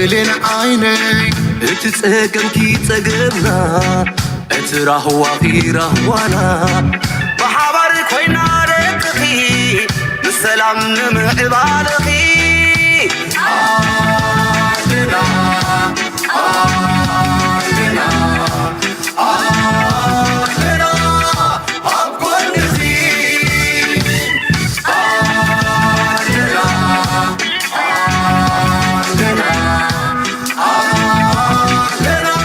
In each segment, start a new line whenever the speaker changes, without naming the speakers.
قليل عيني اتسقمكي تسقمنا اترهوا في رهوانا بحبر كوينا ركخي بالسلام نمع بالغي آلنا آلنا آلنا أبقى نخي آلنا آلنا آلنا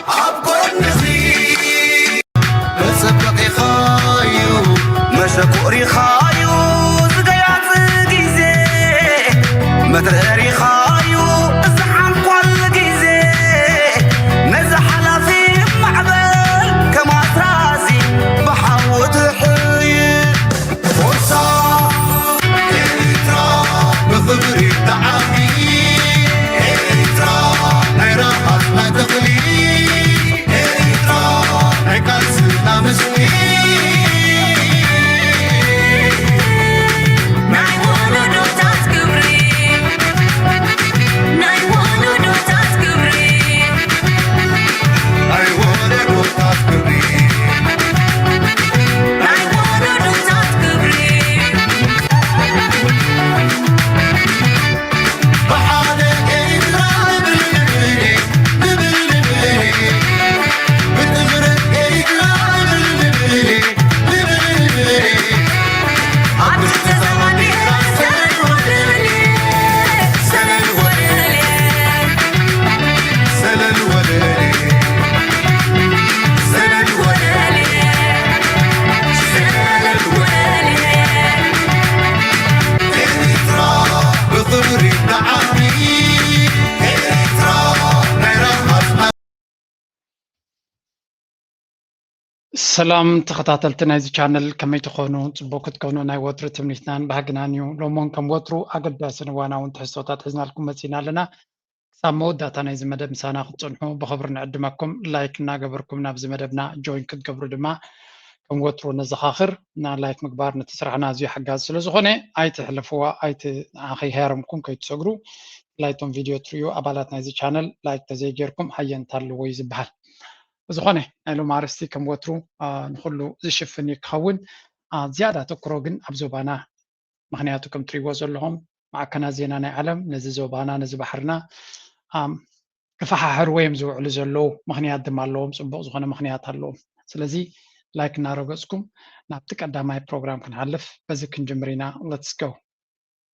أبقى نخي بسبقي خايو مشكوري خايو زقيات زقيزي متراري خايو زحم كل جيزي نزح في معبل كما ترازي بحوت حي فرصة إيترا بخبري تعامي إيترا عراقات ما تغلي إيترا عكاس نامسني
سلام تخطاتلتنا زي channel كمي تخونو تبوكت كونو ناي وتر تمنيتنان بهاقنانيو لومون كم وترو أقدا سنوانا وانتحسوتات حزنا لكم مسينا لنا سامو داتانا زي مدب مسانا خطنحو بخبرنا قدمكم لايك ناقبركم نابز مدبنا جوين كد قبرو دما كم وترو نزخاخر نا لايك مقبار نتسرعنا زي حقاز سلوزخوني اي تحلفوا اي تاخي هيرمكم كي تسقرو لايتون فيديو تريو أبالاتنا زي channel لايك تزيجيركم حيان تالو ويز بحال زخونه نايلو مارستي كم وترو نخلو زشفني كون زيادة تقروجن أبزوبانا مخنياتو كم تري وزلهم مع كنا زينا نعلم نزي زوبانا نزي بحرنا كفاحة حرويم زو علزلو مخنيات دمالهم صبو زخونه مخنيات هاللوم سلازي لايك ناروغسكم نابتك قداماي بروغرام كنحلف بزي كنجمرينا let's go.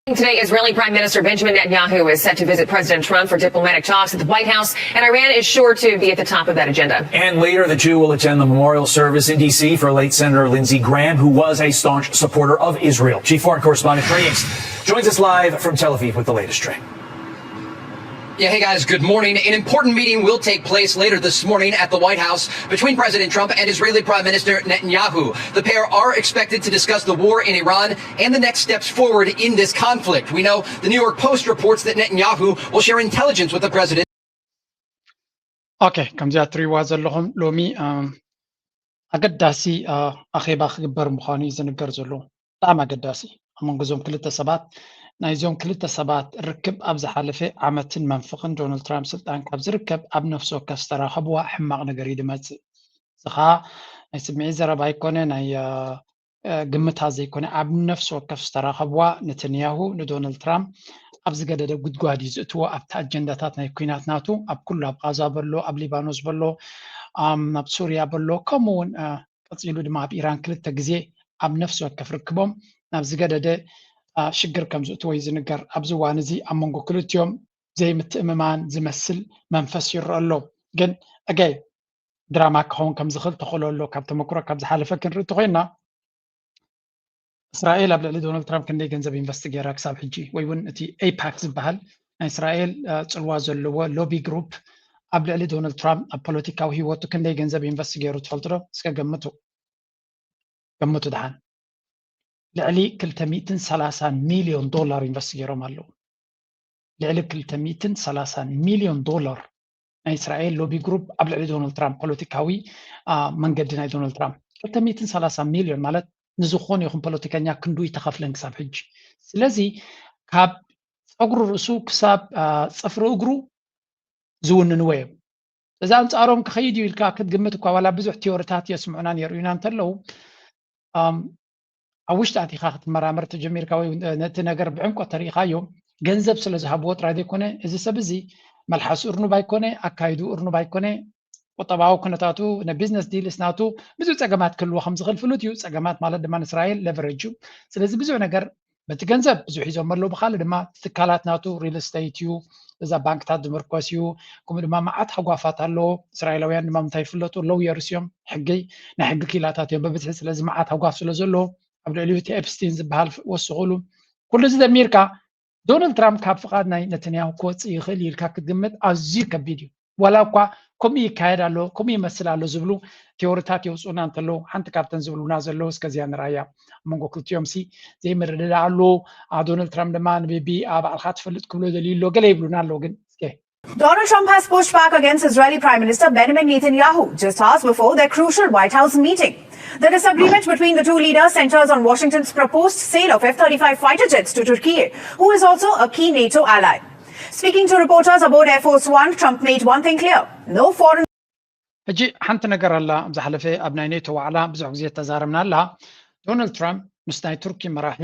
Today, Israeli Prime Minister Benjamin Netanyahu is set to visit President Trump for diplomatic talks at the White House, and Iran is sure to be at the top of that agenda.
And later, the Jew will attend the memorial service in D.C. for late Senator Lindsey Graham, who was a staunch supporter of Israel. Chief Foreign Correspondent Trey Hicks joins us live from Tel Aviv with the latest, Trey.
Yeah, hey guys, good morning. An important meeting will take place later this morning at the White House between President Trump and Israeli Prime Minister Netanyahu. The pair are expected to discuss the war in Iran and the next steps forward in this conflict. We know the New York Post reports that Netanyahu will share intelligence with the president.
Okay, كم زي تري وازلهم لومي أقداسي أخي خبر مخاني زنقر زلو طعم أقداسي أمون قزوم كلتا سبات نايزوم كلتا سبات ركب أبز حالفة عامة منفقن دونالد ترامب سلطان كابز ركب أب نفسه كسترا خبوا حماق نقريد ماتسي سخا نايسمعي زربا يكون ناي قمت هذا يكون أب نفسه كسترا خبوا نتنياهو ندونالد ترامب أبز قدد قد قادي زئتوا أبتا أجنداتاتنا يكوينات ناتو أب كله أب غازا بلو أب ليبانوس بلو أب سوريا بلو كمون قصيلو دما أب إيران كلتا قزي أب نفسه كفركبهم نابز قدد شجر كم زوت ويزنجر أبزوان زي أمونغو كلتيوم زي متأممان زي مسل منفس يرقلو جن أجاي دراما هون كم زخل تخلو له كم تمكرة كم زحالة فكر رتوينا إسرائيل قبل دونالد ترامب كان ديجن زبين بستجير أكساب حجي ويون أتي أيباكس بحال إسرائيل تلواز اللو لوبي جروب قبل دونالد ترامب البوليتيكا وهي وقت كان ديجن زبين بستجير وتفلتره سكا جمتو دحان لعلي كلتا 230 مليون دولار انفستيجيرو مالو لعلي كلتا 230 مليون دولار إسرائيل لوبي جروب قبل علي دونالد ترامب بوليتيكاوي من قدنا دونالد ترامب كلتا 230 مليون مالت نزخون يخون بوليتيكانيا كندو يتخفلن كساب حج سلازي كاب ፀጉሪ ርእሱ ክሳብ ፅፍሪ እግሩ ዝውንንዎ እዮም እዛ አንፃሮም ክኸይድ ኢልካ ክትግምት እኳ ዋላ ብዙሕ ቲዮሪታት የስምዑናን የርእዩናን እንተለዉ ኣብ ውሽጢ ኣቲኻ ክትመራመር ተጀሚርካ ወይ ነቲ ነገር ብዕምቆ ተሪእኻዮ ገንዘብ ስለ ዝሃብዎ ጥራይ ዘይኮነ እዚ ሰብ እዚ መልሓሱ እርኑብ ኣይኮነ ኣካይዱ እርኑብ ኣይኮነ ቁጠባዊ ኩነታቱ ንቢዝነስ ዲልስ ናቱ ብዙሕ ፀገማት ክህልዎ ከም ዝኽእል ፍሉጥ እዩ ፀገማት ማለት ድማ ንእስራኤል ሌቨሬጅ እዩ ስለዚ ብዙሕ ነገር በቲ ገንዘብ ብዙሕ ሒዞም ኣለዉ ብካልእ ድማ ትካላት ናቱ ሪል ስቴት እዩ እዛ ባንክታት ዝምርኮስ እዩ ከምኡ ድማ መዓት ሓጓፋት ኣለዎ እስራኤላውያን ድማ ምንታይ ይፍለጡ ሎውየርስ እዮም ሕጊ ናይ ሕጊ ኪላታት እዮም በብዝሒ ስለዚ መዓት ሓጓፍ ስለ ዘለዎ ኣብ ልዕሊኡ እቲ ኤፕስቲን ዝበሃል ወስኹሉ ኩሉ እዚ ደሚርካ ዶናልድ ትራምፕ ካብ ፍቓድ ናይ ነተንያሁ ክወፅእ ይኽእል ኢልካ ክትግምት ኣዝዩ ከቢድ እዩ ዋላ እኳ ከምኡ ይካየድ ኣሎ ከምኡ ይመስል ኣሎ ዝብሉ ቴዎሪታት የውፅኡና እንተለዉ ሓንቲ ካብተን ዝብሉና ዘለዉ እስከዚያ ንራእያ መንጎ ክልቲኦም ሲ ዘይምርድዳ ኣሎ ዶናልድ ትራምፕ ድማ ንቢቢ ባዕልካ ትፈልጥ ክብሎ ደልዩ ኣሎ ገለ ይብሉና ኣለዉ ግን
Donald Trump has pushed back against Israeli Prime Minister Benjamin Netanyahu just hours before their crucial White House meeting. The disagreement between the two leaders centers on Washington's proposed sale of F-35 fighter jets to Turkey, who is also a key NATO ally. Speaking to reporters aboard Air Force One, Trump made one thing clear: no foreign.
እጂ ሓንቲ ነገር ኣላ ብዝሓለፈ ኣብ ናይ ኔቶ ዋዕላ ብዙሕ ግዜ ተዛረብና ኣላ ዶናልድ ትራምፕ ምስ ናይ ቱርኪ መራሒ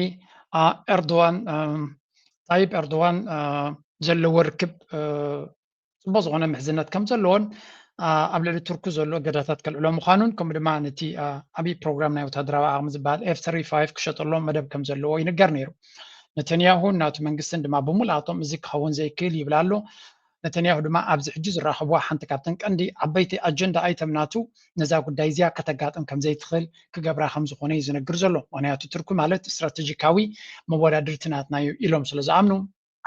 ኤርዶዋን ታይብ ኤርዶዋን ዘለዎ ርክብ ፅቡቅ ዝኾነ ምሕዝነት ከም ዘለዎን ኣብ ልዕሊ ቱርኪ ዘሎ ገዳታት ከልዕሎ ምዃኑን ከምኡ ድማ ነቲ ዓብይ ፕሮግራም ናይ ወታደራዊ ዓቕሚ ዝበሃል F-35 ክሸጠሎም መደብ ከም ዘለዎ ይንገር ነይሩ ነተንያሁ ናቱ መንግስትን ድማ ብሙልኣቶም እዚ ክኸውን ዘይክእል ይብል ኣሎ ነተንያሁ ድማ ኣብዚ ሕጂ ዝራኸብዋ ሓንቲ ካብተን ቀንዲ ዓበይቲ ኣጀንዳ ኣይተም ናቱ ነዛ ጉዳይ እዚኣ ከተጋጥም ከም ዘይትኽእል ክገብራ ከም ዝኾነ እዩ ዝነግር ዘሎ ምክንያቱ ቱርኪ ማለት ስትራቴጂካዊ መወዳድርቲ ናትና እዩ ኢሎም ስለ ዝኣምኑ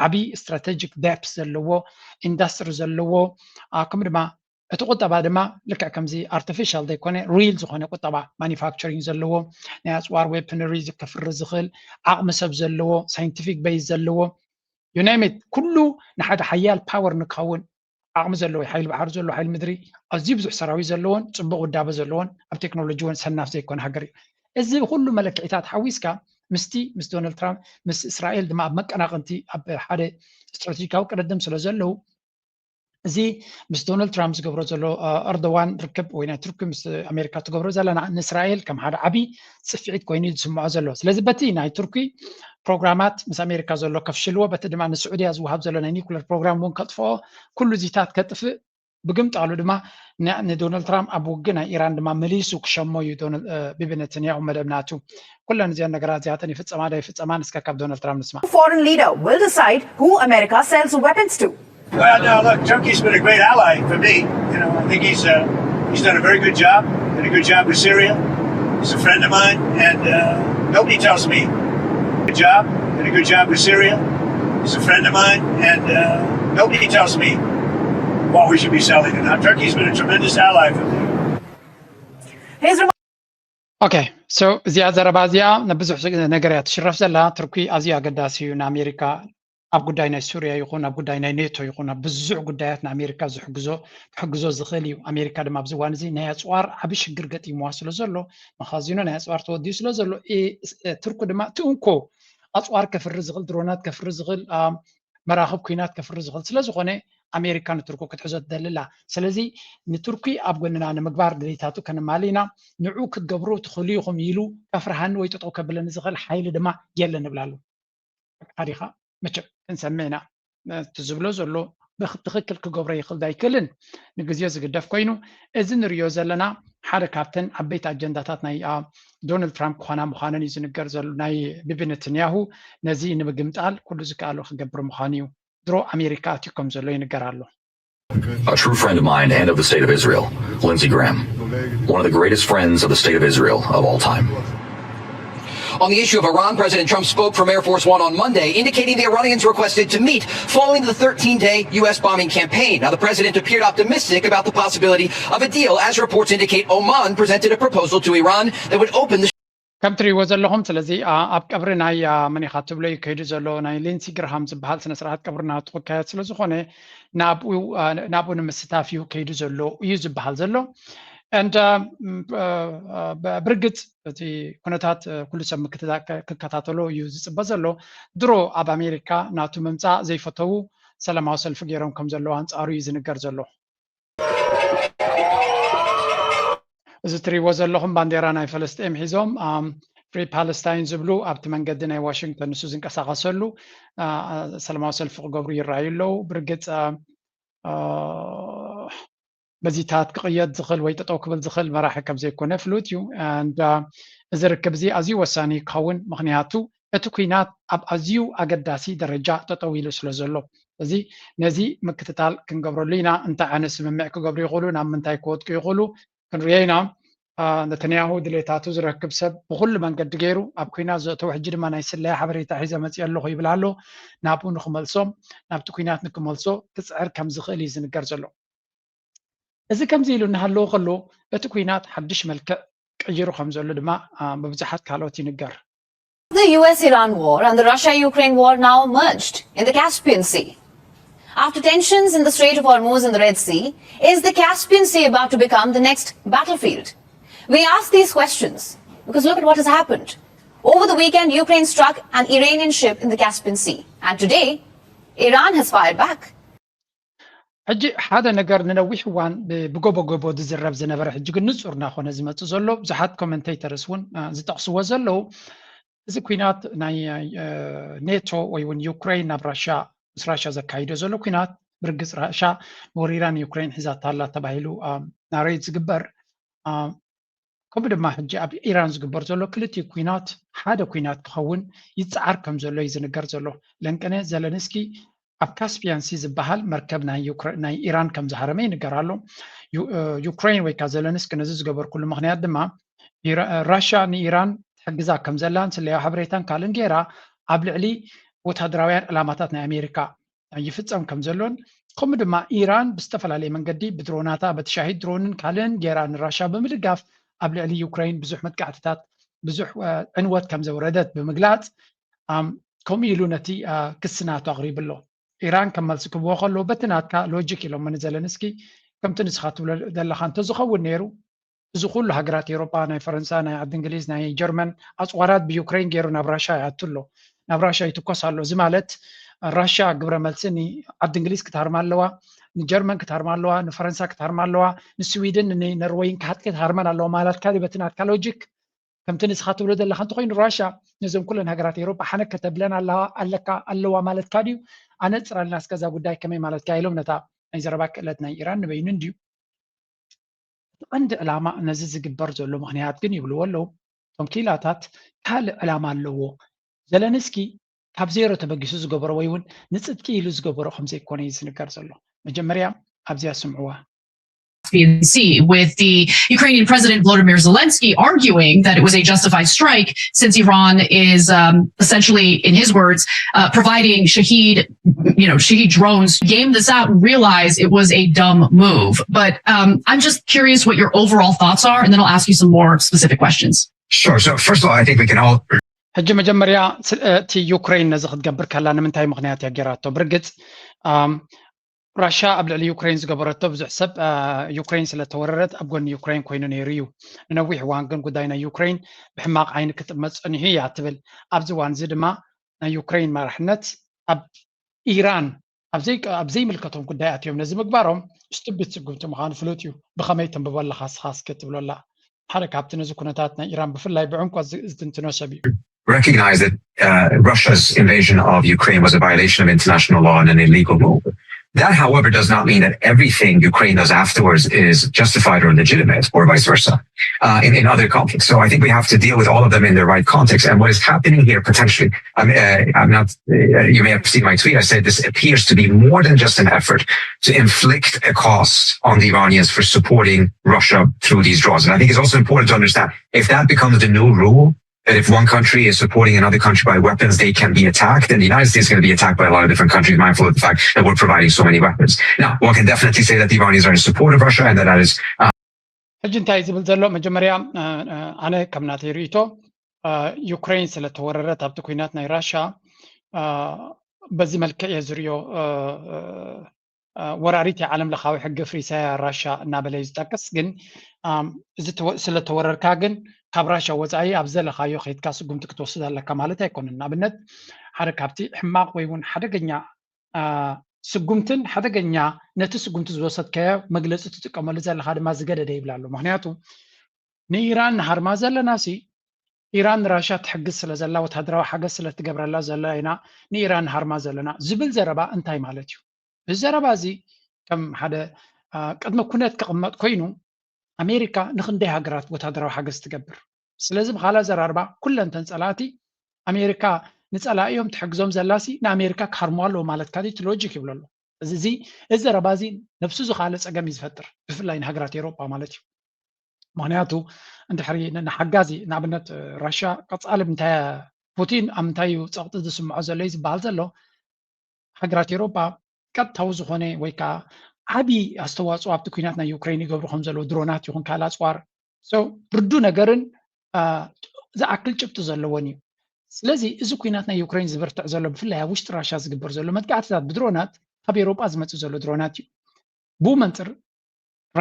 ዓብይ ስትራቴጂክ ዴፕስ ዘለዎ ኢንዳስትሪ ዘለዎ ከምኡ ድማ እቲ ቁጠባ ድማ ልክዕ ከምዚ ኣርቲፊሻል ዘይኮነ ሪል ዝኾነ ቁጠባ ማኒፋክቸሪንግ ዘለዎ ናይ ኣፅዋር ዌፐነሪ ዝከፍሪ ዝኽእል ዓቕሚ ሰብ ዘለዎ ሳይንቲፊክ ቤዝ ዘለዎ ዩናይሚት ኩሉ ንሓደ ሓያል ፓወር ንክኸውን ዓቕሚ ዘለዎ ሓይሊ ባሕሪ ዘለዎ ሓይሊ ምድሪ ኣዝዩ ብዙሕ ሰራዊት ዘለዎን ፅቡቅ ውዳበ ዘለዎን ኣብ ቴክኖሎጂ እውን ሰናፍ ዘይኮነ ሃገር እዩ እዚ ኩሉ መለክዒታት ሓዊስካ ምስ ዶናልድ ትራምፕ ምስ እስራኤል ድማ ኣብ መቀናቐንቲ ኣብ ሓደ ስትራቴጂካዊ ቅድድም ስለ ዘለዉ እዚ ምስ ዶናልድ ትራምፕ ዝገብሮ ዘሎ ኤርዶዋን ርክብ ወይ ናይ ቱርኪ ምስ ኣሜሪካ ትገብሮ ዘለና ንእስራኤል ከም ሓደ ዓብይ ፅፊዒት ኮይኑ ዝስምዖ ዘሎ ስለዚ በቲ ናይ ቱርኪ ፕሮግራማት ምስ ኣሜሪካ ዘሎ ከፍሽልዎ በቲ ድማ ንስዑድያ ዝውሃብ ዘሎ ናይ ኒኩለር ፕሮግራም እውን ከጥፍኦ ኩሉ ዚታት ከጥፍእ ብግምጣሉ ድማ ንዶናልድ ትራምፕ ኣብ ውግእ ናይ ኢራን ድማ መሊሱ ክሸሞ እዩ ቢቢ ነተንያሁ መደብ ናቱ ኩለን እዚአን ነገራት እዚኣተን ይፍፀማ ዶ ይፍፀማን እስከ ካብ ዶናልድ ትራምፕ ንስማ
Foreign leader will decide who America sells weapons to.
Well, no, look, Turkey's been a great ally for me. You know, I think he's done a very good job. Did a good job with Syria. He's a friend of mine, and nobody tells me. Good job. Did a good job with Syria. He's a friend of mine, and nobody tells me what we should be selling. And now Turkey's been a tremendous ally for me.
His
Okay, so እዚኣ ዘረባ እዚኣ ንብዙሕ ነገር እያ ትሽረፍ ዘላ ቱርኪ ኣዝዩ ኣገዳሲ እዩ ንኣሜሪካ ኣብ ጉዳይ ናይ ሱርያ ይኹን ኣብ ጉዳይ ናይ ኔቶ ይኹን ኣብ ብዙሕ ጉዳያት ንኣሜሪካ ክሕግዞ ዝኽእል እዩ ኣሜሪካ ድማ ኣብዚ እዋን እዚ ናይ ኣፅዋር ዓብይ ሽግር ገጢምዋ ስለ ዘሎ መኻዚኖ ናይ ኣፅዋር ተወዲኡ ስለ ዘሎ ቱርኪ ድማ ትእንኮ ኣፅዋር ከፍሪ ዝኽእል ድሮናት ከፍሪ ዝኽእል መራኸብ ኩናት ከፍሪ ዝኽእል ስለ ዝኾነ ኣሜሪካ ንቱርኪ ክትሕዞ ትደልላ ስለዚ ንቱርኪ ኣብ ጎንና ንምግባር ድሌታቱ ከነማሊና ንዑ ክትገብሩ ትኽእሉ ኢኹም ኢሉ ከፍርሃኒ ወይ ጠጠው ከብለኒ ዝኽእል ሓይሊ ድማ የለን ንብላሉ ታሪኻ መቸም ክንሰምዕና እቲ ዝብሎ ዘሎ ብትክክል ክገብሮ ይኽእል ዳይክእልን ንግዜ ዝግደፍ ኮይኑ እዚ ንሪኦ ዘለና ሓደ ካብተን ዓበይቲ ኣጀንዳታት ናይ ዶናልድ ትራምፕ ክኾና ምዃነን እዩ ዝንገር ዘሎ ናይ ቢቢ ነተንያሁ ነዚ ንምግምጣል ኩሉ ዝከኣሎ ክገብር ምዃኑ እዩ ድሮ ኣሜሪካ ኣትዩ ከም ዘሎ ይንገር ኣሎ
A true friend of mine and of the state of Israel, Lindsey Graham, one of the greatest friends of the state of Israel of all time.
On the issue of Iran, President Trump spoke from Air Force One on Monday, indicating the Iranians requested to meet following the 13-day U.S. bombing campaign. Now, the president appeared optimistic about the possibility of a deal. As reports indicate, Oman presented a proposal to Iran that would open the
ከም ትሪእዎ ዘለኹም ስለዚ ኣብ ቀብሪ ናይ መን ኢኻ ትብሎ ይከይዱ ዘሎ ናይ ሊንሲ ግርሃም ዝበሃል ስነ ስርዓት ቀብሪ ናቱ ክካየድ ስለ ዝኾነ ናብኡ ንምስታፍ እዩ ከይዱ ዘሎ እዩ ዝበሃል ዘሎ and برقت تي كونتات كل سم كتاتلو يوز بزلو درو اب امريكا ناتو ممصا زي فتو سلاماو سلف غيرهم كم زلو انصارو يزنجر زلو እዚ ትሪእዎ ዘለኹም ባንዴራ ናይ ፈለስጢን ሒዞም ፍሪ ፓለስታይን ዝብሉ ኣብቲ መንገዲ ናይ ዋሽንግተን ንሱ ዝንቀሳቐሰሉ ሰላማዊ ሰልፊ ክገብሩ ይረኣዩ ኣለዉ ብርግፅ በዚታት ክቕየድ ዝኽእል ወይ ጠጠው ክብል ዝኽእል መራሒ ከም ዘይኮነ ፍሉጥ እዩ እዚ ርክብ እዚ ኣዝዩ ወሳኒ ክኸውን ምክንያቱ እቲ ኩናት ኣብ ኣዝዩ ኣገዳሲ ደረጃ ጠጠው ኢሉ ስለ ዘሎ እዚ ነዚ ምክትታል ክንገብረሉ ኢና እንታይ ዓይነት ስምምዕ ክገብሩ ይኽእሉ ናብ ምንታይ ክወድቁ ይኽእሉ ክንሪኦ ኢና ነተንያሁ ድሌታቱ ዝረክብ ሰብ ብኩሉ መንገዲ ገይሩ ኣብ ኩናት ዘእተው ሕጂ ድማ ናይ ስለያ ሓበሬታ ሒዘ መፅእ ኣለኹ ይብል ኣሎ ናብኡ ንክመልሶም ናብቲ ኩናት ንክመልሶ ክፅዕር ከም ዝኽእል እዩ ዝንገር ዘሎ እዚ ከምዚ ኢሉ እናሃለዎ ከሎ እቲ ኩናት ሓድሽ መልክዕ ቀይሩ ከም ዘሎ ድማ ብብዙሓት ካልኦት ይንገር
The US-Iran war and the Russia-Ukraine war now merged in the Caspian Sea. After tensions in the Strait of Hormuz and the Red Sea, is the Caspian Sea about to become the next battlefield? We ask these questions because look at what has happened. Over the weekend, Ukraine struck an Iranian ship in the Caspian Sea. And today, Iran has fired back.
ሕጂ ሓደ ነገር ንነዊሕ እዋን ብጎቦጎቦ ዝዝረብ ዝነበረ ሕጂ ግን ንፁር እናኾነ ዝመፅእ ዘሎ ብዙሓት ኮመንቴተርስ እውን ዝጠቕስዎ ዘለው እዚ ኩናት ናይ ኔቶ ወይ እውን ዩክሬን ናብ ራሻ ምስ ራሻ ዘካይዶ ዘሎ ኩናት ብርግፅ ራሻ ወሪራን ዩክሬን ሒዛታ ኣላ ተባሂሉ ናሬት ዝግበር ከምኡ ድማ ሕጂ ኣብ ኢራን ዝግበር ዘሎ ክልቲኡ ኩናት ሓደ ኩናት ክኸውን ይፀዓር ከም ዘሎ እዩ ዝንገር ዘሎ ለንቀነ ዘለንስኪ ኣብ ካስፒያን ሲ ዝበሃል መርከብ ናይ ኢራን ከም ዝሃረመ ይንገር ኣሎ ዩክሬን ወይ ከዓ ዘለንስኪ ነዚ ዝገበር ኩሉ ምክንያት ድማ ራሻ ንኢራን ትሕግዛ ከም ዘላን ስለያ ሓበሬታን ካልእን ጌራ ኣብ ልዕሊ ወታደራውያን ዕላማታት ናይ ኣሜሪካ ይፍፀም ከም ዘሎን ከምኡ ድማ ኢራን ብዝተፈላለየ መንገዲ ብድሮናታ በቲ ሻሂድ ድሮንን ካልእን ጌራ ንራሻ ብምድጋፍ ኣብ ልዕሊ ዩክሬን ብዙሕ መጥቃዕትታት ብዙሕ ዕንወት ከም ዘውረደት ብምግላፅ ከምኡ ኢሉ ነቲ ክስናቱ ኣቕሪቡ ኣሎ ኢራን ከም መልሲ ክብዎ ከሎ በቲ ናትካ ሎጂክ ኢሎም ዘለንስኪ ከምቲ ንስኻ ትብሎ ዘለካ እንተዝኸውን ነይሩ እዚ ኩሉ ሃገራት ኤውሮጳ ናይ ፈረንሳ ናይ ዓዲ እንግሊዝ ናይ ጀርመን ኣፅዋራት ብዩክሬን ገይሩ ናብ ራሻ ይኣቱ ኣሎ ናብ ራሻ ይትኮስ ኣሎ እዚ ማለት ራሻ ግብረ መልሲ ንዓዲ እንግሊዝ ክትሃርማ ኣለዋ ንጀርመን ክትሃርማ ኣለዋ ንፈረንሳ ክትሃርማ ኣለዋ ንስዊድን ንኖርዌይን ክትሃርመን ኣለዋ ማለት ካሊ በቲ ናትካ ሎጂክ ከምቲ ንስኻ ትብሎ ዘለካ እንተኮይኑ ራሻ ነዞም ኩለን ሃገራት ኤውሮጳ ሓነ ከተብለን ኣለዋ ማለት ካድዩ ኣነ ፅራልና እስከዛ ጉዳይ ከመይ ማለት ካ ኢሎም ነታ ናይ ዘረባ ክእለት ናይ ኢራን ንበይኑ እንድዩ ቀንዲ ዕላማ ነዚ ዝግበር ዘሎ ምክንያት ግን ይብልዎ ኣለዉ እቶም ኪላታት ካልእ ዕላማ ኣለዎ ዘለንስኪ ካብ ዜሮ ተበጊሱ ዝገበሮ ወይ እውን ንፅድቂ ኢሉ ዝገበሮ ከም ዘይኮነ እዩ ዝንገር ዘሎ መጀመርያ ኣብዚያ ስምዕዋ
Sea, with the Ukrainian President Volodymyr Zelensky arguing that it was a justified strike since Iran is essentially, in his words, providing Shahed drones. Game this out and realize it was a dumb move. But I'm just curious what your overall thoughts are, and then I'll ask you some more specific questions.
Sure. So first of all, I think we can all...
ሕጂ መጀመርያ እቲ ዩክሬን ነዚ ክትገብር ከላ ንምንታይ ምክንያት እያ ጌራቶ ብርግፅ ራሻ ኣብ ልዕሊ ዩክሬን ዝገበረቶ ብዙሕ ሰብ ዩክሬን ስለተወረረት ኣብ ጎኒ ዩክሬን ኮይኑ ነይሩ እዩ ንነዊሕ እዋን ግን ጉዳይ ናይ ዩክሬን ብሕማቅ ዓይኒ ክትመፅ ፀኒሑ እያ ትብል ኣብዚ እዋን እዚ ድማ ናይ ዩክሬን መራሕነት ኣብ ኢራን ኣብ ዘይምልከቶም ጉዳያት እዮም ነዚ ምግባሮም እስትቢት ስጉምቲ ምዃኑ ፍሉጥ እዩ ብኸመይ ተንብቦ ኣለካ ስኻ እስኪ ትብሎላ ሓደ ካብቲ ነዚ ኩነታት ናይ ኢራን ብፍላይ ብዕምቆት ዝትንትኖ ሰብ እዩ
recognize that Russia's invasion of Ukraine was a violation of international law and an illegal move. That, however, does not mean that everything Ukraine does afterwards is justified or legitimate, or vice versa, in other conflicts. So I think we have to deal with all of them in their right context. And what is happening here potentially, I'm not, you may have seen my tweet, I said this appears to be more than just an effort to inflict a cost on the Iranians for supporting Russia through these draws. And I think it's also important to understand, if that becomes the new rule, that if one country is supporting another country by weapons, they can be attacked. And the United States is going to be attacked by a lot of different countries, mindful of the fact that we're providing so many weapons. Now, one can definitely say that the Iranians are in support of Russia and that is...
ሕጂ እንታይ ዝብል ዘሎ መጀመርያ ኣነ ከም ናተይ ርእቶ ዩክሬን ስለተወረረት ኣብቲ ኩናት ናይ ራሻ በዚ መልክዕ እየ ዝርዮ ወራሪት የዓለም ለኻዊ ሕጊ ፍሪሳያ ራሻ እናበለ ይዝጠቅስ ግን እዚ ስለተወረርካ ግን ካብ ራሻ ወፃኢ ኣብ ዘለኻዮ ከይድካ ስጉምቲ ክትወስድ ኣለካ ማለት ኣይኮነን ንኣብነት ሓደ ካብቲ ሕማቕ ወይ እውን ሓደገኛ ስጉምትን ሓደገኛ ነቲ ስጉምቲ ዝወሰድካዮ መግለፂ ትጥቀመሉ ዘለካ ድማ ዝገደደ ይብላ ኣሎ ምክንያቱ ንኢራን ንሃርማ ዘለናሲ ኢራን ራሻ ትሕግዝ ስለ ዘላ ወታደራዊ ሓገዝ ስለ ትገብረላ ዘላ ኢና ንኢራን ሃርማ ዘለና ዝብል ዘረባ እንታይ ማለት እዩ እዚ ዘረባ እዚ ከም ሓደ ቅድመ ኩነት ክቕመጥ ኮይኑ ኣሜሪካ ንክንደይ ሃገራት ወታደራዊ ሓገዝ ትገብር ስለዚ ብኻላ ዘራርባ ኩለንተን ጸላእቲ ኣሜሪካ ንጸላእዮም ትሕግዞም ዘላሲ ንኣሜሪካ ክሃርሙ ኣለዎ ማለት ካቲ ሎጂክ ይብሎ ኣሎ እዚ ዘረባ እዚ ነብሱ ዝኻለ ፀገም እዩ ዝፈጥር ብፍላይ ንሃገራት ኤውሮጳ ማለት እዩ ምክንያቱ እንድሕሪ ንሓጋዚ ንኣብነት ራሻ ቀፃሊ ምንታይ ፑቲን ኣብ ምንታይ ፀቕጢ ዝስምዖ ዘሎ እዩ ዝበሃል ዘሎ ሃገራት ኤውሮጳ ቀጥታዊ ዝኾነ ወይ ከዓ ዓብዪ ኣስተዋፅኦ ኣብቲ ኩናት ናይ ዩክሬን ይገብሩ ከም ዘለዎ ድሮናት ይኹን ካልእ ኣፅዋር ርዱ ነገርን ዝኣክል ጭብጢ ዘለዎን እዩ ስለዚ እዚ ኩናት ናይ ዩክሬን ዝብርትዕ ዘሎ ብፍላይ ኣብ ውሽጢ ራሻ ዝግበር ዘሎ መጥቃዕትታት ብድሮናት ካብ ኤውሮጳ ዝመፅእ ዘሎ ድሮናት እዩ ብኡ መንፅር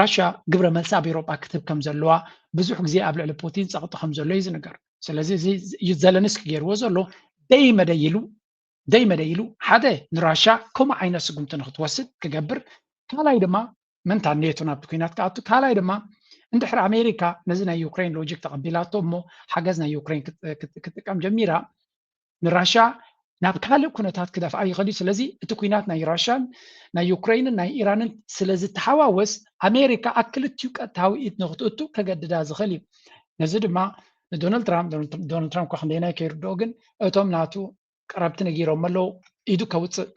ራሻ ግብረ መልሲ ኣብ ኤውሮጳ ክትህብ ከም ዘለዋ ብዙሕ ግዜ ኣብ ልዕሊ ፑቲን ፀቕጢ ከም ዘሎ እዩ ዝንገር ስለዚ እዚ ዘለንስኪ ገይርዎ ዘሎ ደይ መደይሉ ሓደ ንራሻ ከምኡ ዓይነት ስጉምቲ ንክትወስድ ክገብር ካልኣይ ድማ መንታ ኔቶ ናብቲ ኩናት ክኣቱ ካልኣይ ድማ እንድሕሪ ኣሜሪካ ነዚ ናይ ዩክሬን ሎጂክ ተቐቢላቶ እሞ ሓገዝ ናይ ዩክሬን ክትጥቀም ጀሚራ ንራሻ ናብ ካልእ ኩነታት ክደፍኣ ይኽእል እዩ ስለዚ እቲ ኩናት ናይ ራሻን ናይ ዩክሬንን ናይ ኢራንን ስለዝተሓዋወስ ኣሜሪካ ኣብ ክልቲኡ ቀጥታዊ ኢድ ንክትእቱ ከገድዳ ዝኽእል እዩ ነዚ ድማ ንዶናልድ ትራምፕ ኳ ክንደይናይ ከይርድኦ ግን እቶም ናቱ ቀረብቲ ነጊሮም ኣለዉ ኢዱ ከውፅእ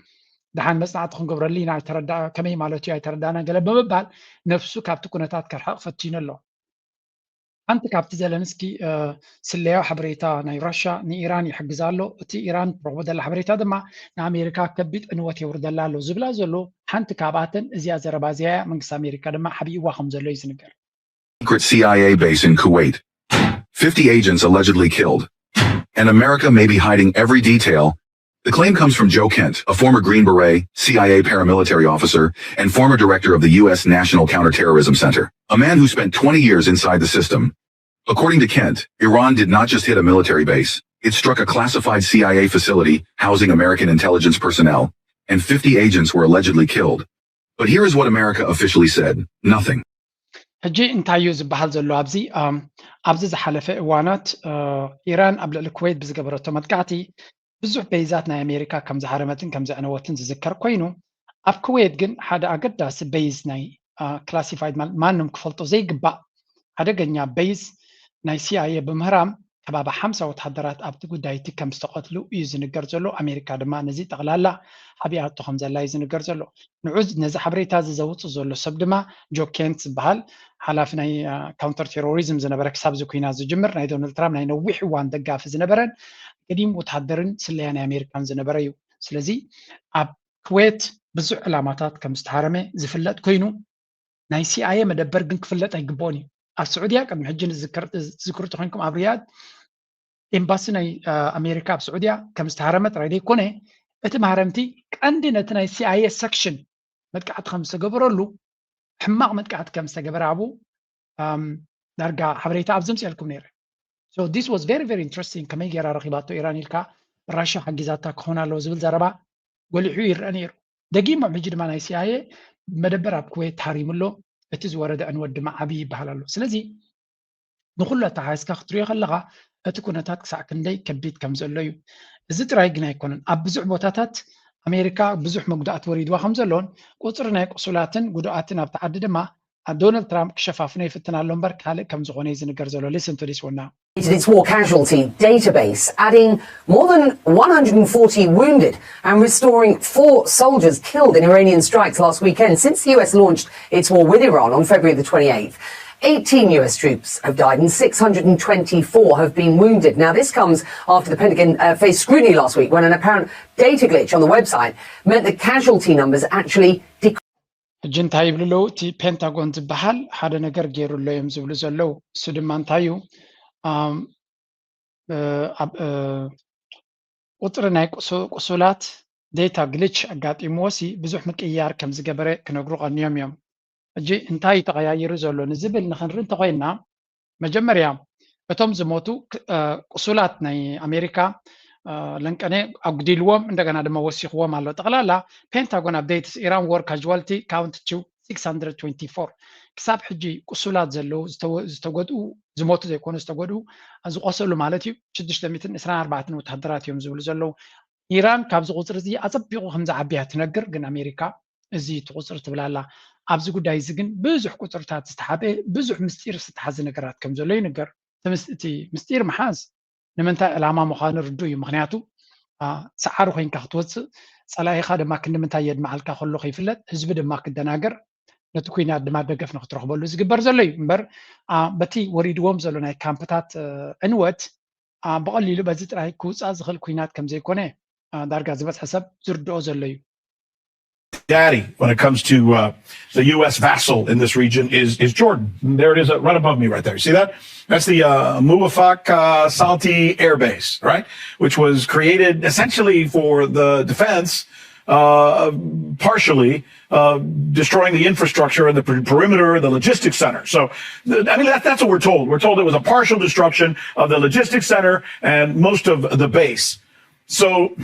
ድሓን መፅናዕቲ ክንገብረሉ ኢና ከመይ ማለት እዩ ኣይተረዳእና ገለ ብምባል ነፍሱ ካብቲ ኩነታት ከርሕቕ ፈቲኑ ኣሎ ሓንቲ ካብቲ ዘለንስኪ ስለያዊ ሓበሬታ ናይ ራሻ ንኢራን ይሕግዛ ኣሎ እቲ ኢራን ትረኽቦ ዘላ ሓበሬታ ድማ ንኣሜሪካ ከቢድ ዕንወት የውርደላ ኣሎ ዝብላ ዘሎ ሓንቲ ካብኣተን እዚኣ ዘረባ እዚኣ መንግስቲ ኣሜሪካ ድማ ሓቢእዋ ከም ዘሎ እዩ ዝንገር
Secret CIA base in Kuwait. 50 agents allegedly killed. And America may be hiding every detail. The claim comes from Joe Kent, a former Green Beret, CIA paramilitary officer, and former director of the U.S. National Counterterrorism Center, a man who spent 20 years inside the system. According to Kent, Iran did not just hit a military base, it struck a classified CIA facility housing American intelligence personnel, and 50 agents were allegedly killed. But here is what America officially said: nothing.
ሕጂ እንታይ እዩ ዝበሃል ዘሎ ኣብዚ ዝሓለፈ እዋናት ኢራን ኣብ ልዕሊ ኩዌት ብዝገበረቶ መጥቃዕቲ ብዙሕ ቤይዛት ናይ ኣሜሪካ ከም ዝሃረመትን ከም ዘዕነወትን ዝዝከር ኮይኑ ኣብ ኩዌት ግን ሓደ ኣገዳሲ ቤይዝ ናይ ክላሲፋይድ ማንም ክፈልጦ ዘይግባእ ሓደገኛ ቤይዝ ናይ CIA ብምህራም ከባቢ 50 ወታደራት ኣብቲ ጉዳይ እቲ ከም ዝተቐትሉ እዩ ዝንገር ዘሎ ኣሜሪካ ድማ ነዚ ጠቕላላ ሓቢኣቶ ከም ዘላ እዩ ዝንገር ዘሎ ንዑዝ ነዚ ሓበሬታ ዘውፅእ ዘሎ ሰብ ድማ ጆ ኬንት ዝበሃል ሓላፊ ናይ ካውንተር ቴሮሪዝም ዝነበረ ክሳብ እዚ ኩናት ዝጅምር ናይ ዶናልድ ትራምፕ ናይ ነዊሕ እዋን ደጋፊ ዝነበረን ቀዲም ወታደርን ስለያ ናይ ኣሜሪካን ዝነበረ እዩ ስለዚ ኣብ ኩዌት ብዙሕ ዕላማታት ከም ዝተሃረመ ዝፍለጥ ኮይኑ ናይ CIA መደበር ግን ክፍለጥ ኣይግብኦን እዩ ኣብ ስዑድያ ቅድሚ ሕጂ ዝዝክርቱ ኮይንኩም ኣብ ሪያድ ኤምባሲ ናይ ኣሜሪካ ኣብ ስዑድያ ከም ዝተሃረመ ጥራይ ዘይኮነ እቲ ማህረምቲ ቀንዲ ነቲ ናይ CIA ሰክሽን መጥቃዕቲ ከም ዝተገበረሉ ሕማቕ መጥቃዕቲ ከም ዝተገበረ ኣብኡ ዳርጋ ሓበሬታ ኣብ ዘምፅአልኩም ነይረ so this was very very interesting ከመይ ጌራ ረኺባቶ ኢራን ኢልካ ራሻ ሓጊዛታ ክኾን ኣለዎ ዝብል ዘረባ ጎሊሑ ይርአ ነይሩ ደጊሞም ሕጂ ድማ ናይ CIA መደበር ኣብ ኩዌት ተሃሪሙሎ እቲ ዝወረደ ዕንወት ድማ ዓብዪ ይበሃል ኣሎ ስለዚ ንኩሉ ኣተሓሒዝካ ክትሪኦ ከለካ እቲ ኩነታት ክሳዕ ክንደይ ከቢድ ከም ዘሎ እዩ እዚ ጥራይ ግን ኣይኮነን ኣብ ብዙሕ ቦታታት ኣሜሪካ ብዙሕ መጉዳእቲ ወሪድዋ ከም ዘሎን ቁፅሪ ናይ ቁሱላትን ጉዱኣትን ኣብቲ ዓዲ ድማ ዶናልድ ትራምፕ ክሸፋፍኖ ይፍትን ኣሎ እምበር ካልእ ከም ዝኾነ እዩ ዝንገር ዘሎ listen to this one now.
Its war casualty database, adding more than 140 wounded and restoring 4 soldiers killed in Iranian strikes last weekend since the US launched its war with Iran on February the 28th. 18 US troops have died and 624 have been wounded. Now, this comes after the Pentagon faced scrutiny last week when an apparent data glitch on the website meant that casualty numbers actually decreased.
ሕጂ እንታይ ይብሉ ኣለዉ እቲ ፔንታጎን ዝበሃል ሓደ ነገር ገይሩሎ እዮም ዝብሉ ዘለዉ እሱ ድማ እንታይ እዩ ቁፅሪ ናይ ቁሱላት ዴታ ግሊች ኣጋጢሞሲ ብዙሕ ምቅያር ከም ዝገበረ ክነግሩ ቀኒዮም እዮም እጂ እንታይ ተቀያይሩ ዘሎ ንዝብል ንኽንርኢ እንተኮይና መጀመርያ እቶም ዝሞቱ ቁሱላት ናይ ኣሜሪካ ለንቀነ ኣጉዲልዎም እንደገና ድማ ወሲኽዎም ኣሎ ጠቕላላ ፔንታጎን ኣፕዴትስ ኢራን ዎር ካዥዋልቲ ካውንት ቱ 624 ክሳብ ሕጂ ቁሱላት ዘለው ዝተጎድኡ ዝሞቱ ዘይኮኑ ዝተጎድኡ ዝቆሰሉ ማለት እዩ 624 ወታደራት እዮም ዝብሉ ዘለው ኢራን ካብዚ ቁፅሪ እዚ ኣፀቢቑ ከምዚ ዓብያ ትነግር ግን ኣሜሪካ እዚ ትቁፅሪ ትብላላ ኣብዚ ጉዳይ እዚ ግን ብዙሕ ቁፅርታት ዝተሓበ ብዙሕ ምስጢር ዝተሓዘ ነገራት ከም ዘሎ ይንገር እቲ ምስጢር መሓዝ ንምንታይ ዕላማ ምዃኑ ርዱ እዩ ምክንያቱ ሰዓሩ ኮይንካ ክትወፅእ ፀላኢኻ ድማ ክንምንታይ የድመዓልካ ከሎ ከይፍለጥ ህዝቢ ድማ ክደናገር ነቲ ኩናት ድማ ደገፍ ንክትረክበሉ ዝግበር ዘሎ እዩ እምበር በቲ ወሪድዎም ዘሎ ናይ ካምፕታት ዕንወት ብቐሊሉ በዚ ጥራይ ክውፃእ ዝኽእል ኩናት ከም ዘይኮነ ዳርጋ ዝበፅሐ ሰብ ዝርድኦ ዘሎ እዩ
Daddy, when it comes to the U.S. vassal in this region, is Jordan. And there it is, right above me, right there. See that? That's the Muwafaq Salti Air Base, right? Which was created essentially for the defense, partially destroying the infrastructure and the perimeter, the logistics center. So, I mean, that's what we're told. We're told it was a partial destruction of the logistics center and most of the base. So,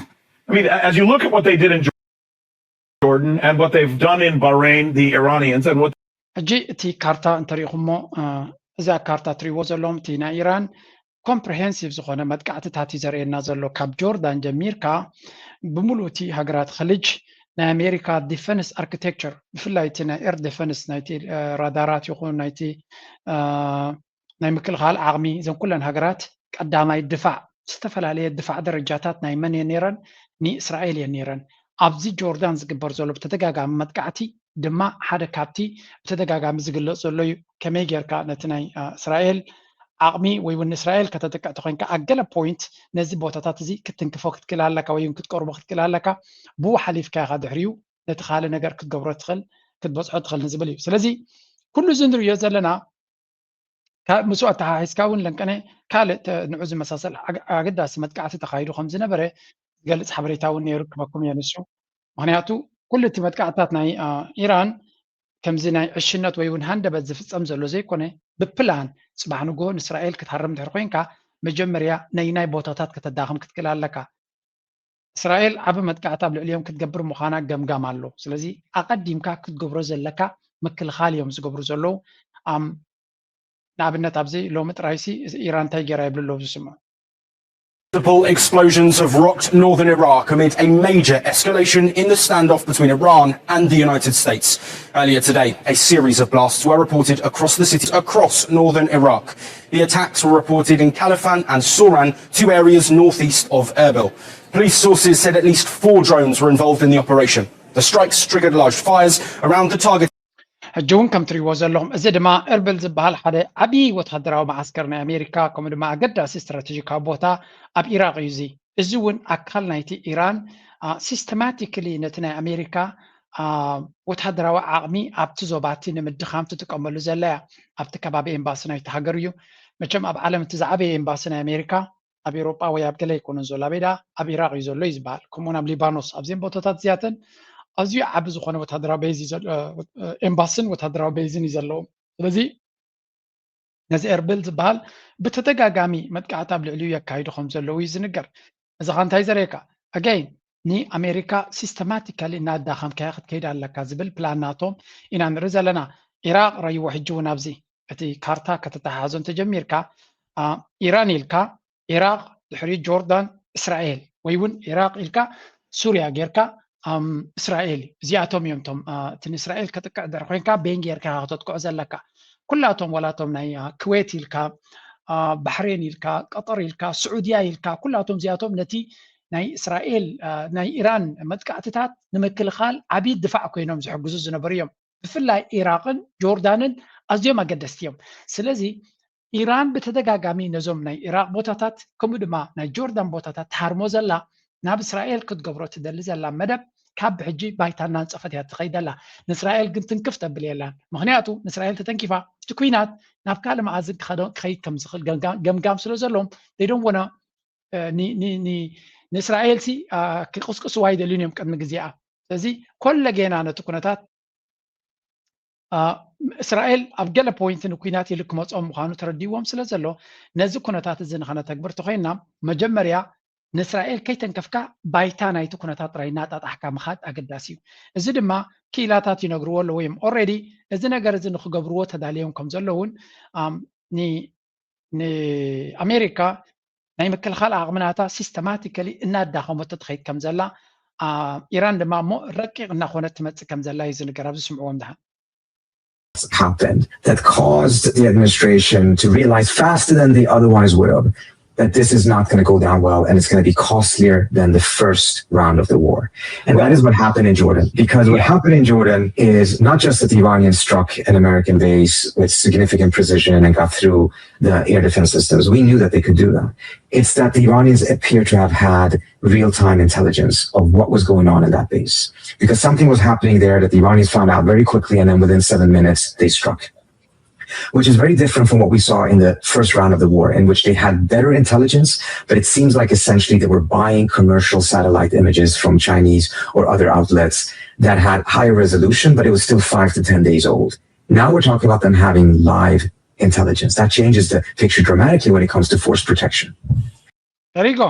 I mean, as you look at what they did in Jordan and what they've done in Bahrain, the Iranians, and what.
ሕጂ እቲ ካርታ እንተሪኢኹሞ እዛ ካርታ ትሪእዎ ዘለዎም እቲ ናይ ኢራን ኮምፕሬሄንሲቭ ዝኾነ መጥቃዕትታት እዩ ዘርእየና ዘሎ ካብ ጆርዳን ጀሚርካ ብምሉእ እቲ ሃገራት ኸልጅ ናይ ኣሜሪካ ዲፈንስ ኣርኪቴክቸር ብፍላይ እቲ ናይ ኤር ዲፈንስ ናይቲ ራዳራት ይኹን ናይቲ ናይ ምክልኻል ዓቕሚ እዘን ኩለን ሃገራት ቀዳማይ ድፋዕ ዝተፈላለየ ድፋዕ ደረጃታት ናይ መን እየን ነይረን ንእስራኤል እየን ነይረን ኣብዚ ጆርዳን ዝግበር ዘሎ ብተደጋጋሚ መጥቃዕቲ ድማ ሓደ ካብቲ ብተደጋጋሚ ዝግለጽ ዘሎ እዩ ከመይ ጌርካ ነቲ ናይ እስራኤል ዓቕሚ ወይ እውን እስራኤል ከተጠቅዕቲ ኮይንካ ኣብ ገለ ፖይንት ነዚ ቦታታት እዚ ክትንክፎ ክትክእል ኣለካ ወይ ክትቀርቦ ክትክእል ኣለካ ብኡ ሓሊፍካ ኢኻ ድሕሪኡ ነቲ ካልእ ነገር ክትገብሮ ትኽእል ክትበፅሖ ትኽእል ንዝብል እዩ ስለዚ ኩሉ እዚ ንሪኦ ዘለና ምስኡ ኣተሓሒዝካ እውን ለንቀነ ካልእ ንዑ ዝመሳሰል ኣገዳሲ መጥቃዕቲ ተኻይዱ ከም ዝነበረ ገልጽ ሓበሬታ እውን ነይሩ ክበኩም የንሱ ምክንያቱ ኩሉ እቲ መጥቃዕትታት ናይ ኢራን ከምዚ ናይ ዕሽነት ወይ እውን ሃንደበት ዝፍፀም ዘሎ ዘይኮነ ብፕላን ፅባሕ ንጎ ንእስራኤል ክትሃርም ድሕሪ ኮይንካ መጀመርያ ናይ ቦታታት ከተዳኽም ክትክእል ኣለካ እስራኤል ዓብ መጥቃዕቲ ኣብ ልዕሊኦም ክትገብር ምዃና ገምጋም ኣሎ ስለዚ ኣቐዲምካ ክትገብሮ ዘለካ ምክልኻል እዮም ዝገብሩ ዘለዉ ንኣብነት ኣብዚ ሎሚ ጥራይሲ ኢራን እንታይ ጌራ ይብሉ ኣለዉ ዝስምዑ
Multiple explosions have rocked northern Iraq amid a major escalation in the standoff between Iran and the United States. Earlier today, a series of blasts were reported across the cities across northern Iraq. The attacks were reported in Khalafan and Soran, two areas northeast of Erbil. Police sources said at least 4 drones were involved in the operation. The strikes triggered large fires around the target.
ሕጂ እውን ከም ትሪእዎ ዘለኹም እዚ ድማ ኤርብል ዝበሃል ሓደ ዓብዪ ወታደራዊ ማዓስከር ናይ ኣሜሪካ ከምኡ ድማ ኣገዳሲ ስትራቴጂካዊ ቦታ ኣብ ኢራቅ እዩ እዚ እውን ኣካል ናይቲ ኢራን ሲስተማቲክሊ ነቲ ናይ ኣሜሪካ ወታደራዊ ዓቕሚ ኣብቲ ዞባቲ ንምድኻም ትጥቀመሉ ዘላ እያ ኣብቲ ከባቢ ኤምባሲ ናይቲ ሃገር እዩ መቸም ኣብ ዓለም እቲ ዝዓበየ ኤምባሲ ናይ ኣሜሪካ ኣብ ኤሮጳ ወይ ኣብ ገለ ይኮኑን ዘሎ ኣበዳ ኣብ ኢራቅ እዩ ዘሎ እዩ ዝበሃል ከምኡውን ኣብ ሊባኖስ ኣብዚኦም ቦታታት እዚኣተን ኣዝዩ ዓቢ ዝኾነ ወታደራዊ ቤዝ ኤምባስን ወታደራዊ ቤዝን እዩ ዘለዎም ስለዚ ነዚ ኤርብል ዝበሃል ብተደጋጋሚ መጥቃዕቲ ኣብ ልዕሊኡ የካይዱ ከም ዘለዉ እዩ ዝንገር እዚ ኸ እንታይ ዘርእየካ ኣጋይን ንኣሜሪካ ሲስተማቲካሊ እናዳኸምካያ ክትከይድ ኣለካ ዝብል ፕላናቶም ኢና ንርኢ ዘለና ኢራቅ ረይዎ ሕጂ እውን ኣብዚ እቲ ካርታ ከተተሓሓዞ እንተጀሚርካ ኢራን ኢልካ ኢራቅ ድሕሪ ጆርዳን እስራኤል ወይ እውን ኢራቅ ኢልካ ሱርያ ጌርካ እስራኤል እዚኣቶም እዮም ቶም እቲ ንእስራኤል ከጥቅዕ ድሕሪ ኮይንካ ቤን ጌርካ ከተጥቅዖ ዘለካ ኩላቶም ወላቶም ናይ ኩዌት ኢልካ ባሕሬን ኢልካ ቀጠር ኢልካ ስዑድያ ኢልካ ኩላቶም እዚኣቶም ነቲ ናይ እስራኤል ናይ ኢራን መጥቃዕትታት ንምክልኻል ዓብዪ ድፋዕ ኮይኖም ዝሕግዙ ዝነበሩ እዮም ብፍላይ ኢራቅን ጆርዳንን ኣዝዮም ኣገደስቲ እዮም ስለዚ ኢራን ብተደጋጋሚ ነዞም ናይ ኢራቅ ቦታታት ከምኡ ድማ ናይ ጆርዳን ቦታታት ተሃርሞ ዘላ ናብ እስራኤል ክትገብሮ ትደሊ ዘላ መደብ ካብ ብሕጂ ባይታና ንፀፈት እያ ትኸይድ ኣላ ንእስራኤል ግን ትንክፍ ተብል የላን ምክንያቱ ንእስራኤል ተተንኪፋ እቲ ኩናት ናብ ካልእ መኣዝን ክኸይድ ከም ዝኽእል ገምጋም ስለ ዘለዎም ደይዶም ወነ ንእስራኤል ሲ ክቅስቅስዋ ይደልዩን እዮም ቅድሚ ግዜኣ ስለዚ ኮለ ጌና ነቲ ኩነታት እስራኤል ኣብ ገለ ፖይንት ንኩናት ኢሉ ክመፅኦም ምዃኑ ተረዲዎም ስለ ዘሎ ነዚ ኩነታት እዚ ንኸነተግብር ተኮይንና መጀመርያ ንእስራኤል ከይተንከፍካ ባይታ ናይቲ ኩነታት ጥራይ እናጣጣሕካ ምኻድ ኣገዳሲ እዩ እዚ ድማ ክኢላታት ይነግርዎ ኣለዎ እዮም ኦልሬዲ እዚ ነገር እዚ ንክገብርዎ ተዳልዮም ከም ዘለውን ንኣሜሪካ ናይ ምክልኻል ዓቕምናታ ሲስተማቲካሊ እናዳኸመቶ ትኸይድ ከም ዘላ ኢራን ድማ እሞ ረቂቕ እናኾነት ትመፅእ ከም ዘላ እዩ ዝንገር ኣብዚ ስምዕዎም ድሓን
happened that caused the administration to realize faster than they otherwise would have that this is not going to go down well and it's going to be costlier than the first round of the war. And that is what happened in Jordan. Because what happened in Jordan is not just that the Iranians struck an American base with significant precision and got through the air defense systems. We knew that they could do that. It's that the Iranians appear to have had real-time intelligence of what was going on in that base. Because something was happening there that the Iranians found out very quickly, and then within 7 minutes, they struck. Which is very different from what we saw in the first round of the war, in which they had better intelligence, but it seems like essentially they were buying commercial satellite images from Chinese or other outlets that had higher resolution, but it was still 5 to 10 days old. Now we're talking about them having live intelligence. That changes the picture dramatically when it comes to force protection.
There you go.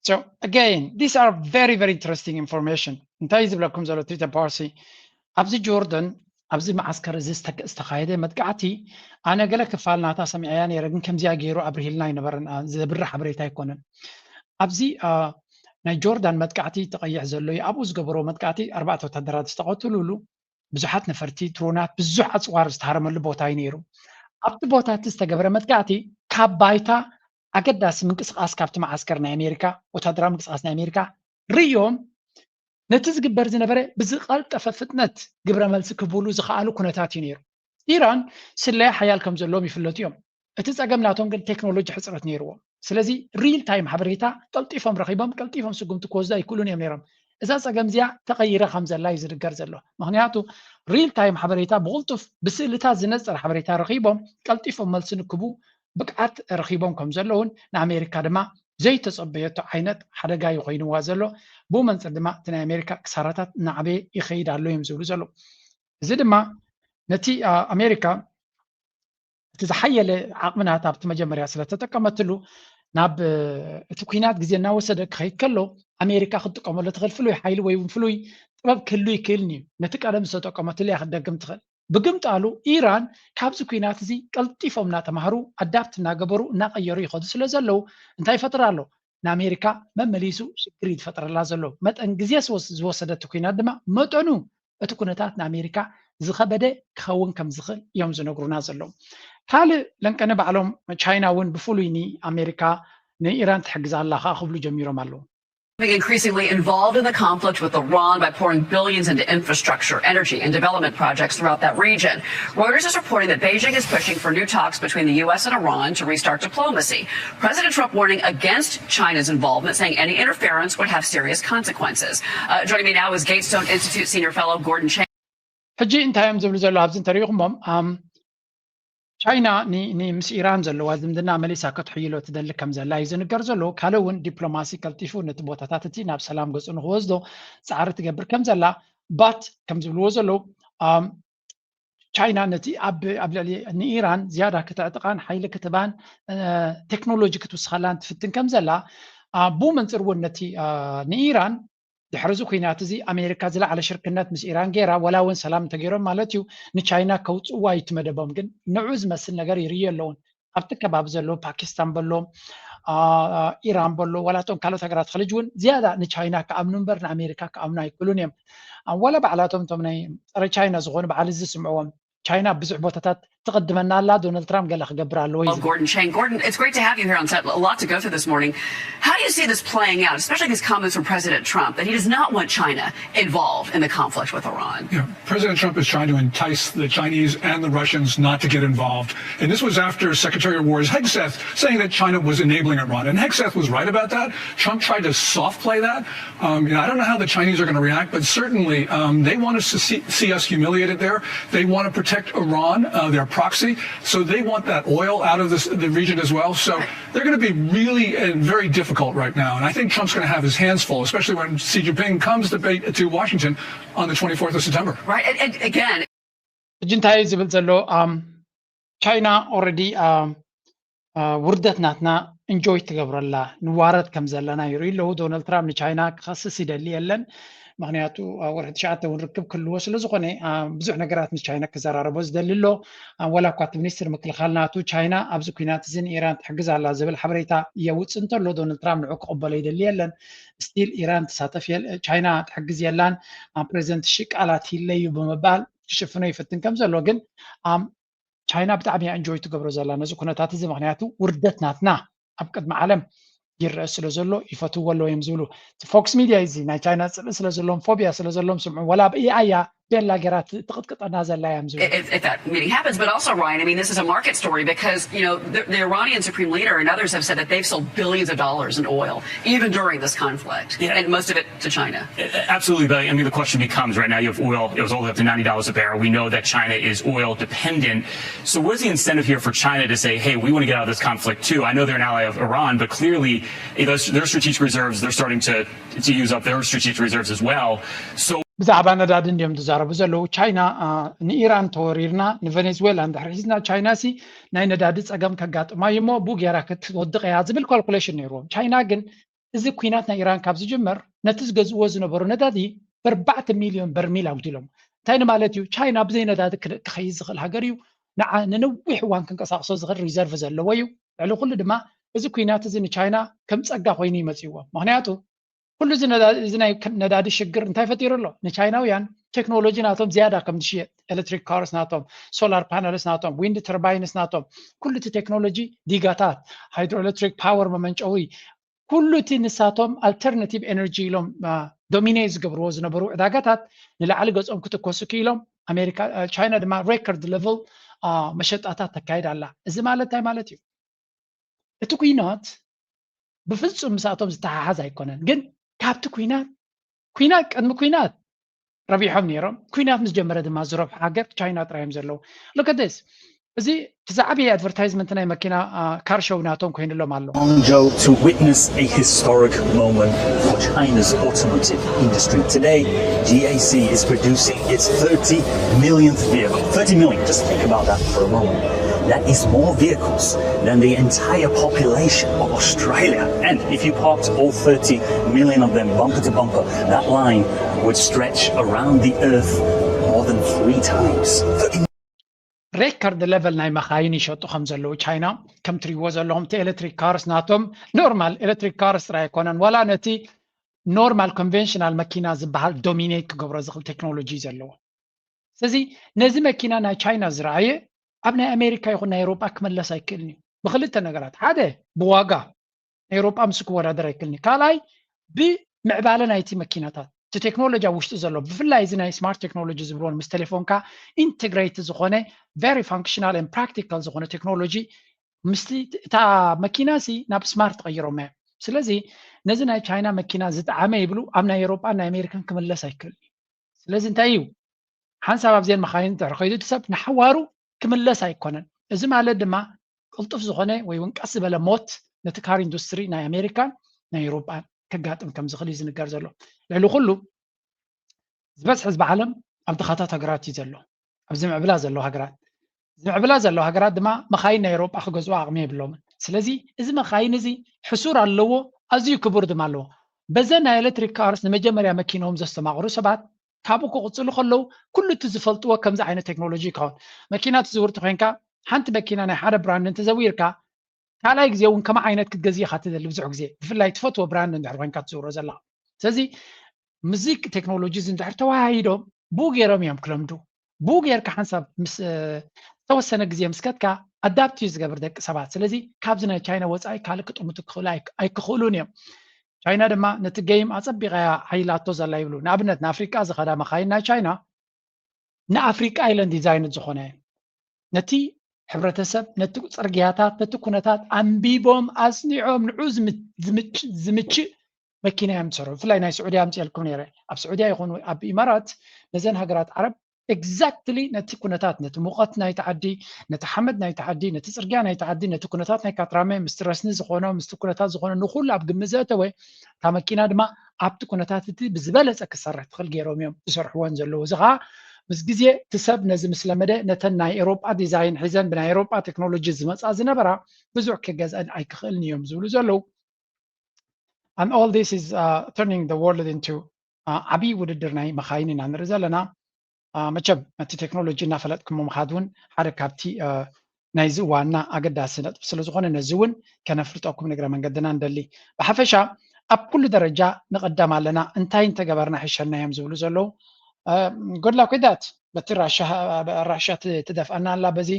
So again, these are very, very interesting information. እንታይ ዝብለኩም ዘሎ ትዊተር ፓርሲ ኣብዚ ጆርደን ኣብዚ ማዓስከር እዚ ዝተኻየደ መጥቃዕቲ ኣነ ገለ ክፋል ናታ ሰሚዐያ ነይረ ግን ከምዚያ ገይሩ ኣብርሂልና ይነበረን ዘብርሕ ሓበሬታ ኣይኮነን ኣብዚ ናይ ጆርዳን መጥቃዕቲ ተቐይሕ ዘሎ እዩ ኣብኡ ዝገበሮ መጥቃዕቲ 4 ወታደራት ዝተቐተሉሉ ብዙሓት ነፈርቲ ድሮናት ብዙሕ ኣፅዋር ዝተሃረመሉ ቦታ እዩ ነይሩ ኣብቲ ቦታ እቲ ዝተገበረ መጥቃዕቲ ካብ ባይታ ኣገዳሲ ምንቅስቃስ ካብቲ ማዓስከር ናይ ኣሜሪካ ወታደራዊ ምንቅስቃስ ናይ ኣሜሪካ ርዮም ነቲ ዝግበር ዝነበረ ብዝቐልጠፈ ፍጥነት ግብረ መልሲ ክብሉ ዝኽኣሉ ኩነታት እዩ ነይሩ ኢራን ስለያ ሓያል ከም ዘለዎም ይፍለጡ እዮም እቲ ፀገም ናቶም ግን ቴክኖሎጂ ሕፅረት ነይርዎም ስለዚ ሪል ታይም ሓበሬታ ቀልጢፎም ረኺቦም ቀልጢፎም ስጉምቲ ክወስዱ ኣይክእሉን እዮም ነይሮም እዛ ፀገም እዚኣ ተቐይረ ከም ዘላ እዩ ዝርገር ዘሎ ምክንያቱ ሪል ታይም ሓበሬታ ብቕልጡፍ ብስእልታት ዝነፅር ሓበሬታ ረኺቦም ቀልጢፎም መልሲ ንክቡ ብቅዓት ረኺቦም ከም ዘለውን ንኣሜሪካ ድማ ዘይተፀበየቶ ዓይነት ሓደጋ ይኮይንዋ ዘሎ ብኡ መንፅር ድማ እቲ ናይ ኣሜሪካ ክሳራታት ናዕበየ ይኸይድ ኣሎ እዮም ዝብሉ ዘሎ እዚ ድማ ነቲ ኣሜሪካ እቲ ዝሓየለ ዓቕምናት ኣብቲ መጀመርያ ስለተጠቀመትሉ ናብ እቲ ኩናት ግዜ እናወሰደ ክኸይድ ከሎ ኣሜሪካ ክትጥቀመሉ ትኽእል ፍሉይ ሓይሊ ወይ ፍሉይ ጥበብ ክህሉ ይክእልን እዩ ነቲ ቀደም ዝተጠቀመትሉ እያ ክትደግም ትኽእል ብግምጣሉ ኢራን ካብዚ ኩናት እዚ ቀልጢፎም እናተማሃሩ ኣዳፕት እናገበሩ እናቀየሩ ይኸዱ ስለ ዘለው እንታይ ይፈጥር ኣሎ ንኣሜሪካ መመሊሱ ሽግር ይፈጥረላ ዘሎ መጠን ግዜ ዝወሰደቲ ኩናት ድማ መጠኑ እቲ ኩነታት ንኣሜሪካ ዝኸበደ ክኸውን ከም ዝኽእል እዮም ዝነግሩና ዘለው ካልእ ለንቀነ ባዕሎም ቻይና እውን ብፍሉይ ንኣሜሪካ ንኢራን ትሕግዛ ኣላ ከዓ ክብሉ ጀሚሮም ኣለዉ
Increasingly involved in the conflict with Iran by pouring billions into infrastructure, energy, and development projects throughout that region. Reuters is reporting that Beijing is pushing for new talks between the U.S. and Iran to restart diplomacy. President Trump warning against China's involvement, saying any interference would have serious consequences. Joining me now is Gatestone Institute senior fellow Gordon Chang.
ሕጂ እንታይ እዮም ዝብሉ ዘሎ ኣብዚ እንተሪኢኹሞም ቻይና ምስ ኢራን ዘለዋ ዝምድና መሊሳ ክትሕይሎ ትደሊ ከም ዘላ እዩ ዝንገር ዘሎ ካልእ እውን ዲፕሎማሲ ቀልጢፉ ነቲ ቦታታት እቲ ናብ ሰላም ገፁ ንክወስዶ ፃዕሪ ትገብር ከም ዘላ ባት ከም ዝብልዎ ዘለው ቻይና ነቲ ኣብ ልዕሊ ንኢራን ዝያዳ ክትዕጥቃን ሓይሊ ክትባን ቴክኖሎጂ ክትውስኻላን ትፍትን ከም ዘላ ብኡ መንፅር እውን ነቲ ንኢራን ድሕሪ ኩናት እዚ ኣሜሪካ ዝለዓለ ሽርክነት ምስ ኢራን ገይራ ወላ እውን ሰላም እንተገይሮም ማለት እዩ ንቻይና ከውፅዋ ይትመደቦም ግን ንዑ ዝመስል ነገር ይርዩ ኣለውን ኣብቲ ከባቢ ዘሎ ፓኪስታን በሎ ኢራን በሎ ወላቶም ካልኦት ሃገራት ክልጅ እውን ዝያዳ ንቻይና ክኣምኑ እምበር ንኣሜሪካ ክኣምኑ ኣይክእሉን እዮም ወላ ባዕላቶም እቶም ናይ ፀረ ቻይና ዝኾኑ በዓል ዝስምዕዎም ቻይና ብዙሕ ቦታታት ትቀድመና ኣላ ዶናልድ ትራምፕ ገለ ክገብር ኣለዎ እዩ
Gordon Chang. Gordon, it's great to have you here on set. A lot to go through this morning. How do you see this playing out, especially these comments from President Trump that he does not want China involved in the conflict with Iran?
Yeah, President Trump is trying to entice the Chinese and the Russians not to get involved. And this was after Secretary of War's Hegseth saying that China was enabling Iran. And Hegseth was right about that. Trump tried to soft play that. I don't know how the Chinese are going to react, but certainly they want us to see us humiliated there. They want to protect Iran, their proxy. So they want that oil out of the region as well. So they're going to be really very difficult right now. And I think Trump's going to have his hands full, especially when Xi Jinping comes to Washington on the 24th of September.
Right. And again,
China already ውርደት ናትና እንጆይ ትገብረላ ንዋረት ከም ዘለና ይርኢ ለው ዶናልድ ትራምፕ ንቻይና ክኸስስ ይደሊ የለን ምክንያቱ ወርሒ ትሽዓተ ውንርክብ ክልዎ ስለ ዝኾነ ብዙሕ ነገራት ንቻይና ክዘራረቦ ዝደሊ ኣሎ ወላ እኳ እቲ ሚኒስትር ምክልኻል ናቱ ቻይና ኣብዚ ኩናት እዚ ንኢራን ትሕግዝ ኣላ ዝብል ሓበሬታ የውፅእ እንተሎ ዶናልድ ትራምፕ ንዑ ክቕበሎ ይደሊ የለን ስቲል ኢራን ትሳተፍ ቻይና ትሕግዝ የላን ፕሬዚደንት ሺ ቃላት ይለዩ ብምባል ክሽፍኖ ይፍትን ከም ዘሎ ግን ቻይና ብጣዕሚ እንጆይ ትገብሮ ዘላ ነዚ ኩነታት እዚ ምክንያቱ ውርደት ናትና ኣብ ቅድሚ ዓለም ይርአ ስለ ዘሎ ይፈትዎ ኣሎ እዮም ዝብሉ ፎክስ ሚድያ እዚ ናይ ቻይና ፅልእ ስለ ዘሎም ፎቢያ ስለ ዘሎም ስምዑ ወላ ብኢኣያ ቤላ ገራት ትቅጥቅጠና ዘላ እዮም ዝብሉ
if that meeting happens, but also Ryan, I mean, this is a market story because the Iranian supreme leader and others have said that they've sold billions of dollars in oil even during this conflict, and most of it to China.
Absolutely, but I mean the question becomes right now you have oil. It was all up to $90 a barrel. We know that China is oil dependent. So where's the incentive here for China to say, hey, we want to get out of this conflict too? I know they're an ally of Iran, but clearly their strategic reserves, they're starting to use up their strategic reserves as well. So
ብዛዕባ ነዳዲ እንዲዮም ትዛረቡ ዘለዉ ቻይና ንኢራን ተወሪርና ንቬኔዙዌላ እንድሕር ሒዝና ቻይና ሲ ናይ ነዳዲ ፀገም ከጋጥማ እዩ እሞ ቡ ጌራ ክትወድቕ እያ ዝብል ካልኩሌሽን ነይርዎም ቻይና ግን እዚ ኩናት ናይ ኢራን ካብ ዝጅመር ነቲ ዝገዝእዎ ዝነበሩ ነዳዲ ብ4 ሚልዮን በርሚል ኣጉዲሎም እንታይ ንማለት እዩ ቻይና ብዘይ ነዳዲ ክኸይድ ዝኽእል ሃገር እዩ ንነዊሕ እዋን ክንቀሳቅሶ ዝኽእል ሪዘርቭ ዘለዎ እዩ ልዕሊ ኩሉ ድማ እዚ ኩናት እዚ ንቻይና ከም ፀጋ ኮይኑ ይመፅዎ ምክንያቱ ኩሉ እዚ ናይ ነዳዲ ሽግር እንታይ ፈጢሩ ኣሎ ንቻይናውያን ቴክኖሎጂ ናቶም ዝያዳ ከም ዝሽየጥ ኤሌክትሪክ ካርስ ናቶም ሶላር ፓነልስ ናቶም ዊንድ ተርባይንስ ናቶም ኩሉ እቲ ቴክኖሎጂ ዲጋታት ሃይድሮኤሌክትሪክ ፓወር መመንጨዊ ኩሉ እቲ ንሳቶም ኣልተርናቲቭ ኤነርጂ ኢሎም ዶሚኔት ዝገብርዎ ዝነበሩ ዕዳጋታት ንላዕሊ ገጾም ክትኮሱ ክኢሎም ኣሜሪካ ቻይና ድማ ሬከርድ ሌቨል መሸጣታት ተካይድ ኣላ እዚ ማለት እንታይ ማለት እዩ እቲ ኩናት ብፍጹም ምሳቶም ዝተሓሓዝ ኣይኮነን ግን ካብቲ ኩናት ቅድሚ ኩናት ረቢሖም ነይሮም ኩናት ምስ ጀመረ ድማ ዝረብሑ ሃገር ቻይና ጥራዮም ዘለዉ look at this እዚ ተዛዕበየ ኣድቨርታይዝመንት ናይ መኪና ካር ሾው ናቶም ኮይኑሎም ኣሎ
Hangzhou to witness a historic moment for China's automotive industry. Today, GAC is producing its 30 millionth vehicle. 30 million, just think about that for a moment. That is more vehicles than the entire population of Australia. And if you parked all 30 million of them bumper to bumper, that line would stretch around the earth more than 3 times.
ሬከርድ ሌቨል ናይ መኻይን ይሸጡ ከም ዘለዉ ቻይና ከም ትሪእዎ ዘለኹም እቲ ኤሌክትሪክ ካርስ ናቶም ኖርማል ኤሌክትሪክ ካርስ ጥራይ ኣይኮነን ዋላ ነቲ ኖርማል ኮንቬንሽናል መኪና ዝበሃል ዶሚኔት ክገብሮ ዝኽእል ቴክኖሎጂ ዘለዎ ስለዚ ነዚ መኪና ናይ ቻይና ዝረኣየ ኣብ ናይ ኣሜሪካ ይኹን ናይ ኤውሮጳ ክመለስ ኣይክእልኒ ብክልተ ነገራት ሓደ ብዋጋ ኤውሮጳ ምስ ክወዳደር ኣይክእልኒ ካልኣይ ብምዕባለ ናይቲ መኪናታት እቲ ቴክኖሎጂ ኣብ ውሽጡ ዘሎ ብፍላይ እዚ ናይ ስማርት ቴክኖሎጂ ዝብልዎን ምስ ቴሌፎንካ ኢንቴግሬት ዝኾነ ቨሪ ፋንክሽናል ኤንድ ፕራክቲካል ዝኾነ ቴክኖሎጂ ምስቲ እታ መኪና ሲ ናብ ስማርት ተቐይሮማ እያ ስለዚ ነዚ ናይ ቻይና መኪና ዝጠዓመ ይብሉ ኣብ ናይ ኤውሮጳን ናይ ኣሜሪካን ክምለስ ኣይክእልኒ ስለዚ እንታይ እዩ ሓንሳብ ኣብዚአን መኻይን ድሕሪ ከይዱ እቲ ሰብ ንሓዋሩ ክምለስ ኣይኮነን እዚ ማለት ድማ ቅልጡፍ ዝኾነ ወይ እውን ቀስ ዝበለ ሞት ነቲ ካር ኢንዱስትሪ ናይ ኣሜሪካን ናይ ኤውሮጳን ከጋጥም ከም ዝኽእል እዩ ዝንገር ዘሎ ልዕሊ ኩሉ ዝበዝሕ ህዝቢ ዓለም ኣብ ድኻታት ሃገራት እዩ ዘሎ ኣብ ዝምዕብላ ዘለዉ ሃገራት ድማ መኻይን ናይ ኤውሮጳ ክገዝኡ ኣቕሚ የብሎምን ስለዚ እዚ መኻይን እዚ ሕሱር ኣለዎ ኣዝዩ ክቡር ድማ ኣለዎ በዘን ናይ ኤሌክትሪክ ካርስ ንመጀመርያ መኪኖም ዘስተማቕሩ ሰባት ካብኡ ክቕፅሉ ከለዉ ኩሉ እቲ ዝፈልጥዎ ከምዚ ዓይነት ቴክኖሎጂ ይከውን መኪና ትዝውርቲ ኮንካ ሓንቲ መኪና ናይ ሓደ ብራንድ እንተዘዊርካ ካልኣይ ግዜ እውን ከመ ዓይነት ክትገዝእ ኢኻ ትደሊ ብዙሕ ግዜ ብፍላይ ትፈትዎ ብራንድ እንድሕር ኮንካ ትዝውሮ ዘለካ ስለዚ ሙዚቅ ቴክኖሎጂ እንድሕር ተዋሂዶም ቡ ገይሮም እዮም ክለምዱ ቡ ጌርካ ሓንሳብ ምስ ተወሰነ ግዜ ምስከትካ ኣዳፕት እዩ ዝገብር ደቂ ሰባት ስለዚ ካብዚ ናይ ቻይና ወፃኢ ካልእ ክጥምቱ ኣይክኽእሉን እዮም ቻይና ድማ ነቲ ጌም ኣፀቢቓ ሓይላቶ ዘላ ይብሉ ንኣብነት ንኣፍሪቃ ዝኸዳ መኻይን ናይ ቻይና ንኣፍሪቃ ኢለን ዲዛይን ዝኾነ ነቲ ሕብረተሰብ ነቲ ፅርግያታት ነቲ ኩነታት ኣንቢቦም ኣፅኒዖም ንዑ ዝምችእ መኪና እዮም ዝሰርሑ ብፍላይ ናይ ስዑድያ ኣምፅአልኩም ነይረ ኣብ ስዑድያ ይኹን ኣብ ኢማራት ነዘን ሃገራት ዓረብ ኤግዛክትሊ ነቲ ኩነታት ነቲ ሙቐት ናይ ተዓዲ ነቲ ሓመድ ናይ ተዓዲ ነቲ ፅርግያ ናይ ተዓዲ ነቲ ኩነታት ናይ ካትራመ ምስ ረስኒ ዝኾነ ምስቲ ኩነታት ዝኾነ ንኩሉ ኣብ ግምት ዘእተወ እታ መኪና ድማ ኣብቲ ኩነታት እቲ ብዝበለፀ ክሰርሕ ትኽእል ገይሮም እዮም ዝሰርሕዎን ዘለዉ እዚ ከዓ ምስ ግዜ እቲ ሰብ ነዚ ምስ ለመደ ነተን ናይ ኤሮጳ ዲዛይን ሒዘን ብናይ ኤሮጳ ቴክኖሎጂ ዝመፃ ዝነበራ ብዙሕ ክገዝአን ኣይክኽእልን እዮም ዝብሉ ዘለዉ and all this is turning the world into ዓብይ ውድድር ናይ መኻይን ኢና ንርኢ ዘለና መቸም እቲ ቴክኖሎጂ እናፈለጥክሞ ምኻድ እውን ሓደ ካብቲ ናይዚ ዋና ኣገዳሲ ነጥቢ ስለ ዝኾነ ነዚ እውን ከነፍርጠኩም ንግረ መንገድና ንደሊ ብሓፈሻ ኣብ ኩሉ ደረጃ ንቐዳም ኣለና እንታይ እንተገበርና ሕሸልና እዮም ዝብሉ ዘለዉ ጎድላ ኮይዳት በቲ ራሽያ ትደፍአና ኣላ በዚ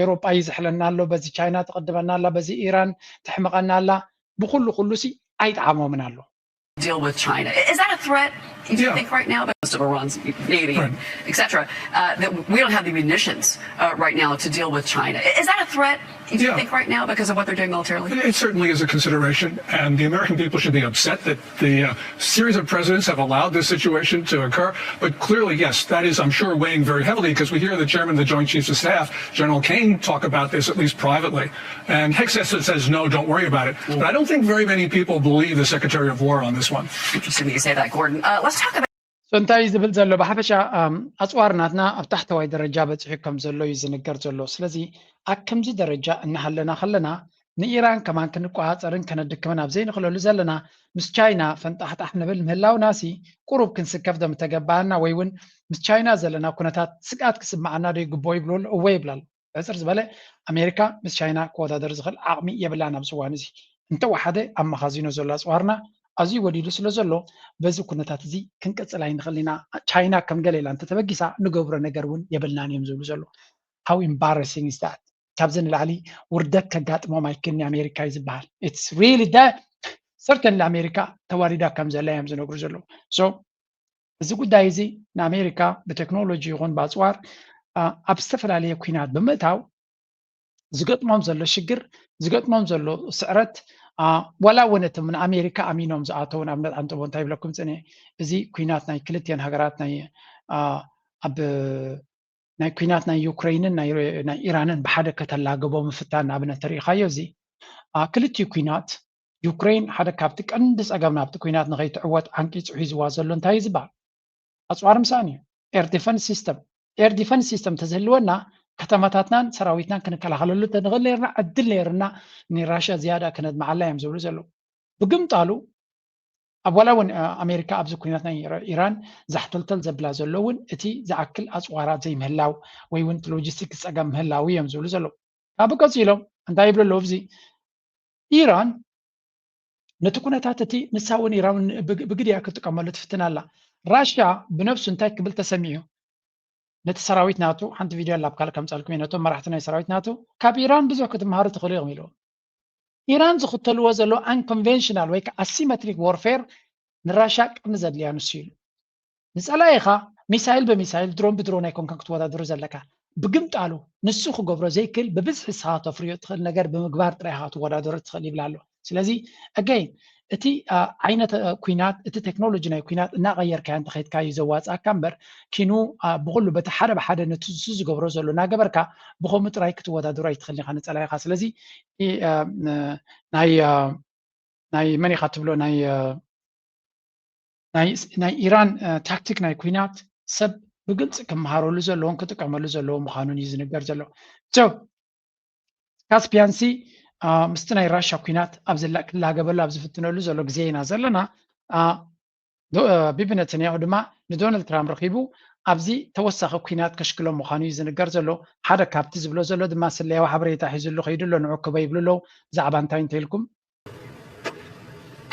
ኤሮጳ ይዝሕለና ኣሎ በዚ ቻይና ትቐድመና ኣላ በዚ ኢራን ትሕምቐና ኣላ ብኩሉ ኩሉሲ ኣይጠዓሞምን ኣሎ
deal with China. Is that a threat, you think, right now? Most of Iran's Navy, etc. That we don't have the munitions right now to deal with China. Is that a threat, you think, right now because of what they're doing militarily?
It certainly is a consideration, and the American people should be upset that the series of presidents have allowed this situation to occur. But clearly, yes, that is, I'm sure, weighing very heavily because we hear the chairman of the Joint Chiefs of Staff, General Kane, talk about this at least privately. And Hegseth says, no, don't worry about it. But I don't think very many people believe the Secretary of War on this one.
Interesting that you say that, Gordon. Let's talk about
እንታይ ዝብል ዘሎ ብሓፈሻ ኣፅዋርናትና ኣብ ታሕተዋይ ደረጃ በፂሑ ከም ዘሎ እዩ ዝንገር ዘሎ ስለዚ ኣብ ከምዚ ደረጃ እናሃለና ከለና ንኢራን ከማን ክንቋፀርን ከነድክመን ኣብ ዘይንኽእለሉ ዘለና ምስ ቻይና ፈንጣሕጣሕ ንብል ምህላውናሲ ቁሩብ ክንስከፍ ደምተገባና ወይ እውን ምስ ቻይና ዘለና ኩነታት ስጋት ክስማዓና ዶ ይግቦ ይብሉ እወ ይብላል ዕፅር ዝበለ ኣሜሪካ ምስ ቻይና ክወዳደር ዝኽእል ዓቕሚ የብላን ኣብ ዝዋን እዚ እንተወሓደ ኣብ መኻዚኖ ዘሎ ኣፅዋርና ኣዝዩ ወዲዱ ስለ ዘሎ በዚ ኩነታት እዚ ክንቅፅል ኣይንኽእል ኢና ቻይና ከም ገሌላ እንተተበጊሳ ንገብሮ ነገር እውን የብልናን እዮም ዝብሉ ዘሎ how embarrassing is that ካብዚ ንላዕሊ ውርደት ከጋጥሞም ኣይክእልኒ ኣሜሪካ እዩ ዝበሃል it's really that certainly ኣሜሪካ ተዋሪዳ ከም ዘላ እዮም ዝነግሩ ዘለዉ so እዚ ጉዳይ እዚ ንኣሜሪካ ብቴክኖሎጂ ይኹን ብኣፅዋር ኣብ ዝተፈላለየ ኩናት ብምእታው ዝገጥሞም ዘሎ ሽግር ዝገጥሞም ዘሎ ስዕረት ወላ ወነተ ምን ኣሜሪካ ኣሚኖም ዝኣተው ንኣብነት ኣንጥቦ እንታይ ይብለኩም ፅኔ እዚ ኩናት ናይ ክልቲአን ሃገራት ናይ ኣብ ናይ ኩናት ናይ ዩክሬንን ናይ ኢራንን ብሓደ ከተላገቦ ምፍታን ንኣብነት ተሪኢኻዮ እዚ ክልቲኡ ኩናት ዩክሬን ሓደ ካብቲ ቀንዲ ፀገም ናብቲ ኩናት ንኸይትዕወት ዓንቂፁ ሒዝዋ ዘሎ እንታይ እዩ ዝበሃል ኣፅዋር ምሳን እዩ ኤር ዲፈንስ ሲስተም ተዝህልወና ከተማታትናን ሰራዊትናን ክንከላኸለሉ ተንኽእል ነርና ዕድል ነርና ንራሽያ ዝያዳ ክነድመዓላ እዮም ዝብሉ ዘለዉ ብግምጣሉ ኣብ ዋላ እውን ኣሜሪካ ኣብዚ ኩናት ናይ ኢራን ዛሕተልተል ዘብላ ዘሎ እውን እቲ ዝኣክል ኣፅዋራት ዘይምህላው ወይ እውን ሎጂስቲክስ ፀገም ምህላው እዮም ዝብሉ ዘለዉ ካብኡ ቀፂሎም እንታይ ይብሉ ኣለዉ እዚ ኢራን ነቲ ኩነታት እቲ ንሳ እውን ኢራን ብግድያ ክጥቀመሉ ትፍትን ኣላ ራሽያ ብነፍሱ እንታይ ክብል ተሰሚዑ ነቲ ሰራዊት ናቱ ሓንቲ ቪድዮ ላብ ካልእ ከምፃልኩም ነቶም መራሕቲ ናይ ሰራዊት ናቱ ካብ ኢራን ብዙሕ ክትመሃሩ ትኽእሉ ኢኹም ኢልዎም ኢራን ዝኽተልዎ ዘሎ አንኮንቬንሽናል ወይ ከዓ አሲሜትሪክ ዎርፌር ንራሽያ ቅድሚ ዘድልያ ንሱ ኢሉ ንፀላኢኻ ሚሳይል በሚሳይል ድሮን ብድሮን ኣይኮንካ ክትወዳድሩ ዘለካ ብግምጣሉ ንሱ ክገብሮ ዘይክእል ብብዝሒ ንስኻ ተፍርዮ ትኽእል ነገር ብምግባር ጥራይ ኢኻ ትወዳደሩ ትኽእል ይብላ ኣሎ ስለዚ ኣገይን እቲ ዓይነት ኩናት እቲ ቴክኖሎጂ ናይ ኩናት እናቐየርካዮ እንተኸይድካ እዩ ዘዋፅኣካ እምበር ኪኑ ብኩሉ በቲ ሓደ ብሓደ ነቲ ንሱ ዝገብሮ ዘሎ እናገበርካ ብከምኡ ጥራይ ክትወዳደሩ ኣይትኽእልን ኢኻ ንፀላኢኻ ስለዚ ናይ መን ኢኻ ትብሎ ናይ ኢራን ታክቲክ ናይ ኩናት ሰብ ብግልፂ ክመሃረሉ ዘለዎን ክጥቀመሉ ዘለዎ ምዃኑን እዩ ዝንገር ዘሎ ካስፒያንሲ ምስቲ ናይ ራሽያ ኩናት ኣብ ክላገበሉ ኣብ ዝፍትነሉ ዘሎ ግዜ ኢና ዘለና ቢቢ ነተንያሁ ድማ ንዶናልድ ትራምፕ ረኺቡ ኣብዚ ተወሳኺ ኩናት ከሽክሎም ምዃኑ እዩ ዝንገር ዘሎ ሓደ ካብቲ ዝብሎ ዘሎ ድማ ስለያዊ ሓበሬታ ሒዙሉ ከይዱ ኣሎ ንዑ ክበ ይብሉ ኣለዉ ብዛዕባ እንታይ እንተኢልኩም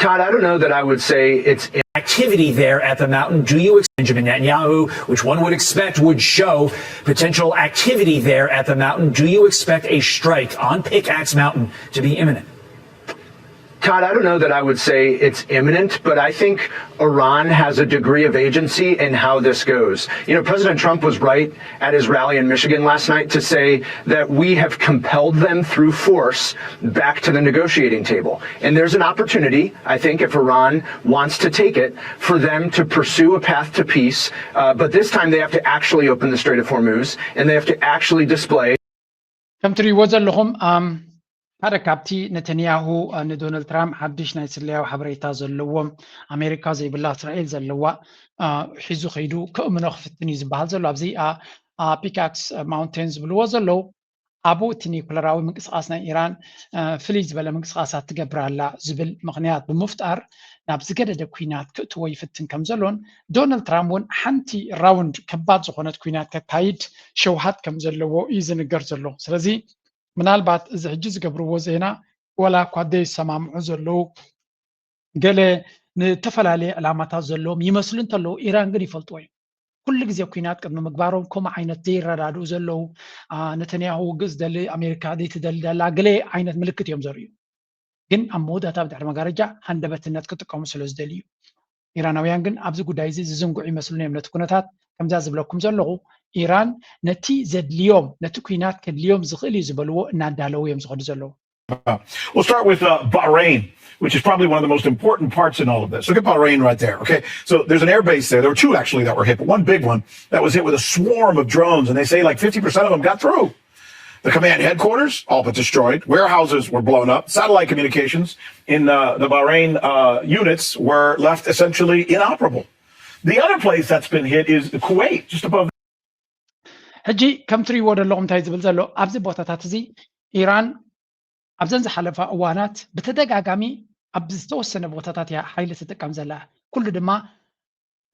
Todd, I don't know that I would say it's activity there at the mountain. Do you expect Benjamin Netanyahu, which one would expect would show potential activity there at the mountain? Do you expect a strike on Pickaxe Mountain to be imminent?
Todd, I don't know that I would say it's imminent, but I think Iran has a degree of agency in how this goes. You know, President Trump was right at his rally in Michigan last night to say that we have compelled them through force back to the negotiating table. And there's an opportunity, I think, if Iran wants to take it, for them to pursue a path to peace. But this time they have to actually open the Strait of Hormuz, and they have to actually display.
كم تري وزلهم هذا كابتي نتنياهو ندونالد ترامب حدش نايسلياو حبريتا زلوهم أمريكا زي بالله إسرائيل زلوا حيزو خيدو كأمنو خفتني زبال زلو أبزي بيكاكس ماونتينز بلو زلو أبو تني كل راوي من قصاصنا إيران فليز بلا من قصاصات تجبر على زبل مغنيات بمفتار نابز كده دكوينات كتوي فتن كم زلون دونالد ترامب حنتي راوند كبات زخونة كوينات كتايد شوهات كم زلو إيزن جرزلو سلزي منالبات إذا حجز قبرو وزينا ولا قدي سمام عزلو قال نتفل عليه علامات زلو يمثلون تلو إيران قري فلتوي كل جزء كينات قد مقبارهم كم عينة دير رادو زلو نتنياهو جز دل أمريكا دي تدل دل عقلي عينة ملكة يوم زريو جن أمودة تابد على مجارجة هندبت النت كتقوم سلوز دليو إيرانويان جن أبزو قدايزي زنقو يمثلون يملت كونتات كم جاذب لكم زلو إيران نتي زد اليوم نتكوينات كاليوم زغلي زبلو نادالو يوم زغل زلو.
We'll start with Bahrain, which is probably one of the most important parts in all of this. Look at Bahrain right there. Okay, so there's an air base there. There were two actually that were hit, but one big one that was hit with a swarm of drones, and they say like 50% of them got through. The command headquarters, all but destroyed. Warehouses were blown up. Satellite communications in the Bahrain units were left essentially inoperable. The other place that's been hit is Kuwait, just above.
هجي كم تري ودا لهم تايزبل زلو أبز بوتاتات زي إيران أبزن زحلفة أوانات بتدقاقامي أبز توسن بوتاتات يا حيلة تتقام زلا كل دما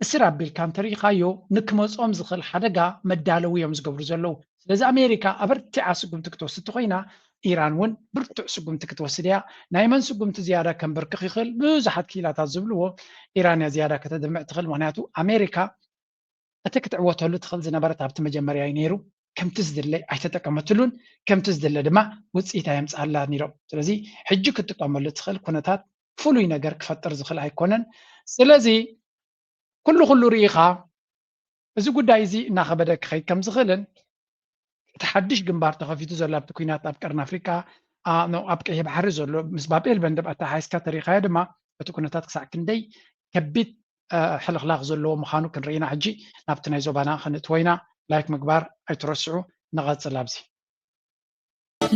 السراب بالكام تاريخايو نكمز أمزخل حدقا مدالوي يمزقبرو زلو لذا أمريكا أبرتع سقوم تكتوس تخينا إيران ون برتع سقوم تكتوس ديا نايمن سقوم تزيادة كم بركخيخل بزحت كيلات زبلو إيران يا زيادة كتدمع تخل مهناتو أمريكا أتكت عوته له تخل زنبرة عبت مجمر ينيرو كم تزدل لي أحتتقمتلون كم تزدل دما وصيتا يمس الله نيرو سلازي حجي كتقام له تخل كونتات فلو ينجر كفتر زخل هيكونن سلازي كل ريخا إذا قد عايزي ناخبدك خير كم زخلن تحدش جنبار تخفيتو زلاب تكوينات أبكرنا أفريقيا نو أبكي بحر زلو مسباب البندب أتحايس كتريخا دما بتكونتات ساكندي كبيت حلق زلو مخانو كن رينا حجي نابتنا زوبانا خنتوينا لايك مقبار ايترسعو نغاز لابزي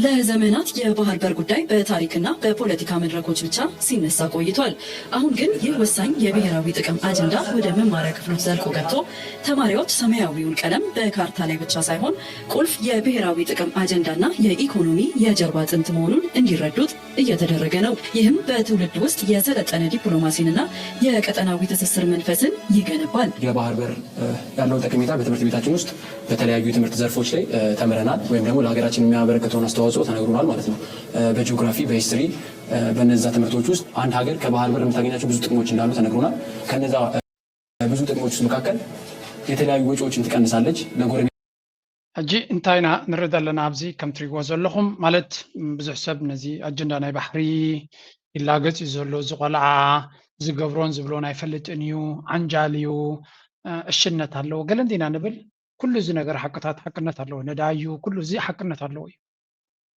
ለዘመናት የባህር በር ጉዳይ በታሪክና በፖለቲካ መድረኮች ብቻ ሲነሳ ቆይቷል። አሁን ግን ይህ ወሳኝ የብሔራዊ ጥቅም አጀንዳ ወደ መማሪያ ክፍሎች ዘልቆ ገብቶ ተማሪዎች ሰማያዊውን ቀለም በካርታ ላይ ብቻ ሳይሆን ቁልፍ የብሔራዊ ጥቅም አጀንዳና የኢኮኖሚ የጀርባ አጥንት መሆኑን እንዲረዱት እየተደረገ ነው። ይህም በትውልድ ውስጥ የሰለጠነ ዲፕሎማሲንና የቀጠናዊ ትስስር መንፈስን ይገነባል።
የባህር በር ያለውን ጠቀሜታ በትምህርት ቤታችን ውስጥ በተለያዩ ትምህርት ዘርፎች ላይ ተምረናል ወይም ደግሞ ለሀገራችን የሚያበረክተውን አስተዋጽኦ ተነግሮናል ማለት ነው። በጂኦግራፊ በሂስትሪ በነዛ ትምህርቶች ውስጥ አንድ ሀገር ከባህር በር የምታገኛቸው ብዙ ጥቅሞች እንዳሉ ተነግሮናል። ከነዛ ብዙ ጥቅሞች ውስጥ መካከል የተለያዩ ወጪዎችን ትቀንሳለች ለጎረቤት
እጂ እንታይና ንረዳለና አብዚ ከም ትሪግዎ ዘለኹም ማለት ብዙሕ ሰብ ነዚ አጀንዳ ናይ ባሕሪ ይላገጽ ዘሎ ዝቆልዓ ዝገብሮን ዝብሎን ኣይፈልጥን እዩ ዓንጃል እዩ እሽነት ኣለዎ ገለ እንዲና ንብል ኩሉ እዚ ነገር ሓቅነት ኣለዎ ነዳዩ ኩሉ እዚ ሓቅነት ኣለዎ እዩ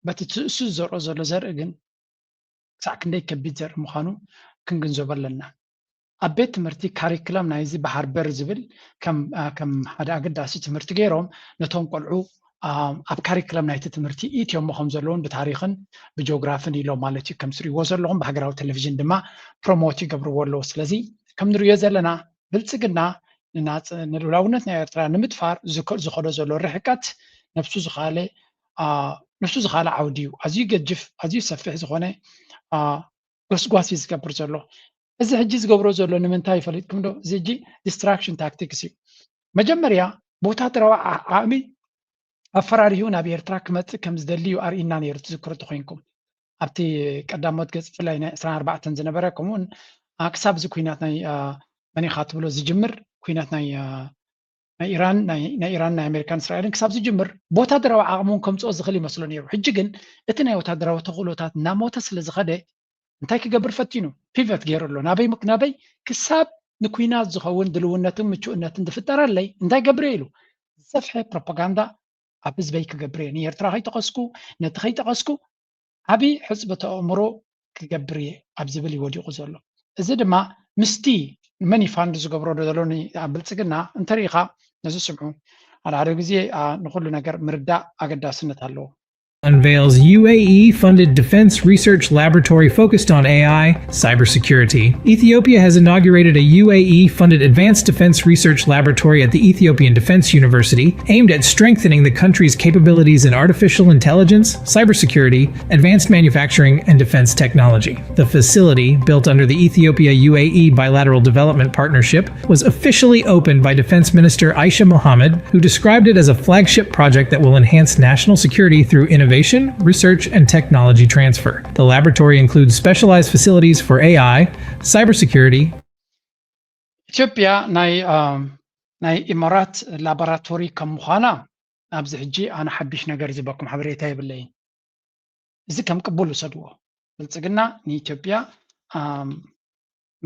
በቲ እሱ ዘርኦ ዘሎ ዘርኢ ግን ክሳዕ ክንደይ ከቢድ ዘርኢ ምዃኑ ክንግንዘቦ ኣለና ኣብ ቤት ትምህርቲ ካሪኩለም ናይዚ ባሕር በር ዝብል ከም ሓደ ኣገዳሲ ትምህርቲ ገይሮም ነቶም ቆልዑ ኣብ ካሪኩለም ናይቲ ትምህርቲ ኢትዮም ከም ዘለውን ብታሪክን ብጂኦግራፊን ኢሎም ማለት እዩ ከም ትሪእዎ ዘለኹም ብሃገራዊ ቴሌቭዥን ድማ ፕሮሞት ይገብርዎ ኣለዎ ስለዚ ከም ንሪኦ ዘለና ብልፅግና ንሉዓላውነት ናይ ኤርትራ ንምድፋር ዝኸዶ ዘሎ ርሕቀት ነፍሱ ዝኻለ ዓውዲ እዩ ኣዝዩ ገጅፍ ኣዝዩ ሰፊሕ ዝኾነ ጎስጓሲ ዝገብር ዘሎ እዚ ሕጂ ዝገብሮ ዘሎ ንምንታይ ይፈልጥኩም ዶ እዚ ሕጂ ዲስትራክሽን ታክቲክስ እዩ መጀመርያ ብወታደራዊ ዓቕሚ ኣፈራሪሁ ናብ ኤርትራ ክመፅእ ከም ዝደልዩ ኣርኢና ነይሩ ትዝክሩ ኮይንኩም ኣብቲ ቀዳሞት ገፅ ብፍላይ ናይ 24 ዝነበረ ከምኡውን ክሳብ እዚ ኩናት ናይ መኒኻ ትብሎ ዝጅምር ኩናት ናይ ኢራን ናይ ኣሜሪካን እስራኤልን ክሳብ ዝጅምር ብወታደራዊ ዓቕሙን ከምፅኦ ዝኽእል ይመስሎ ነይሩ ሕጂ ግን እቲ ናይ ወታደራዊ ተኽእሎታት እናሞተ ስለ ዝኸደ እንታይ ክገብር ፈቲኑ ፒቨት ገይሩሎ ናበይ ክሳብ ንኩናት ዝኸውን ድልውነትን ምቹእነትን ዝፍጠረለይ እንታይ ገብረ ኢሉ ዝሰፍሐ ፕሮፓጋንዳ ኣብ ህዝበይ ክገብር እየ ንኤርትራ ከይጠቐስኩ ነቲ ከይጠቐስኩ ዓብይ ሕፅበተ ኣእምሮ ክገብር እየ ኣብ ዝብል ይወዲቑ ዘሎ እዚ ድማ ምስቲ መኒ ፋንድ ዝገብሮ ዘሎኒ ኣብ ብልፅግና እንተሪኢኻ ነዚ ስምዑ ሓደ ግዜ ንኩሉ ነገር ምርዳእ ኣገዳስነት ኣለዎ
unveils UAE-funded defense research laboratory focused on AI, cybersecurity. Ethiopia has inaugurated a UAE-funded advanced defense research laboratory at the Ethiopian Defense University, aimed at strengthening the country's capabilities in artificial intelligence, cybersecurity, advanced manufacturing, and defense technology. The facility, built under the Ethiopia-UAE bilateral development partnership, was officially opened by Defense Minister Aisha Mohammed, who described it as a flagship project that will enhance national security through innovation, research, and technology transfer. The laboratory includes specialized facilities for AI, cybersecurity.
ኢትዮጵያ ናይ ኢማራት ላቦራቶሪ ከም ምዃና ኣብዚ ሕጂ ኣነ ሓድሽ ነገር ዝበኩም ሓበሬታ የብለይን እዚ ከም ቅቡል ውሰድዎ ብልፅግና ንኢትዮጵያ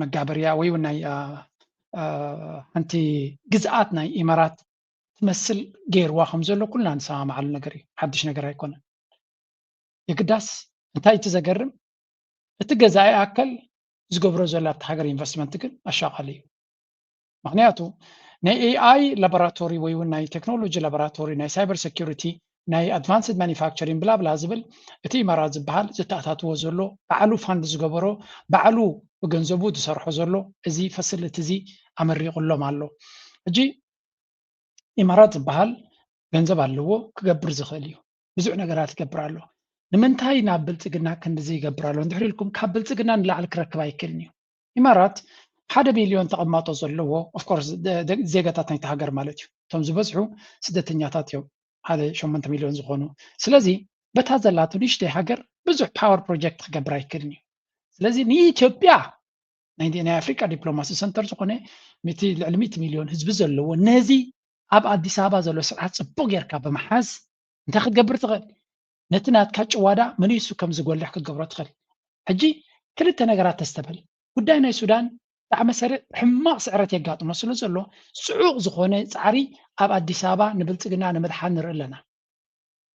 መጋበርያ ወይ ናይ ሓንቲ ግዝኣት ናይ ኢማራት ትመስል ገይርዋ ከም ዘሎ ኩልና ንሰማማዓሉ ነገር እዩ ሓድሽ ነገር ኣይኮነን የግዳስ እንታይ እቲ ዘገርም እቲ ገዛኢ ኣካል ዝገብሮ ዘሎ ኣብቲ ሃገር ኢንቨስትመንት ግን ኣሻቓሊ እዩ ምክንያቱ ናይ ኤአይ ላቦራቶሪ ወይ እውን ናይ ቴክኖሎጂ ላቦራቶሪ ናይ ሳይበር ሴኩሪቲ ናይ ኣድቫንስድ ማኒፋክቸሪንግ ብላብላ ዝብል እቲ ኢማራት ዝበሃል ዝተኣታትዎ ዘሎ ባዕሉ ፋንድ ዝገበሮ ባዕሉ ብገንዘቡ ዝሰርሖ ዘሎ እዚ ፋሲሊቲ እዚ ኣመሪቑሎም ኣሎ ሕጂ ኢማራት ዝበሃል ገንዘብ ኣለዎ ክገብር ዝኽእል እዩ ብዙሕ ነገራት ክገብር ኣሎ ንምንታይ ናብ ብልፅግና ክንድዚ ይገብር ኣሎ እንድሕር ኢልኩም ካብ ብልፅግና ንላዕሊ ክረክብ ኣይክእልን እዩ ኢማራት 1 ቢልዮን ተቐማጦ ዘለዎ ኦፍኮርስ ዜጋታት ናይቲ ሃገር ማለት እዩ እቶም ዝበዝሑ ስደተኛታት እዮም 8 ሚልዮን ዝኾኑ ስለዚ በታ ዘላቱ ንእሽተይ ሃገር ብዙሕ ፓወር ፕሮጀክት ክገብር ኣይክእልን እዩ ስለዚ ንኢትዮጵያ ናይ ኣፍሪካ ዲፕሎማሲ ሰንተር ዝኾነ ልዕሊ 100 ሚልዮን ህዝቢ ዘለዎ ነዚ ኣብ ኣዲስ ኣበባ ዘሎ ስርዓት ፅቡቅ ጌርካ ብምሓዝ እንታይ ክትገብር ትኽእል ነቲ ናትካ ጭዋዳ መንይሱ ከም ዝጎልሕ ክትገብሮ ትኽእል ሕጂ ክልተ ነገራት ተስተብል ጉዳይ ናይ ሱዳን ብጣዕሚ ሕማቕ ስዕረት የጋጥሞ ስለ ዘሎ ፅዑቕ ዝኾነ ፃዕሪ ኣብ ኣዲስ ኣበባ ንብልፅግና ንምድሓን ንርኢ ኣለና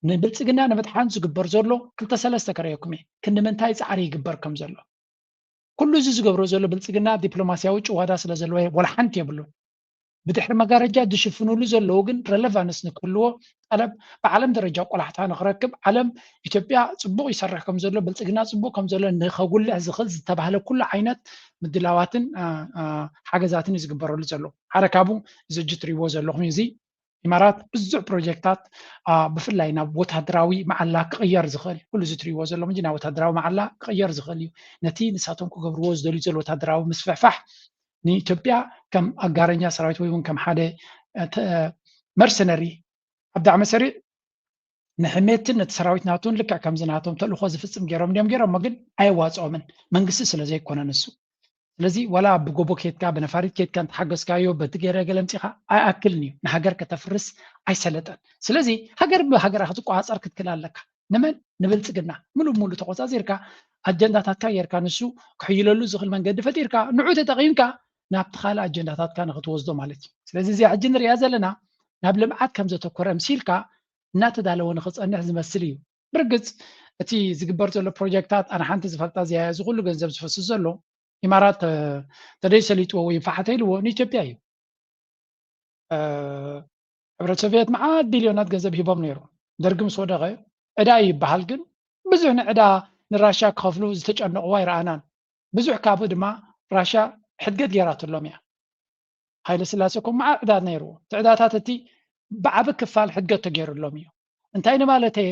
ንብልፅግና ንምድሓን ዝግበር ዘሎ 2-3 ከረየኩም እየ ክንምንታይ ፃዕሪ ይግበር ከም ዘሎ ኩሉ እዚ ዝገብሮ ዘሎ ብልፅግና ዲፕሎማስያዊ ጭዋዳ ስለ ዘለዎ ወላ ሓንቲ የብሉን ብድሕሪ መጋረጃ ዝሽፍንሉ ዘለዉ ግን ሬሌቫንስ ንክህልዎ ጠለብ ብዓለም ደረጃ ቆላሕታ ንክረክብ ዓለም ኢትዮጵያ ፅቡቅ ይሰርሕ ከም ዘሎ ብልፅግና ፅቡቅ ከም ዘሎ ንኸጉልሕ ዝኽእል ዝተባህለ ኩሉ ዓይነት ምድላዋትን ሓገዛትን ዝግበረሉ ዘሎ ሓደ ካብኡ እዚ ሕጂ ትሪእዎ ዘለኹም እዚ ኢማራት ብዙሕ ፕሮጀክታት ብፍላይ ናብ ወታደራዊ መዓላ ክቕየር ዝኽእል ኩሉ እዚ ትሪእዎ ዘለኹም እንጂ ናብ ወታደራዊ መዓላ ክቕየር ዝኽእል እዩ ነቲ ንሳቶም ክገብርዎ ዝደልዩ ዘሎ ወታደራዊ ምስፍሕፋሕ ንኢትዮጵያ ከም ኣጋረኛ ሰራዊት ወይ እውን ከም ሓደ መርሰነሪ ኣብ ዳዕመ ሰሪዕ ንሕሜትን ነቲ ሰራዊት ናቱን ልክዕ ከም ዝናቶም ተልእኮ ዝፍፅም ገይሮም ገይሮም ግን ኣይዋፅኦምን መንግስቲ ስለ ዘይኮነ ንሱ ስለዚ ወላ ብጎቦ ኬትካ ብነፋሪት ኬትካ እንተሓገዝካዮ በቲ ገይረ ገለምፂኻ ኣይኣክልን እዩ ንሃገር ከተፍርስ ኣይሰለጠን ስለዚ ሃገር ብሃገራ ክትቆፃፀር ክትክእል ኣለካ ንመን ንብልፅግና ሙሉእ ተቆፃፂርካ ኣጀንዳታትካ ጌርካ ንሱ ክሕይለሉ ዝኽእል መንገዲ ፈጢርካ ንዑ ተጠቒምካ ናብቲ ካልእ ኣጀንዳታትካ ንክትወስዶ ማለት እዩ ስለዚ እዚ ሕጂ ንሪኣ ዘለና ናብ ልምዓት ከም ዘተኮረ ምሲልካ እናተዳለወ ንክፀንሕ ዝመስል እዩ ብርግፅ እቲ ዝግበር ዘሎ ፕሮጀክታት ኣነ ሓንቲ ዝፈልጣ እዚኣ እዚ ኩሉ ገንዘብ ዝፈስስ ዘሎ ኢማራት ተደይሰሊጥዎ ወይ ፋሓተይልዎ ንኢትዮጵያ እዩ ሕብረት ሶቪየት መዓት ቢልዮናት ገንዘብ ሂቦም ነይሩ ደርጊ ምስ ወደቐ ዕዳ ይበሃል ግን ብዙሕ ንዕዳ ንራሽያ ክኸፍሉ ዝተጨነቕዋ ይረኣናን ብዙሕ ካብኡ ድማ ራሽያ ሕድገት ገይራትሎም እያ ሃይለ ስላሴ እኮ መዓት ዕዳት ነይርዎ ትዕዳታት እቲ ብዓብ ክፋል ሕድገት ተገይሩሎም እዩ እንታይ ንማለት እየ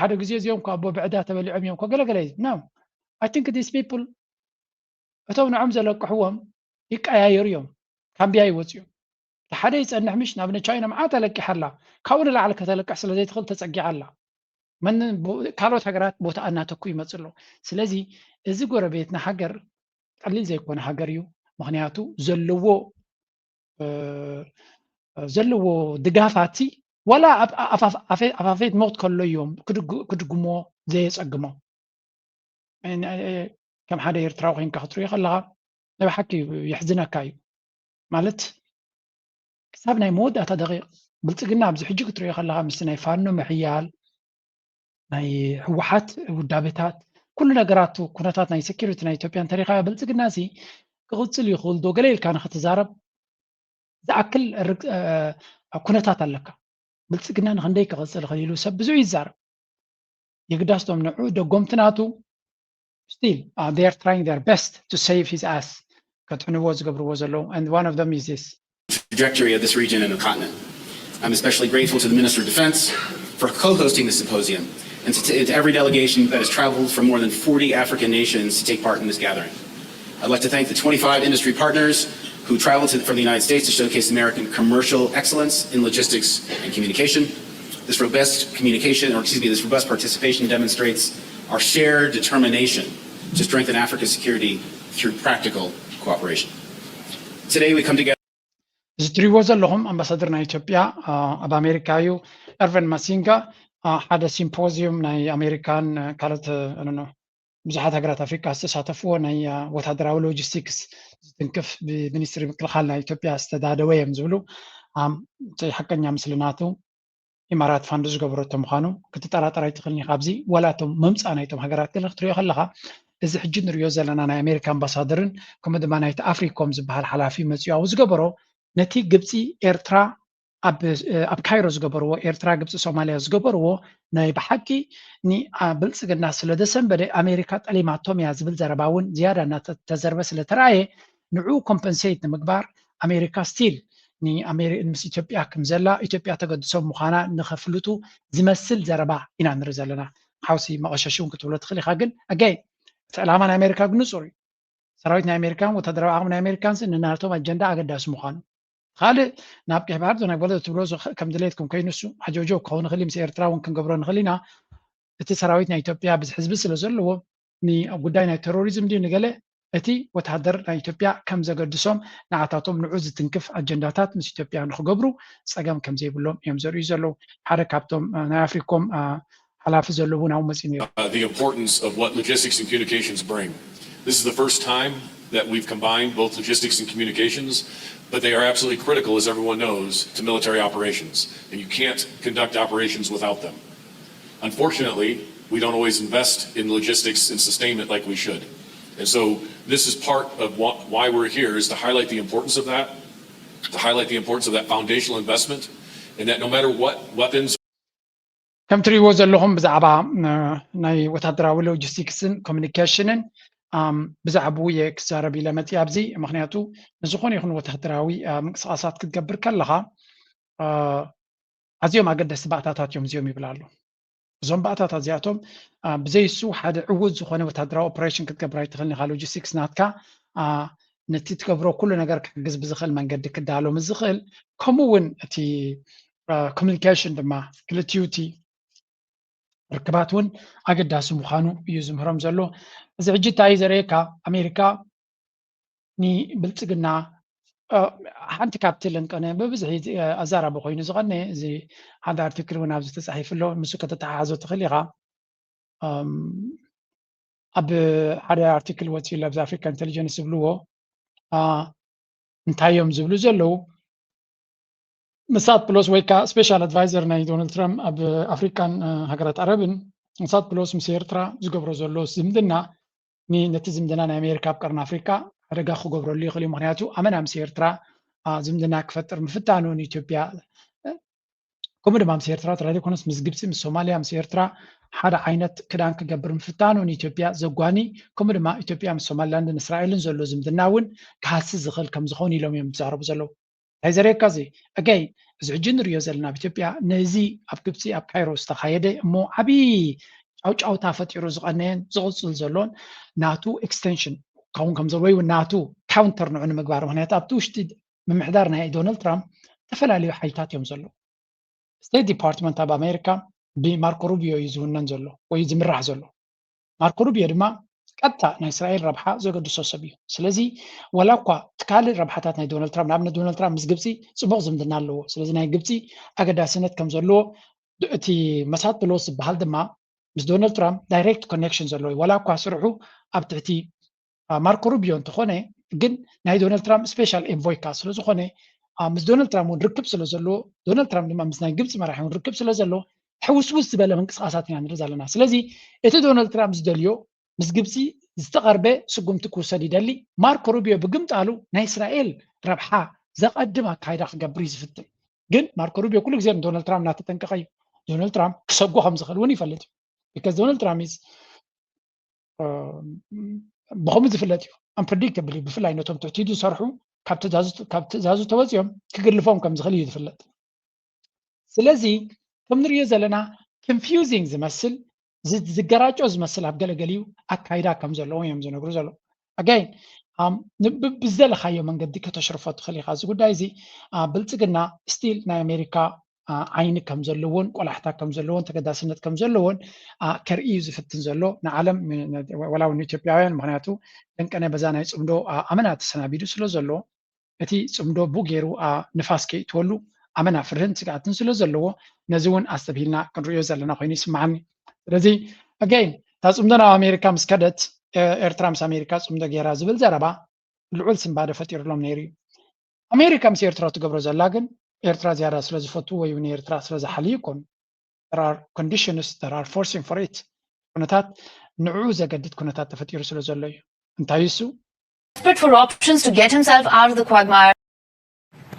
ሓደ ግዜ እዚኦም እኳ ኣቦ ብዕዳ ተበሊዖም እዮም እኮ ገለገለ ነው አይ ቲንክ ዲስ ፒፕል እቶም ንዖም ዘለቅሕዎም ይቀያየሩ እዮም ካምቢያ ይወፅዩ ሓደ ይፀንሕ ምሽ ናብ ቻይና መዓት ተለቂሓላ ካብኡ ንላዕሊ ከተለቅሕ ስለ ዘይትኽእል ተፀጊዓ ኣላ መን ካልኦት ሃገራት ቦታ እናተኩ ይመፅሎ ስለዚ እዚ ጎረቤትና ሃገር ቀሊል ዘይኮነ ሃገር እዩ ምክንያቱ ዘለዎ ድጋፋቲ ወላ ኣፋፌት ሞት ከሎ እዮም ክድግሞ ዘየፀግሞ كم حدا يرتراو خين كخطرو يخلها نبي حكي يحزنك كايو مالت كسبنا يمود أتا دقيق بلتقنا بزي حجي كترو يخلها مسنا يفانو محيال ناي حوحات ودابتات كل نقراتو كونتات ناي سكيورتي ناي إثيوبيان تاريخها بلتقنا سي كغتسل يخول دو قليل كان ختزارب زأكل كونتات لك بلتقنا نخندي كغتسل خليلو سبزو يزارب يقداستو منعو دو قمتناتو still they are trying their best to save his ass and one of them is this
trajectory of this region and the continent. I'm especially grateful to the Minister of Defense for co-hosting the symposium and to every delegation that has traveled from more than 40 African nations to take part in this gathering. I'd like to thank the 25 industry partners who traveled from the United States to showcase American commercial excellence in logistics and communication. This robust participation demonstrates our shared determination to strengthen Africa's security through practical cooperation. Today we come together.
زتريو زلهم أمباسادرنا إثيوبيا أب أمريكايو إرفن ماسينغا حدا سيمبوزيوم ناي أمريكان كانت أنو بزحات هجرات أفريقيا استشاتفوا ناي وتدراو لوجيستيكس تنكف بمنستري مكلخال ناي إثيوبيا استدادوية مزولو تي حقا مسلناتو إمارات فاندوز قبرتهم خانو كنت ترى تخلني خابزي ولا تم ممس أنا يتم هجرات كل اختريو خلها إذا حجين ريوزل أنا أمريكا أمباسادرن كم دم أنا أفريقيا مزبها حلافي مسيو أوز قبرو نتي جبسي إيرترا أب كايرو زقبرو إيرترا جبسي سوماليا زقبرو ناي بحكي ني بلس قلنا سلدسن بدي أمريكا تالي مع تومي عزبل زرباون زيادة نتزربس لتراي نعو كومبنسيت نمقبار أمريكا ستيل ني أمريكا مس إثيوبيا كمزلا إثيوبيا تقد سو مخانا نخفلتو زمسل زربا إنا نرزلنا حوسي مغششون كتولت خلي خاقن أجاي تعلمان أمريكا جنوسوري سراويتنا أمريكان وتدروا عامنا أمريكانس إن نارتهم أجندة أقد داس مخانو خالد نابكي بعد أنا قلت تبروزو كم دليتكم كينسو حجوجو كون خلي مسير تراون كن قبرون خلينا أتي سراويتنا إثيوبيا بس حزب سلزلو ني قداينا التيروريزم دي نقله أتي وتحضر إثيوبيا كم زقدسهم نعطاتهم نعوز تنكف أجنداتات مس إثيوبيا نخجبرو سأقام كم زي بلهم يمزرو يزلو حركاتهم نافريكم حلاف زلوون أو مسينير.
The importance of what logistics and communications bring. This is the first time that we've combined both logistics and communications, but they are absolutely critical, as everyone knows, to military operations, and you can't conduct operations without them. Unfortunately, we don't always invest in logistics and sustainment like we should. And so this is part of why we're here, is to highlight the importance of that, to highlight the importance of that foundational investment, and that no matter what weapons
كم تريو زلهم بزعبا ناي وتدراو لوجيستيكسن كوميونيكيشنن بزعبو يكساربي لمتي أبزي مخنياتو نزخون يخون وتدراوي مقصاصات كتقبر كلها أزيوم أقد سبعتات يوم زيوم يبلالو زوم بعتات أزياتهم بزي سو حد عوض زخون وتدراو أوبريشن كتقبر يتخلني خا لوجيستيكس ناتكا نتي تقبرو كل نجار كجز بزخل من قد كدالو مزخل كمون تي كوميونيكيشن دما كل تيوتي ركباتون أقد داسو مخانو يوزم هرم زلو إذا عجيت تاي زريكا أمريكا ني بلتقنا حانت كابتلن كان ببزحي أزارة بخوين زغني زي هذا أرتكل ونابز تسحيف له مسكة تتعازو تخليها أب هذا أرتكل واتي لابز أفريكا انتليجنس بلوه انتايوم زبلو زلو مسات بلوس ويكا سبيشال ادفايزر ناي دونالد ترامب اب افريكان هاجرات عربن مسات بلوس مسيرترا زغبرو زلو زمدنا ني نتي زمدنا ناي امريكا بقرن افريكا رغا خو غبرو لي خلي مخنياتو امنا مسيرترا زمدنا كفتر مفتانو ني اثيوبيا كومد ما مسيرترا ترا كونس مسغبسي مسوماليا مسيرترا حدا عينت كدان كغبر مفتانو ني اثيوبيا زغواني كومد ما اثيوبيا مسومالاند اسرائيلن زلو زمدناون كاس زخل كم زخوني لوم يمزارب زلو هايزري كازي أجاي زعجن ريوزلنا بإثيوبيا نزي أبكبسي أب كايرو استخايدة مو عبي أو تافت يروز قنين زغل زلون ناتو إكستنشن كون كم زلوي وناتو كاونتر نوع مقبار وهنا تابتوش من محضرنا هاي دونالد ترامب تفلا لي حيتات يوم زلو ستيت ديبارتمنت تبع أمريكا بماركو روبيو يزون ننزلو ويزمرح زلو ماركو روبيو دما قطع ناي اسرائيل ربحه زغد سوسبيو سلازي ولاقوا تكال ربحاتات ناي دونالد ترامب نابن دونالد ترامب مس غبسي صبغ زمدنا له سلازي ناي غبسي اغدا سنت كم زلو تي مسات بلوس بحال دما مس دونالد ترامب دايركت كونكشن زلو ولاقوا سرعو ابتعتي ماركو روبيو انتخونه جن ناي دونالد ترامب سبيشال انفوي كاسلو زخونه مس دونالد ترامب ونركب سلو زلو دونالد ترامب لما مس ناي جبس مراح ونركب سلو زلو حوسوس بلا منقسقاسات يعني نرزالنا سلازي اتو دونالد ترامب زدليو مس جبسي زتقربه سقمت كوسد يدلي ماركو روبيو بقمت قالو ناي اسرائيل ربحا زقدم كايدا خغبري زفتن جن ماركو روبيو كل زين دونالد ترامب ناتتنققي دونالد ترامب كسبو خمس خلوني يفلت because دونالد ترامب is بخمس زفلت unpredictably بفلاي نتوم تعتيدو صرحو كابت زازو توزيوم كقلفهم كم زخلي يدفلت سلازي كم نريو زلنا confusing زمثل زقراجو زمثل عبقالقاليو أكايدا كم زلو يمزو نقرو زلو again بزدل خايو من قد كتشرفات خلي خازو قد دايزي بلتقنا ستيل نا أمريكا عين كم زلون ولا حتى كم زلون تقداسنت كم زلون كرئي زفتن زلو نعلم ولا ونيتيوبياوين معناتو لنك أنا بزانا يصمدو أمانات سنابيدو سلو زلو اتي صمدو بوغيرو نفاسكي تولو أمانا فرهن سقاتن سلو زلو نزون أستبهلنا كنريو زلنا خويني سمعني رزي again تصمدنا أمريكا مسكدت إيرترامس أمريكا صمدو غيرا زبل زربا العول سنبادة فتير لهم نيري أمريكا مس إيرترا تقبرو زلاغن إيرترا زيارة سلازي فتو ويوني إيرترا سلازي حليكون there are conditions that are forcing for it كنتات نعوزة قدت كنتات تفتير سلازي اللي انتايسو
Desperate for options to get himself out of the quagmire.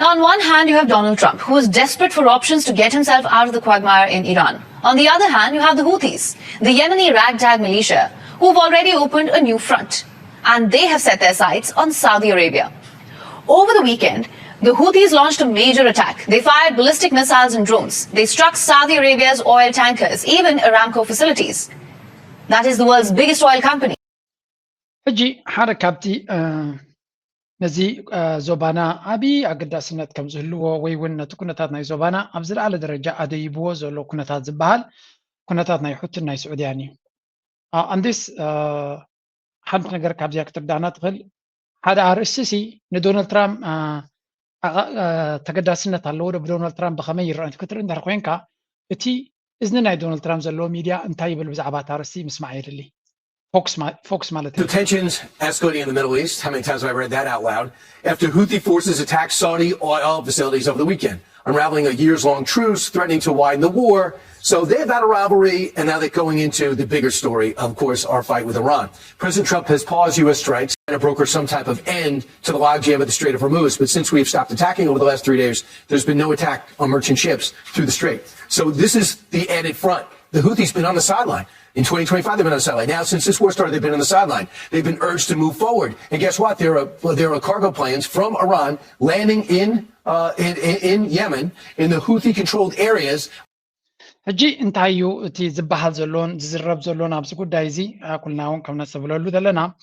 Now, on one hand, you have Donald Trump, who is desperate for options to get himself out of the quagmire in Iran. On the other hand, you have the Houthis, the Yemeni ragtag militia, who've already opened a new front. And they have set their sights on Saudi Arabia. Over the weekend, the Houthis launched a major attack. They fired ballistic missiles and drones. They struck Saudi Arabia's oil tankers, even Aramco facilities. That is the world's biggest oil company.
حجي حركابتي نزي زوبانا أبي أقدر سنة كم زهلو ويون تكونتاتنا زوبانا أبزر على درجة أديبو زلو كونتات زبال كونتاتنا يحط الناس سعودياني عندس حد نقدر كابزي أكتر دانات غل هذا أرسسي ندونالد ترامب تقدر سنة اللورة بدونالد ترامب بخمير أنت كتر إن درقينكا تي إذن دونالد ترامب زلو ميديا انتهي بالبزعبات أرسي مسمعي لي Fox
The tensions escalating in the Middle East. How many times have I read that out loud? After Houthi forces attacked Saudi oil facilities over the weekend, unraveling a years-long truce, threatening to widen the war. So they've had a rivalry, and now they're going into the bigger story, of course, our fight with Iran. President Trump has paused U.S. strikes and broker some type of end to the logjam at the Strait of Hormuz. But since we've stopped attacking over the last 3 days, there's been no attack on merchant ships through the strait. So this is the added front. The Houthis been on the sideline. In 2025, they've been on the sideline. Now, since this war started, they've been on the sideline. They've been urged to move forward. And guess what? There are cargo planes from Iran landing in Yemen, in the Houthi-controlled areas.
هجي انتهيو تي زبحال زلون زرب زلون أبسكو دايزي كلناهم كم نسبلولو دلنا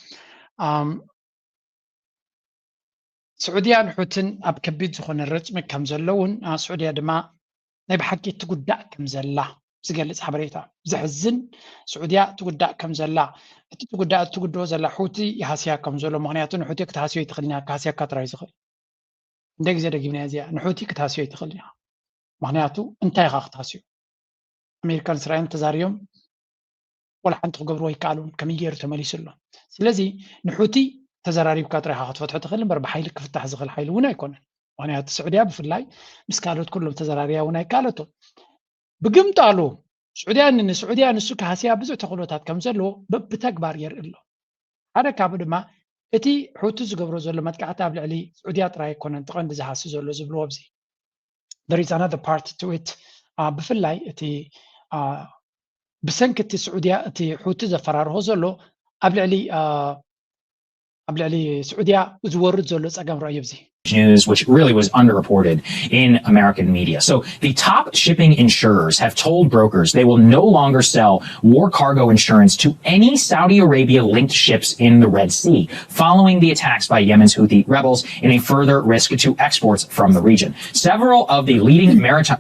سعوديان حوتن أب كبيد زخون الرجم كم زلون سعوديا دما نبحكي تقدع كم زلا زقلت حبريتا زحزن سعوديا تقدع كم زلا تقدع زلا حوتي يحاسيا كم زلو مغنياتون حوتي كتحاسيو يتخلينها كحاسيا كتراي زخل ديك زي دقيبنا زيا نحوتي كتحاسيو يتخلينها مغنياتو انتاي خاخ تحاسيو أمريكان إسرائيل تزاريوم ولا حنت قبروا يكالون كميجير تماليسلو سلازي نحوتي تزاراري بكاتري حاخت فتح تخلم بربح حيلك فتح زغل حيل ونا يكون وانا السعوديه بفلاي مسكالوت كلهم تزاراريا ونا يكالتو بقمت قالوا سعوديا نسوك هاسيا بزو تخلوتات كم زلو بتكبار يرئلو هذا كابد ما اتي حوتز قبروا زلو متقعتا بلعلي سعوديا تراي يكون انتقان دزحاسو زلو زبلو بزي there is another part to it بفلاي اتي بسنكتي سعوديا اتي حوتز فراره زلو قبل علي سعوديا وزورد زلو صقام رأي بزي
news, which really was underreported in American media. So the top shipping insurers have told brokers they will no longer sell war cargo insurance to any Saudi Arabia-linked ships in the Red Sea, following the attacks by Yemen's Houthi rebels in a further risk to exports from the region. Several of the leading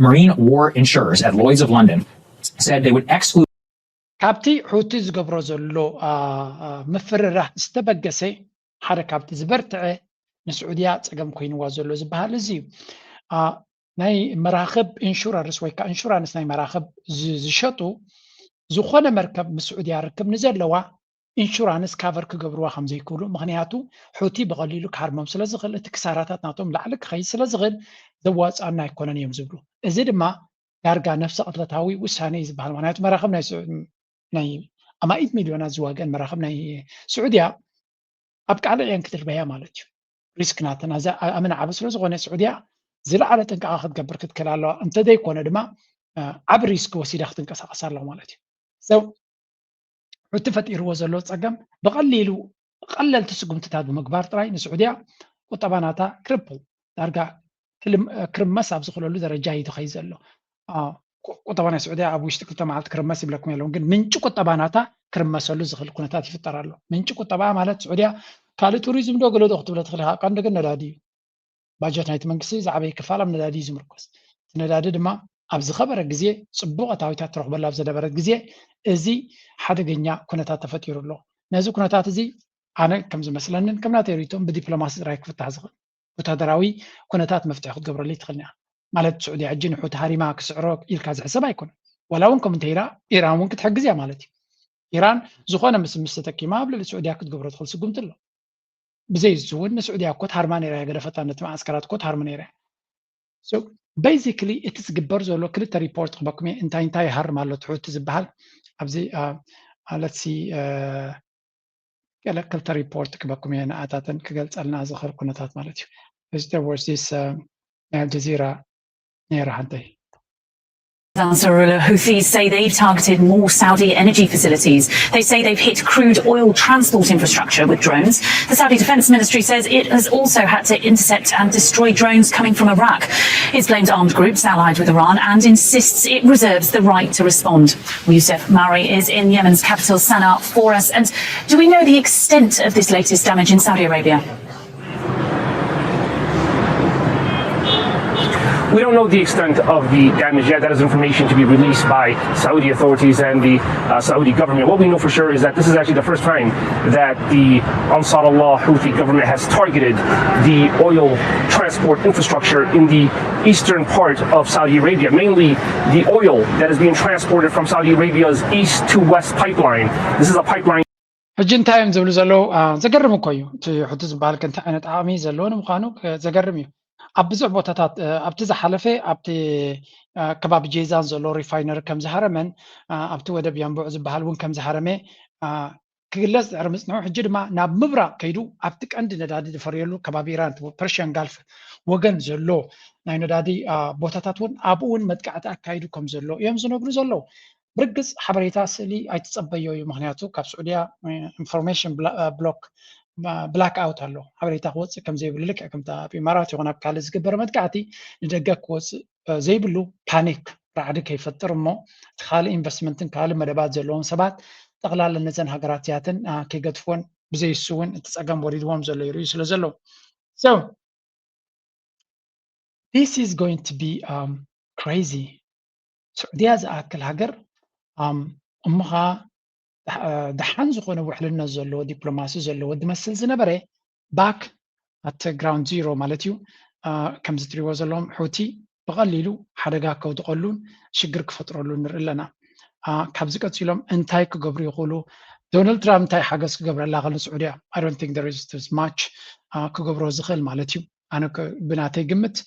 marine war insurers at Lloyd's of London said they would exclude
كابتي حوتز قبرو زلو مفرره استبقسي حركة زبرتعه نسعوديا تقام كوين وازلو زبها لزيو ناي مراخب انشورانس ويكا انشورانس ناي مراخب زشطو زخونه مركب مسعوديا ركب نزلوا ኢንሹራንስ ካቨር ክገብርዋ ከም ዘይክብሉ ምክንያቱ ሑቲ ብቐሊሉ ክሃርሞም ስለ ዝኽእል እቲ ክሳራታት ናቶም ላዕሊ ክኸይድ ስለ ዝኽእል ዘዋፅአና ኣይኮነን እዮም ዝብሉ እዚ ድማ ዳርጋ ነፍሲ ቅጥለታዊ ውሳነ እዩ ዝበሃል ምክንያቱ መራኸብ ናይ ኣማኢት ሚልዮናት ዝዋገን መራኸብ ናይ ስዑድያ ኣብ ቃል ዕየን ክትርበያ ማለት እዩ ሪስክ ናተን ኣመና ዓብ ስለ ዝኾነ ስዑድያ ዝለዓለ ጥንቃቐ ክትገብር ክትክእል ኣለዋ እንተዘይኮነ ድማ ዓብ ሪስክ ወሲዳ ክትንቀሳቐስ ኣለዋ ማለት እዩ ሰው ሑቲ ፈጢርዎ ዘሎ ፀገም ብቐሊሉ ቀለልቲ ስጉምትታት ብምግባር ጥራይ ንስዑድያ ቁጠባ ናታ ክርፕል ዳርጋ ክርመስ ኣብ ዝኽእለሉ ደረጃ እዩ ትኸይድ ዘሎ ቁጠባ ናይ ስዑድያ ኣብ ውሽጢ 2 መዓልቲ ክርመስ ይብለኩም የለውን ግን ምንጭ ቁጠባ ናታ ክርመሰሉ ዝኽእል ኩነታት ይፍጠር ኣሎ ምንጭ ቁጠባ ማለት ስዑድያ ካልእ ቱሪዝም ዶ ገለዶ ክትብሎ ትኽእል ኢኻ ቀንዲ ግን ነዳዲ እዩ ባጀት ናይቲ መንግስቲ ዝዓበየ ክፋል ኣብ ነዳዲ እዩ ዝምርኮስ እቲ ነዳዲ ድማ ኣብ ዝኸበረ ግዜ ፅቡቕ እታዊታት ትረኽበሉ ኣብ ዝነበረት ግዜ እዚ ሓደገኛ ኩነታት ተፈጢሩ ኣሎ ነዚ ኩነታት እዚ ኣነ ከም ዝመስለንን ከም ናተይ ሪቶም ብዲፕሎማሲ ጥራይ ክፍታሕ ዝኽእል ወታደራዊ ኩነታት መፍትሒ ክትገብረሉ ትኽእል ኢኻ ማለት ስዑድያ ሕጂ ንሑቲ ሃሪማ ክስዕሮ ኢልካ ዝሕሰብ ኣይኮነን ወላ እውን ከምኡ እንተኢላ ኢራን እውን ክትሕግዝ እያ ማለት እዩ ኢራን ዝኾነ ምስ ተጠቂማ ኣብ ልዕሊ ስዑድያ ክትገብሮ ትኽእል ስጉምቲ ኣሎ ብዘይ እዚ እውን ንስዑድያ እኮ ትሃርማ ነይራ እያ ገደፈታ ነቲ ማዓስከራት እኮ ትሃርሚ ነይራ እያ ቤዚክሊ እቲ ዝግበር ዘሎ ክልተ ሪፖርት ክበኩም እየ እንታይ ይሃርም ኣሎ እቲ ሑቲ ዝበሃል ኣብዚ let's see ክልተ ሪፖርት ክበኩም እየ ንኣታተን ክገልፀልና ዝኽእል ኩነታት ማለት እዩ there was this Al Jazeera ነይራ ሓንተይ
Ansarullah Houthis say they've targeted more Saudi energy facilities. They say they've hit crude oil transport infrastructure with drones. The Saudi Defense Ministry says it has also had to intercept and destroy drones coming from Iraq. It blames armed groups allied with Iran and insists it reserves the right to respond. Well, Youssef Mari is in Yemen's capital Sana'a for us. And do we know the extent of this latest damage in Saudi Arabia?
We don't know the extent of the damage yet. That is information to be released by Saudi authorities and the Saudi government. What we know for sure is that this is actually the first time that the Ansar Allah Houthi government has targeted the oil transport infrastructure in the eastern part of Saudi Arabia, mainly the oil that is being transported from Saudi Arabia's east to west pipeline. This is a pipeline.
ሕጂ እንታይ እዮም ዝብሉ ዘለዉ ዘገርም እኮ እዩ እቲ ሑቲ ዝበሃል ከ እንታይ ዓይነት ዓቕሚ ዘለዎ ንምዃኑ ዘገርም እዩ ኣብ ብዙሕ ቦታታት ኣብቲ ዝሓለፈ ኣብቲ ከባቢ ጄዛን ዘሎ ሪፋይነሪ ከም ዝሃረመን ኣብቲ ወደብ ያንቡዕ ዝበሃል እውን ከም ዝሃረመ ክግለጽ ድሕሪ ምጽንዑ ሕጂ ድማ ናብ ምብራቕ ከይዱ ኣብቲ ቀንዲ ነዳዲ ዝፈርየሉ ከባቢ ኢራን ፐርሽያን ጋልፍ ወገን ዘሎ ናይ ነዳዲ ቦታታት እውን ኣብኡ እውን መጥቃዕቲ ኣካይዱ ከም ዘሎ እዮም ዝነግሩ ዘለዉ ብርግጽ ሓበሬታ ስእሊ ኣይትጸበዮ እዩ ምክንያቱ ካብ ስዑድያ ኢንፎርሜሽን ብሎክ ብላክ ኣውት ኣሎ ሓበሬታ ክወፅእ ከም ዘይብሉ ልክዕ ከምታ ኣብ ኢማራት ይኹን ኣብ ካልእ ዝግበረ መጥቃዕቲ ንደገ ክወፅእ ዘይብሉ ፓኒክ ራዕዲ ከይፈጥር እሞ እቲ ካልእ ኢንቨስትመንትን ካልእ መደባት ዘለዎም ሰባት ጠቕላላ ነዘን ሃገራት እያትን ከይገድፍዎን ብዘይሱ እውን እቲ ፀገም ወሪድዎም ዘሎ ይርዩ ስለ ዘለዉ so this is going to be crazy ስዑድያ ዝኣክል ሃገር እምኻ دحان ዝኾነ ውሕልነት ዘለዎ ዲፕሎማሲ ዘለዎ ድመስል ዝነበረ ባክ at ground zero ማለት እዩ ከም ዝትሪዎ ዘለዎም ሑቲ ብቐሊሉ ሓደጋ ከውድቐሉን ሽግር ክፈጥረሉን ንርኢ ኣለና ካብዚ ቀፂሎም እንታይ ክገብሩ ይኽእሉ ዶናልድ ትራምፕ እንታይ ሓገዝ ክገብረላ ኸሎ ስዑድያ I don't think there is this much ክገብሮ ዝኽእል ማለት እዩ ኣነ ብናተይ ግምት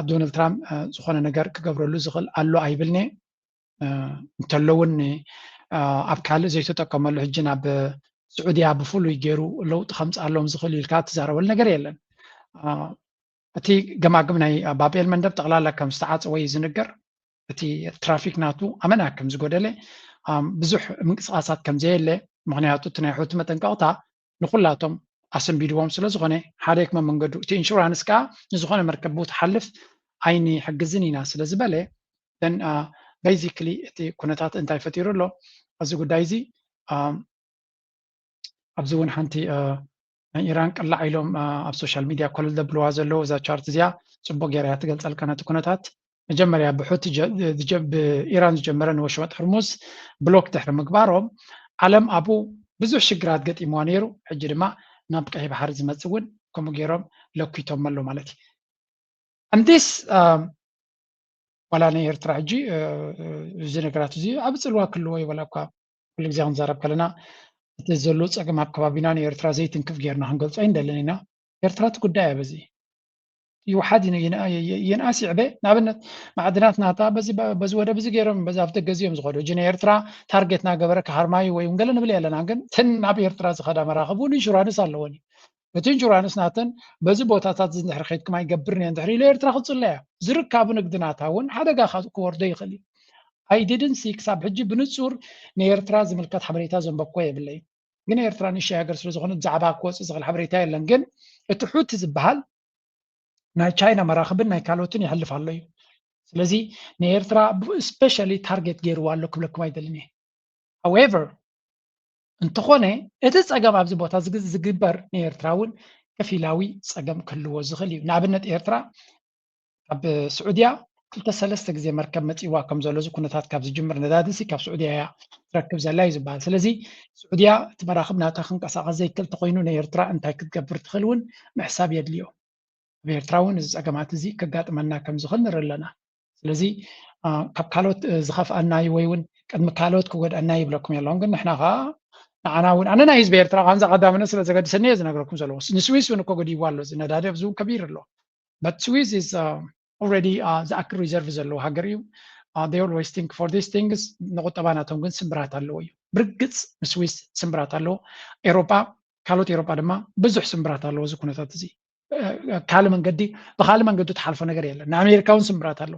ዶናልድ ትራምፕ ዝኾነ ነገር ክገብረሉ ዝኽእል ኣሎ ኣይብልኒ እንተለውን ኣብ ካልእ ዘይተጠቀመሉ ሕጂ ናብ ስዑድያ ብፍሉይ ገይሩ ለውጢ ከምፅእ ኣለዎም ዝኽእል ኢልካ ትዛረበሉ ነገር የለን እቲ ገማግም ናይ ባቤል መንደብ ጠቕላላ ከም ዝተዓፀወ እዩ ዝንገር እቲ ትራፊክ ናቱ ኣመና ከም ዝጎደለ ብዙሕ ምንቅስቃሳት ከም ዘየለ ምክንያቱ እቲ ናይ ሑቲ መጠንቀቕታ ንኩላቶም ኣሰንቢድዎም ስለ ዝኾነ ሓደ ክመ መንገዱ እቲ ኢንሹራንስ ከዓ ንዝኾነ መርከብ ትሓልፍ ኣይኒ ሕግዝን ኢና ስለ ዝበለ ደን basically እቲ ኩነታት እንታይ ፈጢሩ ኣሎ እዚ ጉዳይ እዚ ኣብዚ እውን ሓንቲ ናይ ኢራን ቅላዕ ኢሎም ኣብ ሶሻል ሚድያ ኮል ዘብልዋ ዘለዉ እዛ ቻርት እዚኣ ፅቡቅ ጌርያ ትገልፀልካ ነቲ ኩነታት መጀመርያ ብሑቲ ብኢራን ዝጀመረ ንወሽመጥ ሕርሙዝ ብሎክ ድሕሪ ምግባሮም ዓለም ኣብኡ ብዙሕ ሽግራት ገጢምዋ ነይሩ ሕጂ ድማ ናብ ቀይ ባሕሪ ዝመፅእ እውን ከምኡ ገይሮም ለኪቶም ኣሎ ማለት እዩ and this ዋላ ናይ ኤርትራ ሕጂ እዚ ነገራት እዚ ኣብ ፅልዋ ክልዎ ይበላ እኳ ኩሉ ግዜ ክንዛረብ ከለና ዘሎ ፀገም ኣብ ከባቢና ንኤርትራ ዘይትንክፍ ጌርና ክንገልፆ እንደለን ኢና ኤርትራ እቲ ጉዳይ በዚ ይውሓድ የንኣስ ይዕበ ንኣብነት ማዕድናት ናታ በዚ ወደ በዚ ገይሮም በዚ ኣብ ደገ እዚኦም ዝኸዱ እጂ ንኤርትራ ታርጌት ናገበረ ካሃርማዩ ወይ ገለ ንብል የለና ግን ትን ናብ ኤርትራ ዝኸዳ መራኸቡ ኢንሹራንስ ኣለዎኒ እቲ ኢንሹራንስ ናተን በዚ ቦታታት ዝንድሕሪ ከይድኩም ኣይገብርን እየ እንድሕሪ ኢሉ ኤርትራ ክፅለያ ዝርካቡ ንግድናታ እውን ሓደጋ ክወርዶ ይኽእል እዩ I didn't see ክሳብ ሕጂ ብንጹር ንኤርትራ ዝምልከት ሓበሬታ ዘንበብኮ የብለይ ግን ኤርትራ ንእሽተይ ሃገር ስለ ዝኾነ ዛዕባ ክወፅእ ዝኽእል ሓበሬታ የለን ግን እቲ ሑቲ ዝበሃል ናይ ቻይና መራኽብን ናይ ካልኦትን ይሕልፍ ኣሎ እዩ ስለዚ ንኤርትራ ስፔሻሊ ታርጌት ገይርዋ ኣሎ ክብለኩም ኣይደልን እየ however እንተኾነ እቲ ፀገም ኣብዚ ቦታ ዝግበር ንኤርትራ እውን ከፊላዊ ፀገም ክህልዎ ዝኽእል እዩ ንኣብነት ኤርትራ ኣብ ስዑድያ 2-3 ግዜ መርከብ መፂዋ ከም ዘሎ ኩነታት ካብ ዝጅምር ነዳድሲ ካብ ስዑድያ እያ ትረክብ ዘላ እዩ ዝበሃል ስለዚ ስዑድያ እቲ መራኽብ ናታ ክንቀሳቐስ ዘይክእል ተኮይኑ ንኤርትራ እንታይ ክትገብር ትኽእል እውን ምሕሳብ የድልዮ ኣብ ኤርትራ እውን እዚ ፀገማት እዚ ከጋጥመና ከም ዝኽእል ንርኢ ኣለና ስለዚ ካብ ካልኦት ዝኸፍአና እዩ ወይ እውን ቅድሚ ካልኦት ክጎድአና ይብለኩም የለዎም ግን ንሕና ከዓ ንዓና እውን ኣነ ናይ ህዝቢ ኤርትራ ካንዛ ቀዳምነ ስለ ዘገድሰኒ እየ ዝነግረኩም ዘለዎ ንስዊስ እውን እኮ ጎዲይዎ ኣሎ እዚ ነዳዲ ኣብዚ እውን ከቢር ኣሎ but Swiss is already ዝኣክል ሪዘርቭ ዘለዎ ሃገር እዩ they always think for these things ንቁጠባ ናቶም ግን ስምብራት ኣለዎ እዩ ብርግፅ ንስዊስ ስምብራት ኣለዎ ኤሮጳ ካልኦት ኤሮጳ ድማ ብዙሕ ስምብራት ኣለዎ እዚ ኩነታት እዚ ካልእ መንገዲ ብካልእ መንገዲ ተሓልፎ ነገር የለን ንኣሜሪካ እውን ስምብራት ኣሎ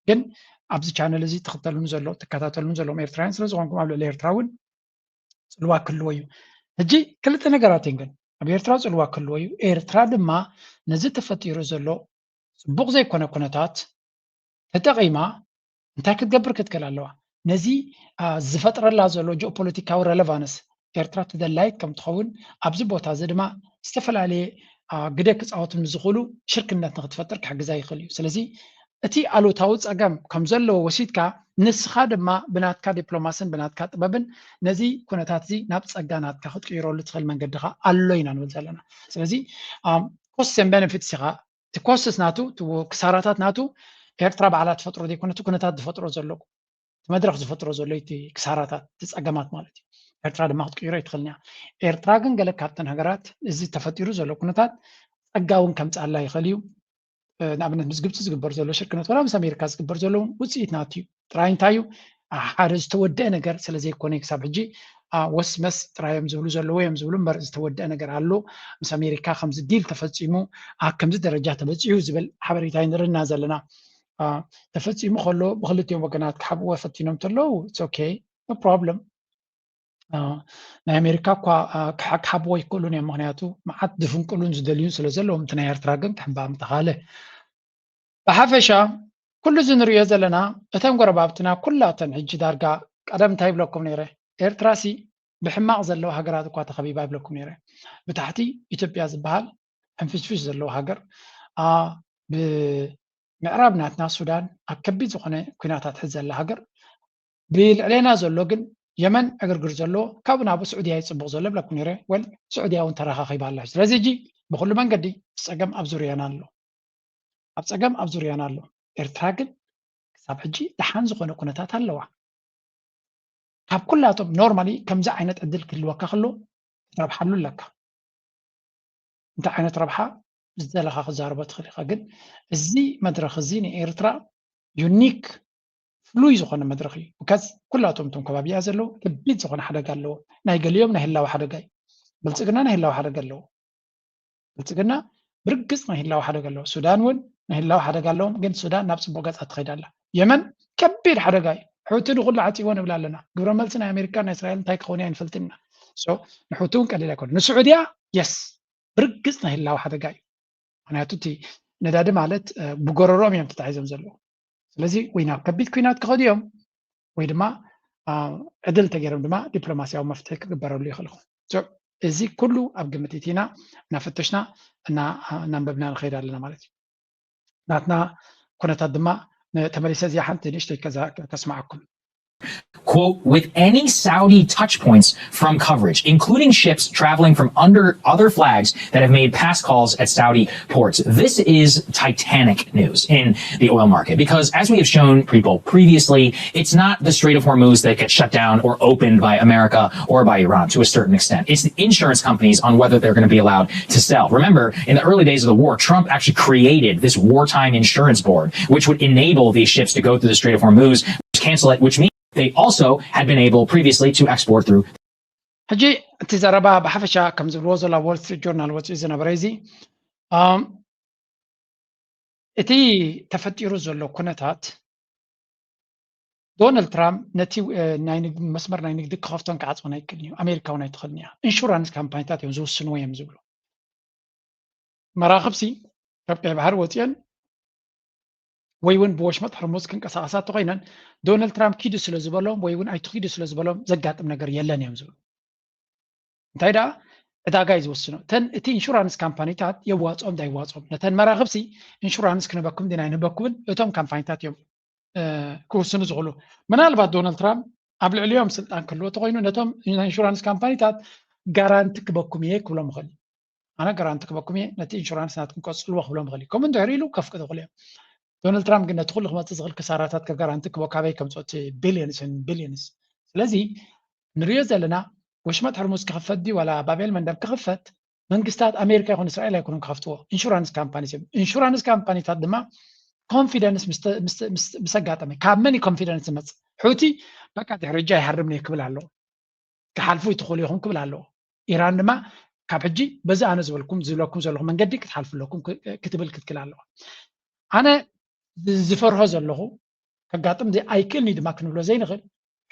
ግን ኣብዚ ቻነል እዚ ትኽተሉን ዘሎ ትከታተሉን ዘለዎም ኤርትራውያን ስለ ዝኾንኩም ኣብ ልዕሊ ኤርትራ እውን ፅልዋ ክህልዎ እዩ ሕጂ ክልተ ነገራት እየን ግን ኣብ ኤርትራ ፅልዋ ክህልዎ እዩ ኤርትራ ድማ ነዚ ተፈጢሩ ዘሎ ፅቡቕ ዘይኮነ ኩነታት ተጠቒማ እንታይ ክትገብር ክትክእል ኣለዋ ነዚ ዝፈጥረላ ዘሎ ጂኦፖለቲካዊ ረለቫንስ ኤርትራ ተደላይት ከም ትኸውን ኣብዚ ቦታ እዚ ድማ ዝተፈላለየ ግደ ክፃወቱ ንዝኽእሉ ሽርክነት ንክትፈጥር ክሕግዛ ይኽእል እዩ ስለዚ እቲ ኣሉታዊ ፀገም ከም ዘለዎ ወሲድካ ንስኻ ድማ ብናትካ ዲፕሎማስን ብናትካ ጥበብን ነዚ ኩነታት እዚ ናብ ፀጋ ናትካ ክትቅይረሉ ትኽእል መንገዲ ኻ ኣሎ ኢና ንብል ዘለና ስለዚ ኮስትስ ኤንድ ቤነፊትስ ኢኻ እቲ ኮስትስ ናቱ ክሳራታት ናቱ ኤርትራ ባዕላ ትፈጥሮ ዘይኮነ እቲ ኩነታት ዝፈጥሮ ዘሎ እቲ መድረክ ዝፈጥሮ ዘሎ እቲ ክሳራታት እቲ ፀገማት ማለት እዩ ኤርትራ ድማ ክትቅይሮ ይትኽእልኒ ኤርትራ ግን ገለ ካብተን ሃገራት እዚ ተፈጢሩ ዘሎ ኩነታት ፀጋ እውን ከምፃላ ይኽእል እዩ ንኣብነት ምስ ግብፂ ዝግበር ዘሎ ሽርክነት ወላ ምስ ኣሜሪካ ዝግበር ዘሎ ውፅኢት ናቱ እዩ ጥራይ እንታይ እዩ ሓደ ዝተወደአ ነገር ስለዘይኮነ ክሳብ ሕጂ ወስመስ ጥራዮም ዝብሉ ዘለዎ እዮም ዝብሉ እምበር ዝተወደአ ነገር ኣሎ ምስ ኣሜሪካ ከምዚ ዲል ተፈፂሙ ኣብ ከምዚ ደረጃ ተበፂሑ ዝብል ሓበሬታ ንርኢና ዘለና ተፈፂሙ ከሎ ብክልቲኦም ወገናት ክሓብዎ ፈቲኖም ተለዉ ኦኬ ኖ ፕሮብለም ናይ ኣሜሪካ እኳ ክሓብዎ ይክእሉን እዮም ምክንያቱ መዓት ዝፍንቅሉን ዝደልዩን ስለ ዘለዎም እቲ ናይ ኤርትራ ግን ክሕባእ ምተኻለ ብሓፈሻ ኩሉ እዚ ንሪኦ ዘለና እተን ጎረባብትና ኩላተን ሕጂ ዳርጋ ቀደም እንታይ ይብለኩም ነይረ ኤርትራሲ ብሕማቕ ዘለዎ ሃገራት እኳ ተኸቢባ ይብለኩም ነይረ ብታሕቲ ኢትዮጵያ ዝበሃል ሕንፍሽፍሽ ዘለዎ ሃገር ብምዕራብ ናትና ሱዳን ኣብ ከቢድ ዝኾነ ኩናታት ሕዚ ዘላ ሃገር ብልዕለና ዘሎ ግን የመን ዕግርግር ዘሎ ካብኡ ናብኡ ስዑድያ ይፅቡቕ ዘሎ ብለኩም ነይረ ወል ስዑድያ እውን ተረኻኺባ ኣላ ስለዚ ሕጂ ብኩሉ መንገዲ ፀገም ኣብ ዙርያና ኣሎ ኣብ ፀገም ኣብ ዙርያና ኣሎ ኤርትራ ግን ክሳብ ሕጂ ደሓን ዝኾነ ኩነታት ኣለዋ ካብ ኩላቶም ኖርማሊ ከምዚ ዓይነት ዕድል ክህልወካ ከሎ ክትረብሓሉ ኣለካ እንታይ ዓይነት ረብሓ ዝደለኻ ክዛረቦ ትኽእል ኢኻ ግን እዚ መድረክ እዚ ንኤርትራ ዩኒክ ፍሉይ ዝኾነ መድረክ እዩ ብካዝ ኩላቶም እቶም ከባቢያ ዘለዉ ከቢድ ዝኾነ ሓደጋ ኣለዎ ናይ ገሊኦም ናይ ህላዊ ሓደጋ እዩ ብልፅግና ናይ ህላዊ ሓደጋ ኣለዎ ብልፅግና ብርግፅ ናይ ህላዊ ሓደጋ ኣለዎ ሱዳን እውን ናይ ህላዊ ሓደጋ ኣለዎም ግን ሱዳን ናብ ፅቡቅ ገፃ ትኸይድ ኣላ የመን ከቢድ ሓደጋ እዩ ሕውቲ ንኩሉ ዓፂቦ ንብል ኣለና ግብረ መልሲ ናይ ኣሜሪካ ናይ እስራኤል እንታይ ክኸውን እያ ንፈልጥና ንሕውቲ እውን ቀሊል ኣይኮነ ንስዑድያ የስ ብርግፅ ናይ ህላዊ ሓደጋ እዩ ምክንያቱ እቲ ነዳዲ ማለት ብጎረሮኦም እዮም ተታሒዞም ዘለዉ ስለዚ ወይ ናብ ከቢድ ኩናት ክኸዱ እዮም ወይ ድማ ዕድል ተገይሮም ድማ ዲፕሎማስያዊ መፍትሒ ክግበረሉ ይኽእል ኢኹም እዚ ኩሉ ኣብ ግምት እቲና እናፈተሽና እናንበብና ንኸይድ ኣለና ማለት እዩ ናትና ኩነታት ድማ ተመሊሰ እዚኣ ሓንቲ ንእሽተይ ከስማዓኩም
quote, with any Saudi touch points from coverage, including ships traveling from under other flags that have made past calls at Saudi ports. This is titanic news in the oil market because, as we have shown people previously, it's not the Strait of Hormuz that gets shut down or opened by America or by Iran to a certain extent. It's the insurance companies on whether they're going to be allowed to sell. Remember, in the early days of the war, Trump actually created this wartime insurance board, which would enable these ships to go through the Strait of Hormuz, cancel it, which means they also had been able previously to export through.
ሕጂ እቲ ዘረባ ብሓፈሻ ከም ዝብልዎ ዘሎ ዎል ስትሪት ጆርናል ወፂኡ ዝነበረ እዚ እቲ ተፈጢሩ ዘሎ ኩነታት ዶናልድ ትራምፕ ነቲ መስመር ናይ ንግዲ ክኸፍቶን ክዓፅወን ኣይክእልን እዩ ኣሜሪካ እውን ኣይትኽእልን እያ ኢንሹራንስ ካምፓኒታት እዮም ዝውስንዎ እዮም ዝብሉ መራኽብሲ ካብ ቀይ ባሕሪ ወፂአን ወይ እውን ብወሽመጥ ሕርሙዝ ክንቀሳቐሳ ተኾይነን ዶናልድ ትራምፕ ኪዱ ስለ ዝበሎም ወይ እውን ኣይትኺዱ ስለ ዝበሎም ዘጋጥም ነገር የለን እዮም ዝብሉ እንታይ ደኣ ዕዳጋ እዩ ዝወስኖ እቲ ኢንሹራንስ ካምፓኒታት የዋፅኦም ዳይዋፅኦም ነተን መራኽብሲ ኢንሹራንስ ክንበኩም ዲና ይንበኩብን እቶም ካምፓኒታት እዮም ክውስኑ ዝኽእሉ ምናልባት ዶናልድ ትራምፕ ኣብ ልዕሊኦም ስልጣን ክህልዎ ተኾይኑ ነቶም ኢንሹራንስ ካምፓኒታት ጋራንቲ ክበኩም እየ ክብሎም ይኽእል ኣነ ጋራንቲ ክበኩም እየ ነቲ ኢንሹራንስ ናትኩም ቀፅልዎ ክብሎም ይኽእል ከምኡ እንድሕር ኢሉ ከፍቅድ ይኽእል እዮም ዶናልድ ትራምፕ ግን ነቲ ኩሉ ክመፅእ ዝኽእል ክሳራታት ካብ ጋራንቲ ክቦ ካበይ ከምፅኦት ቢልዮንስ ስለዚ ንሪኦ ዘለና ወሽመጥ ሕርሙዝ ክኽፈት ድዩ ዋላ ባቤል መንደር ክኽፈት መንግስታት ኣሜሪካ ይኹን እስራኤል ኣይኮኑን ክኸፍትዎ ኢንሹራንስ ካምፓኒስ እዮም ኢንሹራንስ ካምፓኒታት ድማ ኮንፊደንስ ምስ ኣጋጠመ ካብ መን ኮንፊደንስ ዝመፅእ ሑቲ በቃ ድሕሪ ሕጂ ኣይሃርምኒ ክብል ኣለዎ ክሓልፉ ይትኽእሉ ኢኹም ክብል ኣለዎ ኢራን ድማ ካብ ሕጂ በዚ ኣነ ዝበልኩም ዘለኹም መንገዲ ክትሓልፉ ኣለኩም ክትብል ክትክል ኣለዋ ኣነ ዝፈርሆ ዘለኹ ከጋጥም ኣይክእልኒ ድማ ክንብሎ ዘይንኽእል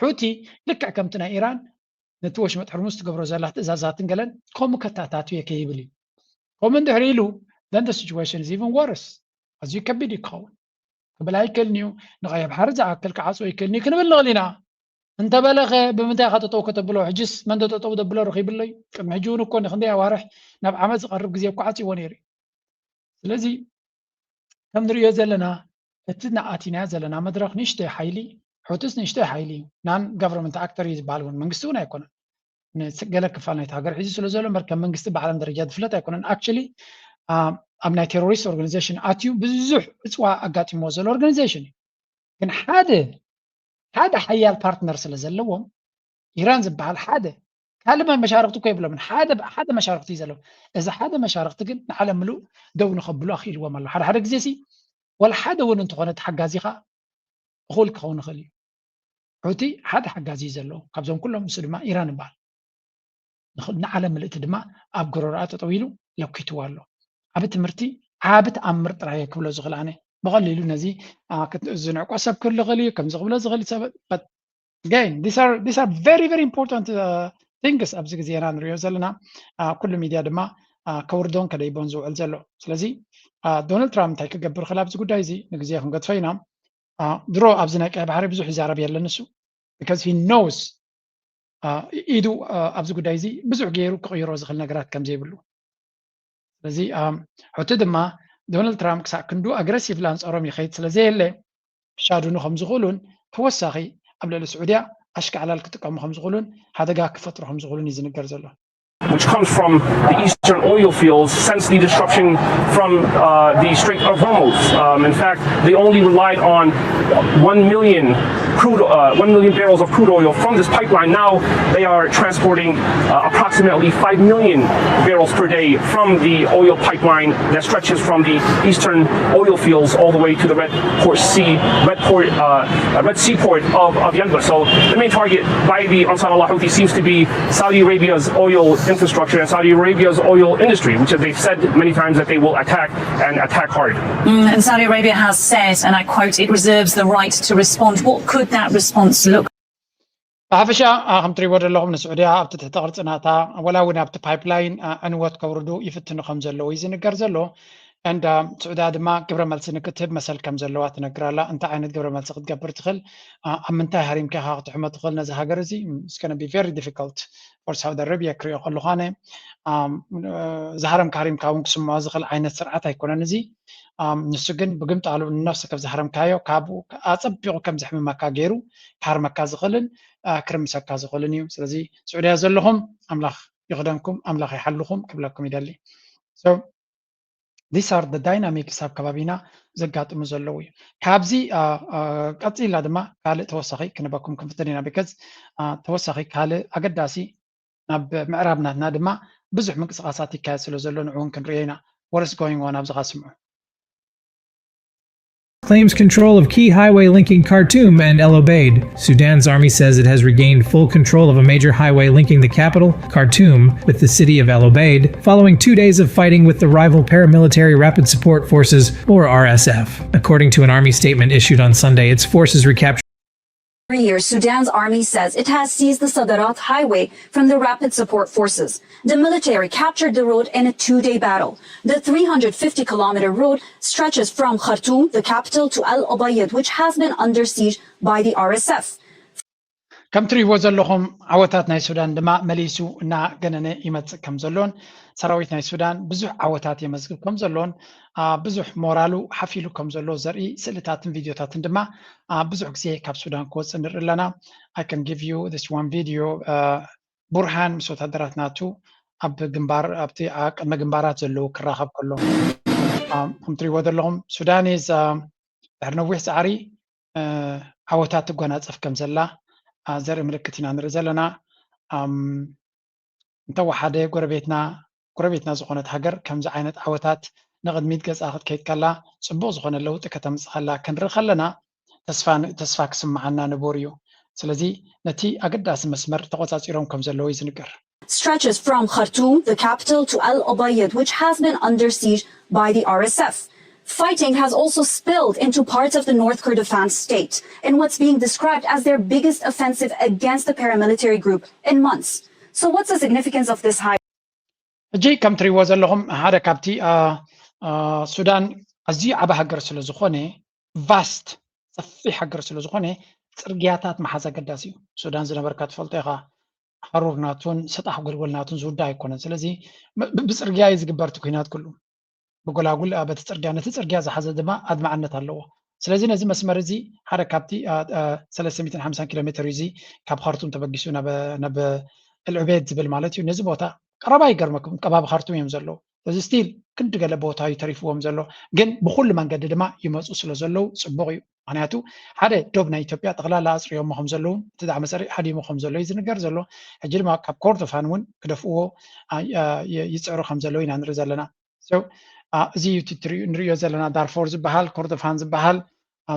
ሑቲ ልክዕ ከምቲ ናይ ኢራን ነቲ ወሽመጥ ሕርሙዝ ትገብሮ ዘላ ትእዛዛትን ገለን ከምኡ ከታታትዮ ከይብል እዩ ከምኡ እንድሕር ኢሉ then the situation is even worse ኣዝዩ ከቢድ እዩ ክኸውን ክብል ኣይክእልኒ እዩ ንቀይ ባሕሪ ዝኣክል ክዓፅዎ ይክእልኒ ክንብል ንኽእል ኢና እንተበለኸ ብምንታይ ካ ጠጠው ከተብሎ ሕጅስ መን ጠጠው ዘብሎ ረኺብሎ እዩ ቅድሚ ሕጂ እውን እኮ ንክንደይ ኣዋርሕ ናብ ዓመት ዝቐርብ ግዜ እኳ ዓፅይዎ ነይሩ እዩ ስለዚ ከም ንሪኦ ዘለና እቲ ንኣቲናያ ዘለና መድረክ ንእሽተይ ሓይሊ ሑትስ ንእሽተይ ሓይሊ እዩ ናን ጋቨርንመንት ኣክተር እዩ ዝበሃል እውን መንግስቲ እውን ኣይኮነን ገለ ክፋል ናይቲ ሃገር ሒዙ ስለ ዘሎ ከም መንግስቲ ብዓለም ደረጃ ዝፍለጥ ኣይኮነን ኣክቹሊ ኣብ ናይ ቴሮሪስት ኦርጋናይዜሽን ኣትዩ ብዙሕ እፅዋ ኣጋጢምዎ ዘሎ ኦርጋናይዜሽን እዩ ግን ሓደ ሓያል ፓርትነር ስለ ዘለዎም ኢራን ዝበሃል ሓደ ካልእ መሻርክቲ እኮ የብሎምን ሓደ መሻርክቲ እዩ ዘለዎም እዚ ሓደ መሻርክቲ ግን ንዓለም ምሉእ ደው ንኸብሉ ኣኽኢልዎም ኣሎ ሓደ ግዜ ሲ ወላ ሓደ እውን እንተኾነ ተሓጋዚ ኻ እኹል ክኸውን ይኽእል እዩ ሑቲ ሓደ ሓጋዚ እዩ ዘለዎ ካብዞም ኩሎም ንሱ ድማ ኢራን ይበሃል ንዓለም ምልእቲ ድማ ኣብ ጎረሮኣ ጠጠው ኢሉ ለኪትዎ ኣሎ ዓብ ትምህርቲ ዓብ ተኣምር ጥራይ ክብሎ ዝኽእል ኣነ ብቐሊሉ ነዚ ዝንዕቆ ሰብ ክህሉ ይኽእል እዩ ከምዚ ክብሎ ዝኽእል ሰብ again these are very very important things ኣብዚ ግዜ ኢና ንሪኦ ዘለና ኩሉ ሚድያ ድማ ከውርዶን ከደይቦን ዝውዕል ዘሎ ስለዚ ዶናልድ ትራምፕ እንታይ ክገብር ክእል ኣብዚ ጉዳይ እዚ ንግዜ ክንገድፎ ኢና ድሮ ኣብዚ ናይ ቀይ ባሕሪ ብዙሕ ይዛረብ የለን ንሱ because he knows ኢዱ ኣብዚ ጉዳይ እዚ ብዙሕ ገይሩ ክቕይሮ ዝኽእል ነገራት ከም ዘይብሉ ስለዚ ሕቲ ድማ ዶናልድ ትራምፕ ክሳብ ክንዱ ኣግረሲቭ ላንፀሮም ይኸይድ ስለዘየለ ክሻድኑ ከም ዝኽእሉን ተወሳኺ ኣብ ልዕሊ ስዑድያ ኣሽከዕላል ክጥቀሙ ከም ዝኽእሉን ሓደጋ ክፈጥሩ ከም ዝኽእሉን እዩ ዝንገር ዘሎ
which comes from the eastern oil fields since the disruption from the Strait of Hormuz. In fact, they only relied on 1 million barrels of crude oil from this pipeline. Now they are transporting approximately 5 million barrels per day from the oil pipeline that stretches from the eastern oil fields all the way to the Red Sea port of Yanbu. So the main target by the Ansar Allah Houthi seems to be Saudi Arabia's oil infrastructure and Saudi Arabia's oil industry, which they've said many times that they will attack and attack hard.
And Saudi Arabia has said, and I quote, it reserves the right to respond. What could that response look like?
ብሓፈሻ ከም ትሪእዎ ዘለኹም ንስዑድያ ኣብቲ ትሕቲ ቅርፅናታ ወላ እውን ኣብቲ ፓይፕላይን ዕንወት ከውርዱ ይፍትኑ ከም ዘለዎ እዩ ዝንገር ዘሎ and سعودة دما قبر ملس نكتب مثل كم زلوات نقرالا انت عينت قبر ملس قد قبر تخل امنتا هريم كها تحمد تخل نزه هاجرزي it's going to be very difficult for Saudi Arabia كريو قالو خانه زهرم كريم كاون كسمو زخل عينت سرعه يكون نزي نسجن بقمت على نفسك زهرم كايو كابو اصبيو كم زحمه ما كاغيرو كار مكا زخلن كرم سكا زخلن يوم سلازي سعوديا زلهم املاخ يخدمكم املاخ يحلكم قبلكم يدلي so these are the dynamics of كبابينا زقاتم زلوي كابزي قصيلا دما قال توسخي كنبكم كفترينا بكز توسخي قال اقداسي ناب معرابنا دما بزح منقسقاسات يكاسلو زلو نعون كنرينا what is going on ابزغا سمعوا
claims control of key highway linking Khartoum and El Obeid. Sudan's army says it has regained full control of a major highway linking the capital, Khartoum, with the city of El Obeid, following 2 days of fighting with the rival paramilitary Rapid Support Forces, or RSF. According to an army statement issued on Sunday, its forces recaptured
3 years, Sudan's army says it has seized the Sadarat highway from the Rapid Support Forces. The military captured the road in a 2-day battle. The 350-kilometer road stretches from Khartoum, the capital, to Al Obeid, which has been under siege by the RSF.
كم تريبو زلهم عوتات ناي سودان دما مليسو نا جننه يمت كم زلون سراويت ناي سودان بزح عوتات يمزق كم زلون بزح مورالو حفيلو كم زلو زري سلتاتن فيديوتاتن دما بزح كسي كاب سودان كوز نرلنا I can give you this one video برهان مسوت هدرات ناتو اب جنبار ابتي قدم جنبارات زلو كراخب كله كم تريبو زلهم سودانيز هرنوح سعري عوتات غناصف كم زلا زر ملكتنا نرزلنا انت وحده قربيتنا زخونت هاجر كم عينت عوتات نقد 100 ገጽ አخذ ከይት ከላ ጽቡቅ ዝኾነ ለውጥ ከተምጽኸላ ክንርኸለና ተስፋ ክስምዓና ንቦርዩ ስለዚ ነቲ አገዳሲ መስመር ተቆጻጺሮም ከም ዘለዉ ይዝንገር
Stretches from Khartoum, the capital, to Al Obeid, which has been under siege by the RSF. Fighting has also spilled into parts of the North Kordofan state in what's being described as their biggest offensive against the paramilitary group in months. So what's the significance of this high?
እጂ ከም ትሪዎ ዘለኹም ሓደ ካብቲ ሱዳን ኣዝዩ ዓበ ሃገር ስለ ዝኾነ ቫስት ሰፊሕ ሃገር ስለ ዝኾነ ፅርግያታት መሓዝ ኣገዳሲ እዩ ሱዳን ዝነበርካ ትፈልጦ ኢኻ ሓሩር ናቱን ሰጣሕ ጎልጎል ናቱን ዝውዳ ኣይኮነን ስለዚ ብፅርግያ እዩ ዝግበር እቲ ኩናት ኩሉ بقول بت ترجع نترجع زحزة دما أدمعنت الله ስለዚህ ነዚ መስመር እዚ ሓደ ካብቲ 350 ኪሎ ሜትር እዚ ካብ ካርቱም ተበጊሱና ናብ العبيد ዝብል ማለት እዩ ነዚ ቦታ ቀረባ ይገርመኩም ቀባብ ካርቱም እዮም ዘሎ እዚ ስቲል ክንድ ገለ ቦታ ይተሪፍዎም ዘሎ ግን ብኩሉ መንገዲ ድማ ይመፁ ስለ ዘለው ጽቡቕ እዩ ምክንያቱ ሓደ ዶብ ናይ ኢትዮጵያ ጠቅላላ ኣፅሪዮም ከም ዘለው ትዳዕ መሰሪ ሓዲሞ ከም ዘለው ይዝንገር ዘሎ ሕጂ ድማ ካብ ኮርዶፋን እውን ክደፍእዎ ይፅዕሩ ከም ዘለው ኢና ንርኢ ዘለና እዚ ንሪኦ ዘለና ዳርፎር ዝበሃል ኮርዶፋን ዝበሃል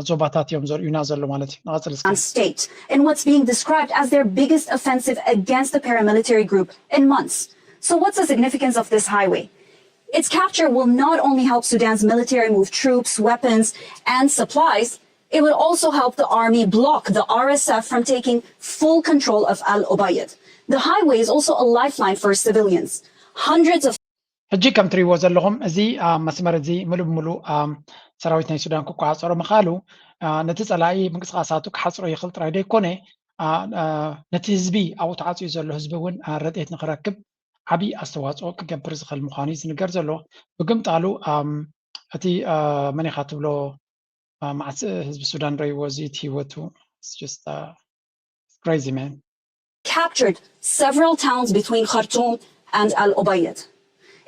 ዞባታት እዮም ዘርእዩና ዘሎ ማለት እዩ ንቐፅል
state in what's being described as their biggest offensive against the paramilitary group in months. So what's the significance of this highway? Its capture will not only help Sudan's military move troops, weapons, and supplies, it will also help the army block the RSF from taking full control of Al Obeid. The highway is also a lifeline for civilians. Hundreds of
ሕጂ ከም ትሪእዎ ዘለኹም እዚ መስመር እዚ ሙሉእ ብሙሉእ ሰራዊት ናይ ሱዳን ክቋፀሮ ምኻሉ ነቲ ፀላኢ ምንቅስቃሳቱ ክሓፅሮ ይኽእል ጥራይ ደይኮነ ነቲ ህዝቢ ኣብኡ ተዓፅዩ ዘሎ ህዝቢ እውን ረድኤት ንክረክብ ዓብዪ ኣስተዋፅኦ ክገብር ዝኽእል ምዃኑ እዩ ዝንገር ዘሎ ብግምጣሉ እቲ መን ኢኻ ትብሎ ማዕፅእ ህዝቢ ሱዳን ረይዎ እዚ እቲ ሂወቱ just crazy man
captured several towns between Khartoum and Al Obeid.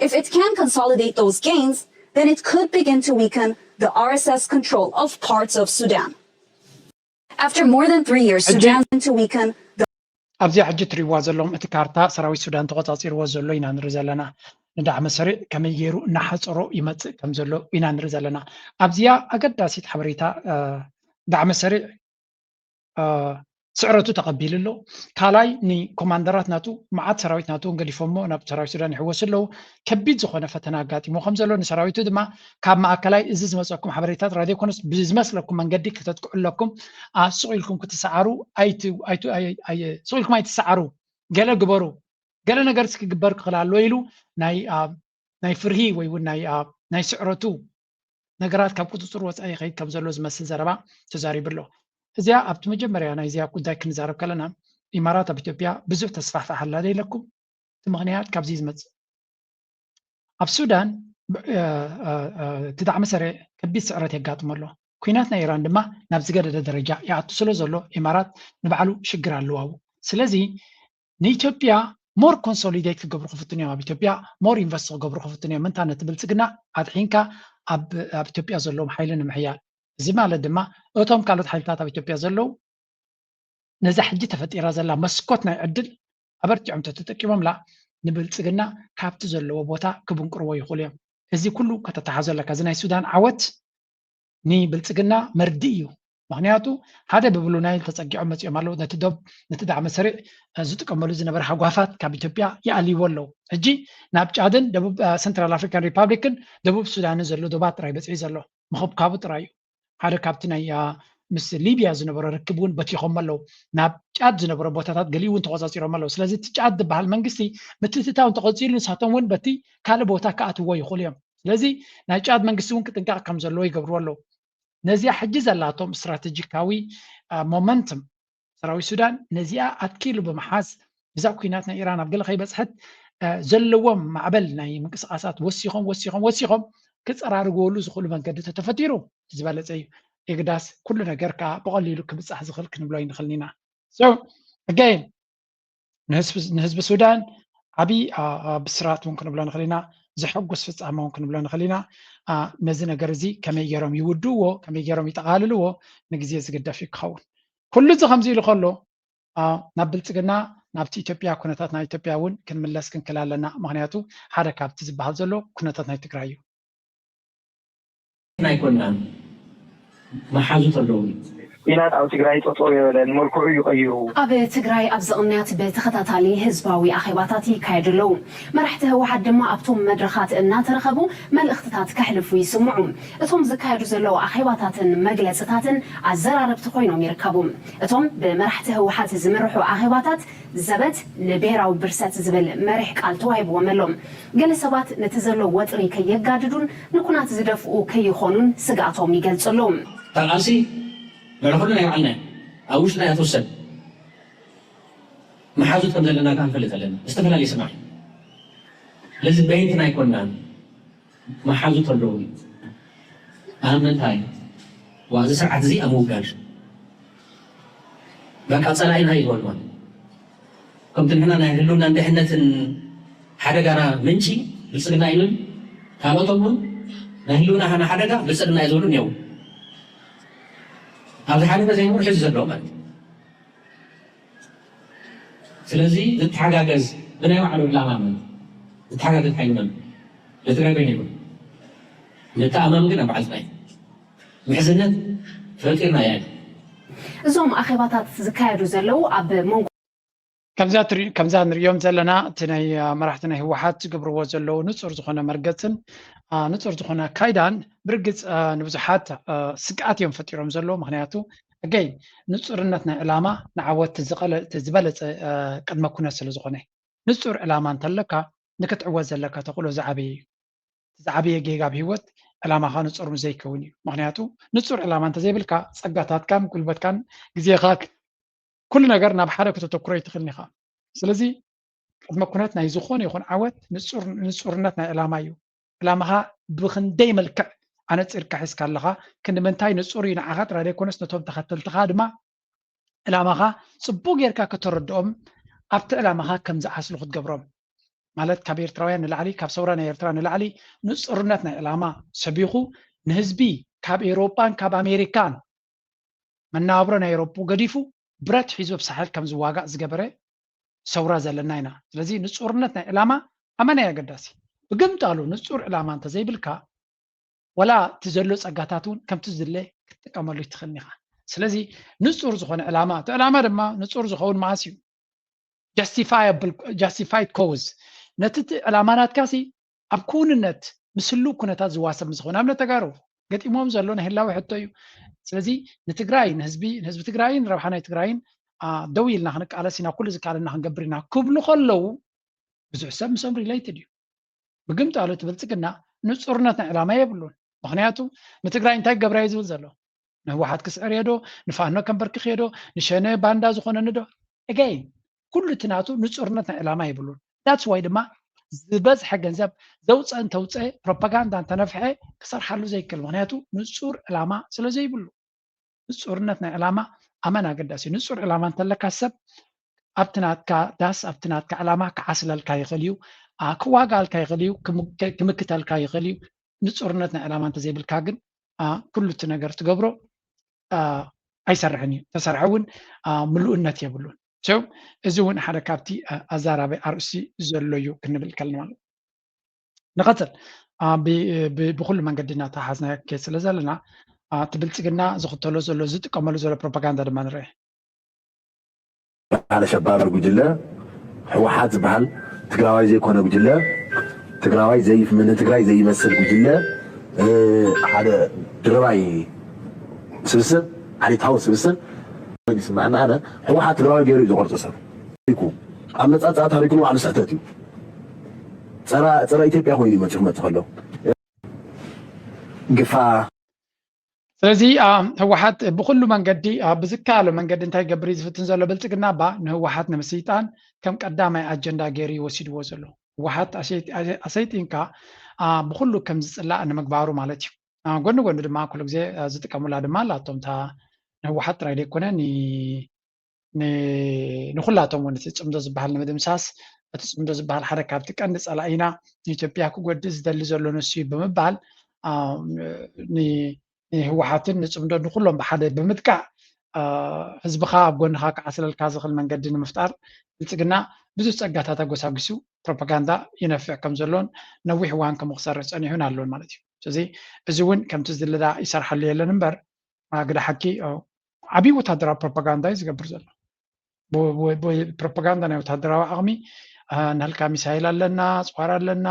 If it can consolidate those gains, then it could begin to weaken the RSF's control of parts of Sudan. After more than 3 years, Sudan to weaken the
ኣብዚ ሕጂ ትሪእዋ ዘለኹም እቲ ካርታ ሰራዊት ሱዳን ተቆፃፂርዎ ዘሎ ኢና ንርኢ ዘለና ንዳዕ መሰሪዕ ከመይ ገይሩ እናሓፀሮ ይመፅእ ከም ዘሎ ኢና ንርኢ ዘለና ኣብዚያ ኣገዳሲት ሓበሬታ ዳዕ መሰሪዕ ስዕረቱ ተቐቢሉ ኣሎ ካልኣይ ንኮማንደራት ናቱ መዓት ሰራዊት ናቱ ገዲፎሞ ናብ ሰራዊት ሱዳን ይሕወሱ ኣለዉ ከቢድ ዝኾነ ፈተና ኣጋጢሞ ከም ዘሎ ንሰራዊቱ ድማ ካብ ማእከላይ እዚ ዝመፀኩም ሓበሬታት ራድዮ ኮነስ ብዝመስለኩም መንገዲ ክተጥቅዑለኩም ስቕ ኢልኩም ክትሰዓሩ ስቕ ኢልኩም ኣይትሰዓሩ ገለ ግበሩ ገለ ነገር ክግበር ክኽእል ኣሎ ኢሉ ናይ ናይ ፍርሂ ወይ እውን ናይ ስዕረቱ ነገራት ካብ ቁፅፅር ወፃኢ ከይድ ከም ዘሎ ዝመስል ዘረባ ተዛሪቡ ኣሎ እዚኣ ኣብቲ መጀመርያ ናይ እዚኣ ጉዳይ ክንዛረብ ከለና ኢማራት ኣብ ኢትዮጵያ ብዙሕ ተስፋሕፋሕ ኣላ ዶ ኢለኩም እቲ ምክንያት ካብዚ ዝመፅእ ኣብ ሱዳን ትዳዕመ ሰሪዕ ከቢድ ስዕረት የጋጥሞ ኣሎ ኩናት ናይ ኢራን ድማ ናብ ዝገደደ ደረጃ ይኣቱ ስለ ዘሎ ኢማራት ንባዕሉ ሽግር ኣለዋው ስለዚ ንኢትዮጵያ ሞር ኮንሶሊዴት ክገብሩ ክፍትን እዮም ኣብ ኢትዮጵያ ሞር ኢንቨስት ክገብሩ ክፍትን እዮም ምንታ ነቲ ብልፅግና ኣጥሒንካ ኣብ ኢትዮጵያ ዘለዎም ሓይሊ ንምሕያል እዚ ማለት ድማ እቶም ካልኦት ሓይልታት ኣብ ኢትዮጵያ ዘለው ነዛ ሕጂ ተፈጢራ ዘላ መስኮት ናይ ዕድል ኣበርቲዖም ተጠቂሞምላ ንብልፅግና ካብቲ ዘለዎ ቦታ ክብንቅርዎ ይኽእሉ እዮም እዚ ኩሉ ከተተሓዘለካ እዚ ናይ ሱዳን ዓወት ንብልፅግና መርዲ እዩ ምክንያቱ ሓደ ብብሉ ናይል ተፀጊዖም መፅኦም ኣለዉ ነቲ ዳዕመ ሰሪዕ ዝጥቀመሉ ዝነበረ ሃጓፋት ካብ ኢትዮጵያ ይኣልይዎ ኣለዉ ሕጂ ናብ ጫድን ደቡብ ሰንትራል ኣፍሪካን ሪፓብሊክን ደቡብ ሱዳንን ዘሎ ዶባት ጥራይ በፅሒ ዘሎ ምኽብካቡ ጥራይ እዩ ሓደ ካብቲ ናይ ምስ ሊብያ ዝነበረ ርክብ እውን በቲኾም ኣለዉ ናብ ጫድ ዝነበረ ቦታታት ገሊኡ እውን ተቆፃፂሮም ኣለዉ ስለዚ እቲ ጫድ ዝበሃል መንግስቲ ምትእትታው እንተቐፂሉ ንሳቶም እውን በቲ ካልእ ቦታ ከኣትዎ ይኽእሉ እዮም ስለዚ ናይ ጫድ መንግስቲ እውን ክጥንቃቕ ከም ዘለዎ ይገብርዎ ኣለዉ ነዚኣ ሕጂ ዘላቶም ስትራቴጂካዊ ሞመንተም ሰራዊት ሱዳን ነዚኣ ኣትኪሉ ብምሓዝ ብዛ ኩናት ናይ ኢራን ኣብ ገለ ከይበፅሐት ዘለዎም ማዕበል ናይ ምንቅስቃሳት ወሲኾም ክፀራርግወሉ ዝኽእሉ መንገዲ ተፈጢሩ ዝበለፀ እዩ የግዳስ ኩሉ ነገር ከዓ ብቐሊሉ ክብፃሕ ዝኽእል ክንብሎ ይንኽእል ኢና ኣጋይን ንህዝቢ ሱዳን ዓብይ ብስራት እውን ክንብሎ ንኽእል ኢና ዘሐጉስ ፍፃመ እውን ክንብሎ ንኽእል ኢና ነዚ ነገር እዚ ከመይ ገይሮም ይውድእዎ ከመይ ገይሮም ይጠቃልልዎ ንግዜ ዝግደፍ ክኸውን ኩሉ እዚ ከምዚ ኢሉ ከሎ ናብ ብልፅግና ናብቲ ኢትዮጵያ ኩነታት ናይ ኢትዮጵያ እውን ክንምለስ ክንክል ኣለና ምክንያቱ ሓደ ካብቲ ዝበሃል ዘሎ ኩነታት ናይ ትግራይ እዩ
ናይ ኮናን መሓዙት ኣለዉ
ኢናት ኣብ ትግራይ ጠጠው የበለን መልክዑ ይቀይሩ
ኣብ ትግራይ ኣብ ዝቕንያት ብተኸታታሊ ህዝባዊ ኣኼባታት ይካየዱ ኣለዉ መራሕቲ ህወሓት ድማ ኣብቶም መድረኻት እናተረኸቡ መልእኽትታት ከሕልፉ ይስምዑ እቶም ዝካየዱ ዘለዉ ኣኼባታትን መግለፅታትን ኣዘራረብቲ ኮይኖም ይርከቡ እቶም ብመራሕቲ ህወሓት ዝምርሑ ኣኼባታት ዘበት ንብሔራዊ ብርሰት ዝብል መሪሕ ቃል ተዋሂብዎም ኣሎም ገለ ሰባት ነቲ ዘሎ ወጥሪ ከየጋድዱን ንኩናት ዝደፍኡ ከይኾኑን ስጋኣቶም ይገልጹ ኣለዉ
ተቃልሲ نروحنا يا معلم أوش لا يتوصل ما حاجة كم زلنا كان فلت لنا استفلا لي سماح لازم بينتنا يكوننا ما حاجة تروي أهم نتاي وهذا سرعة زي أموكاش بقى أصلاً هاي الوان كم تنحنا نهلونا عند حنة حدا جرا منشي بسرنا يلون كم تقول نهلونا هنا حدا جرا بسرنا يزورون يوم هذا حالة زي ما حز اللومات سلازي تتحقق بنا يوعلوا الله مامن تتحقق الحيوان لتراجعين يقول نتأمم كنا بعد باي محزنات فكرنا يعني
زوم أخيباتات زكايرو زلو أب مونغ
ከምዛ ንሪኦም ዘለና እቲ ናይ መራሕቲ ናይ ህወሓት ዝገብርዎ ዘለዉ ንፁር ዝኾነ መርገፅን ንፁር ዝኾነ ካይዳን ብርግፅ ንብዙሓት ስግኣት እዮም ፈጢሮም ዘለዉ ምክንያቱ ኣገይ ንፁርነት ናይ ዕላማ ንዓወት ዝበለፀ ቅድመ ኩነት ስለ ዝኾነ ንፁር ዕላማ እንተለካ ንክትዕወት ዘለካ ተኽእሎ ዝዓበየ እዩ ዝዓበየ ጌጋ ኣብ ሂወት ዕላማኻ ንፁር ዘይከውን እዩ ምክንያቱ ንፁር ዕላማ እንተዘይብልካ ፀጋታትካን ጉልበትካን ግዜኻ كل ነገር ናብ ሓደ ከተተኩሮ ይትኽእል ኢኻ ስለዚ ቅድመ ኩነት ናይ ዝኾነ ይኹን ዓወት ንፁርነት ናይ ዕላማ እዩ ዕላማኻ ብክንደይ መልክዕ ኣነፂርካ ሒዝካ ኣለኻ ክንምንታይ ንፁር እዩ ንዓኻ ጥራይ ዘይኮነስ ነቶም ተኸተልትኻ ድማ ዕላማኻ ፅቡቅ ጌርካ ከተረድኦም ኣብቲ ዕላማኻ ከም ዝሓስሉ ክትገብሮም ማለት ካብ ኤርትራውያን ንላዕሊ ካብ ሰውራ ናይ ኤርትራ ንላዕሊ ንፁርነት ናይ ዕላማ ሰቢኹ ንህዝቢ ካብ ኤውሮጳን ካብ ኣሜሪካን መናብሮ ናይ ኤውሮጳ ገዲፉ ብረት ሒዙ ብሳሕል ከም ዝዋጋእ ዝገበረ ሰውራ ዘለና ኢና ስለዚ ንፁርነት ናይ ዕላማ ኣመናይ ኣገዳሲ ብግምጣሉ ንፁር ዕላማ እንተዘይብልካ ወላ እቲ ዘሎ ፀጋታት እውን ከምቲ ዝድለ ክትጥቀመሉ ይትኽእል ኢኻ ስለዚ ንፁር ዝኾነ ዕላማ እቲ ዕላማ ድማ ንፁር ዝኸውን መዓስ እዩ ጃስቲፋይድ ኮዝ ነቲ ዕላማናትካሲ ኣብ ኩንነት ምስሉ ኩነታት ዝዋሰብ ምዝኾን ኣብነት ተጋሩ ገጢሞም ዘሎ ናይ ህላዊ ሕቶ እዩ ስለዚ ንትግራይ ንህዝቢ ትግራይን ረብሓ ናይ ትግራይን ደው ኢልና ክንቃለስ ኢና ኩሉ ዝከኣለና ክንገብር ኢና ክብሉ ከለዉ ብዙሕ ሰብ ምሶም ሪሌትድ እዩ ብግምታሉ ትብልጽግና ንጹርነት ዕላማ የብሉን ምክንያቱ ንትግራይ እንታይ ገብራ እዩ ዝብል ዘሎ ንህወሓት ክስዕር የዶ ንፋኖ ከንበርክኽ የዶ ንሸነ ባንዳ ዝኾነ ንዶ again ኩሉ ትናቱ ንጹርነት ዕላማ የብሉን that's why ድማ ዝበዝሐ ገንዘብ ዘውፅእ እንተውፅእ ፕሮፓጋንዳ እንተነፍሐ ክሰርሓሉ ዘይክእል ምክንያቱ ንጹር ዕላማ ስለ ዘይብሉ ንጹርነት ናይ ዕላማ ኣመን ኣገዳሲ ንጹር ዕላማ እንተለካ ሰብ ኣብቲ ናትካ ዳስ ኣብቲ ናትካ ዕላማ ክዓስለልካ ይኽእል እዩ ክዋጋልካ ይኽእል እዩ ክምክተልካ ይኽእል እዩ ንጹርነት ናይ ዕላማ እንተዘይብልካ ግን ኩሉ እቲ ነገር ትገብሮ ኣይሰርሕን እዩ ተሰርሐ እውን ምሉእነት የብሉን ሰው እዚ እውን ሓደ ካብቲ ኣዛራበይ ኣርእስቲ ዘሎ እዩ ክንብል ከለና ማለት ንቐፅል ብኩሉ መንገዲ እናተሓዝና ከ ስለ ዘለና እቲ ብልፅግና ዝኽተሎ ዘሎ ዝጥቀመሉ ዘሎ ፕሮፓጋንዳ ድማ ንርአ
على شباب الجلة حوحات زبال تقراوي زي كونه جلة تقراوي زي من تقراي زي يمثل جلة هذا تقراوي سبسن علي تاو سبسن يسمعنا أنا حوحات تقراوي جيري زغر تصر يكون أما تأتى تاريخنا على ساعتين ترى إثيوبيا هو اللي ما تخمت خلوا قفا
ስለዚ ህወሓት ብኩሉ መንገዲ ብዝከኣሎ መንገዲ እንታይ ገብር ዝፍትን ዘሎ ብልፅግና ንህወሓት ንምስይጣን ከም ቀዳማይ ኣጀንዳ ገይሩ ወሲድዎ ዘሎ ህወሓት ኣሰይጢንካ ብኩሉ ከም ዝፅላእ ንምግባሩ ማለት እዩ ጎኒ ጎኒ ድማ ኩሉ ግዜ ዝጥቀሙላ ድማ ኣላቶም እታ ንህወሓት ጥራይ ደይኮነ ንኩላቶም እውን እቲ ፅምዶ ዝበሃል ንምድምሳስ እቲ ፅምዶ ዝበሃል ሓደ ካብቲ ቀንዲ ፀላኢና ንኢትዮጵያ ክጎድእ ዝደሊ ዘሎ ንሱ ብምባል ህወሓትን ንፅምዶ ንኩሎም ብሓደ ብምጥቃዕ ህዝብኻ ኣብ ጎንኻ ክዓስለልካ ዝኽእል መንገዲ ንምፍጣር ብልፅግና ብዙሕ ፀጋታት ኣጎሳጊሱ ፕሮፓጋንዳ ይነፍዕ ከም ዘሎን ነዊሕ እዋን ከም ክሰርሕ ፀኒሑን ኣለዎን ማለት እዩ ስለዚ እዚ እውን ከምቲ ዝድለዳ ይሰርሓሉ የለን እምበር ግዳ ሓቂ ዓብዪ ወታደራዊ ፕሮፓጋንዳ እዩ ዝገብር ዘሎ ፕሮፓጋንዳ ናይ ወታደራዊ ዓቕሚ ናልካ ሚሳይል ኣለና ፅዋር ኣለና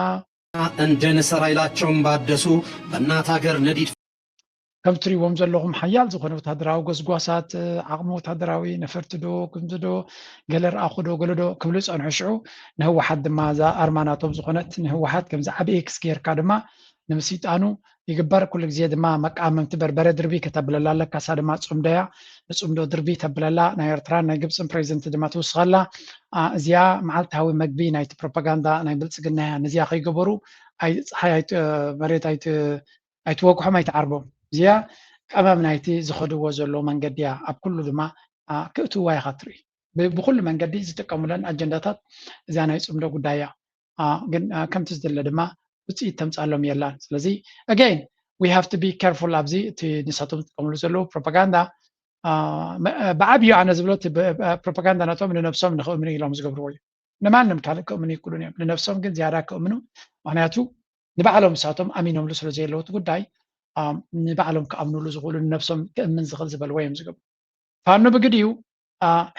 እንደ ንስር ኃይላቸውን ባደሱ በእናት ሀገር ነዲድ
ከም ትሪእዎም ዘለኹም ሓያል ዝኾነ ወታደራዊ ጎስጓሳት ዓቕሚ ወታደራዊ ነፈርትዶ ክምዝዶ ገለ ረኣኹዶ ገለዶ ክብሉ ፀንሑ ሽዑ ንህወሓት ድማ እዛ ኣርማናቶም ዝኾነት ንህወሓት ከምዚ ዓብዪ ኤክስ ጌርካ ድማ ንምስይጣኑ ይግበር ኩሉ ግዜ ድማ መቃመምቲ በርበረ ድርቢ ከተብለላ ኣለካሳ ድማ ፅምዶያ ንፅምዶ ድርቢ ተብለላ ናይ ኤርትራን ናይ ግብፅን ፕሬዚደንት ድማ ትውስኸላ እዚኣ መዓልታዊ መግቢ ናይቲ ፕሮፓጋንዳ ናይ ብልፅግና እያ ነዚኣ ከይገበሩ ፀሓይ መሬት ኣይትወግሖም ኣይትዓርቦም እዚኣ ቀመም ናይቲ ዝኸድዎ ዘሎ መንገዲ እያ ኣብ ኩሉ ድማ ክእትዋ ኢኻ ትርኢ ብኩሉ መንገዲ ዝጥቀሙለን ኣጀንዳታት እዚኣ ናይ ፅምዶ ጉዳይ እያ ግን ከምቲ ዝደለ ድማ ውፅኢት ተምፃሎም የላን ስለዚ again we have to be careful ኣብዚ እቲ ንሳቶም ዝጥቀምሉ ዘለዉ ፕሮፓጋንዳ ብዓብዩ ኣነ ዝብሎ እቲ ፕሮፓጋንዳ ናቶም ንነብሶም ንክእምኑ ኢሎም ዝገብርዎ እዩ ንማንም ካልእ ክእምኑ ይክእሉን እዮም ንነብሶም ግን ዝያዳ ክእምኑ ምክንያቱ ንባዕሎም ንሳቶም ኣሚኖምሉ ስለ ዘየለዎ እቲ ጉዳይ ንባዕሎም ክኣምንሉ ዝኽእሉ ንነብሶም ክእምን ዝኽእል ዝበልዎ እዮም ዝገብሩ ፋኖ ብግድዩ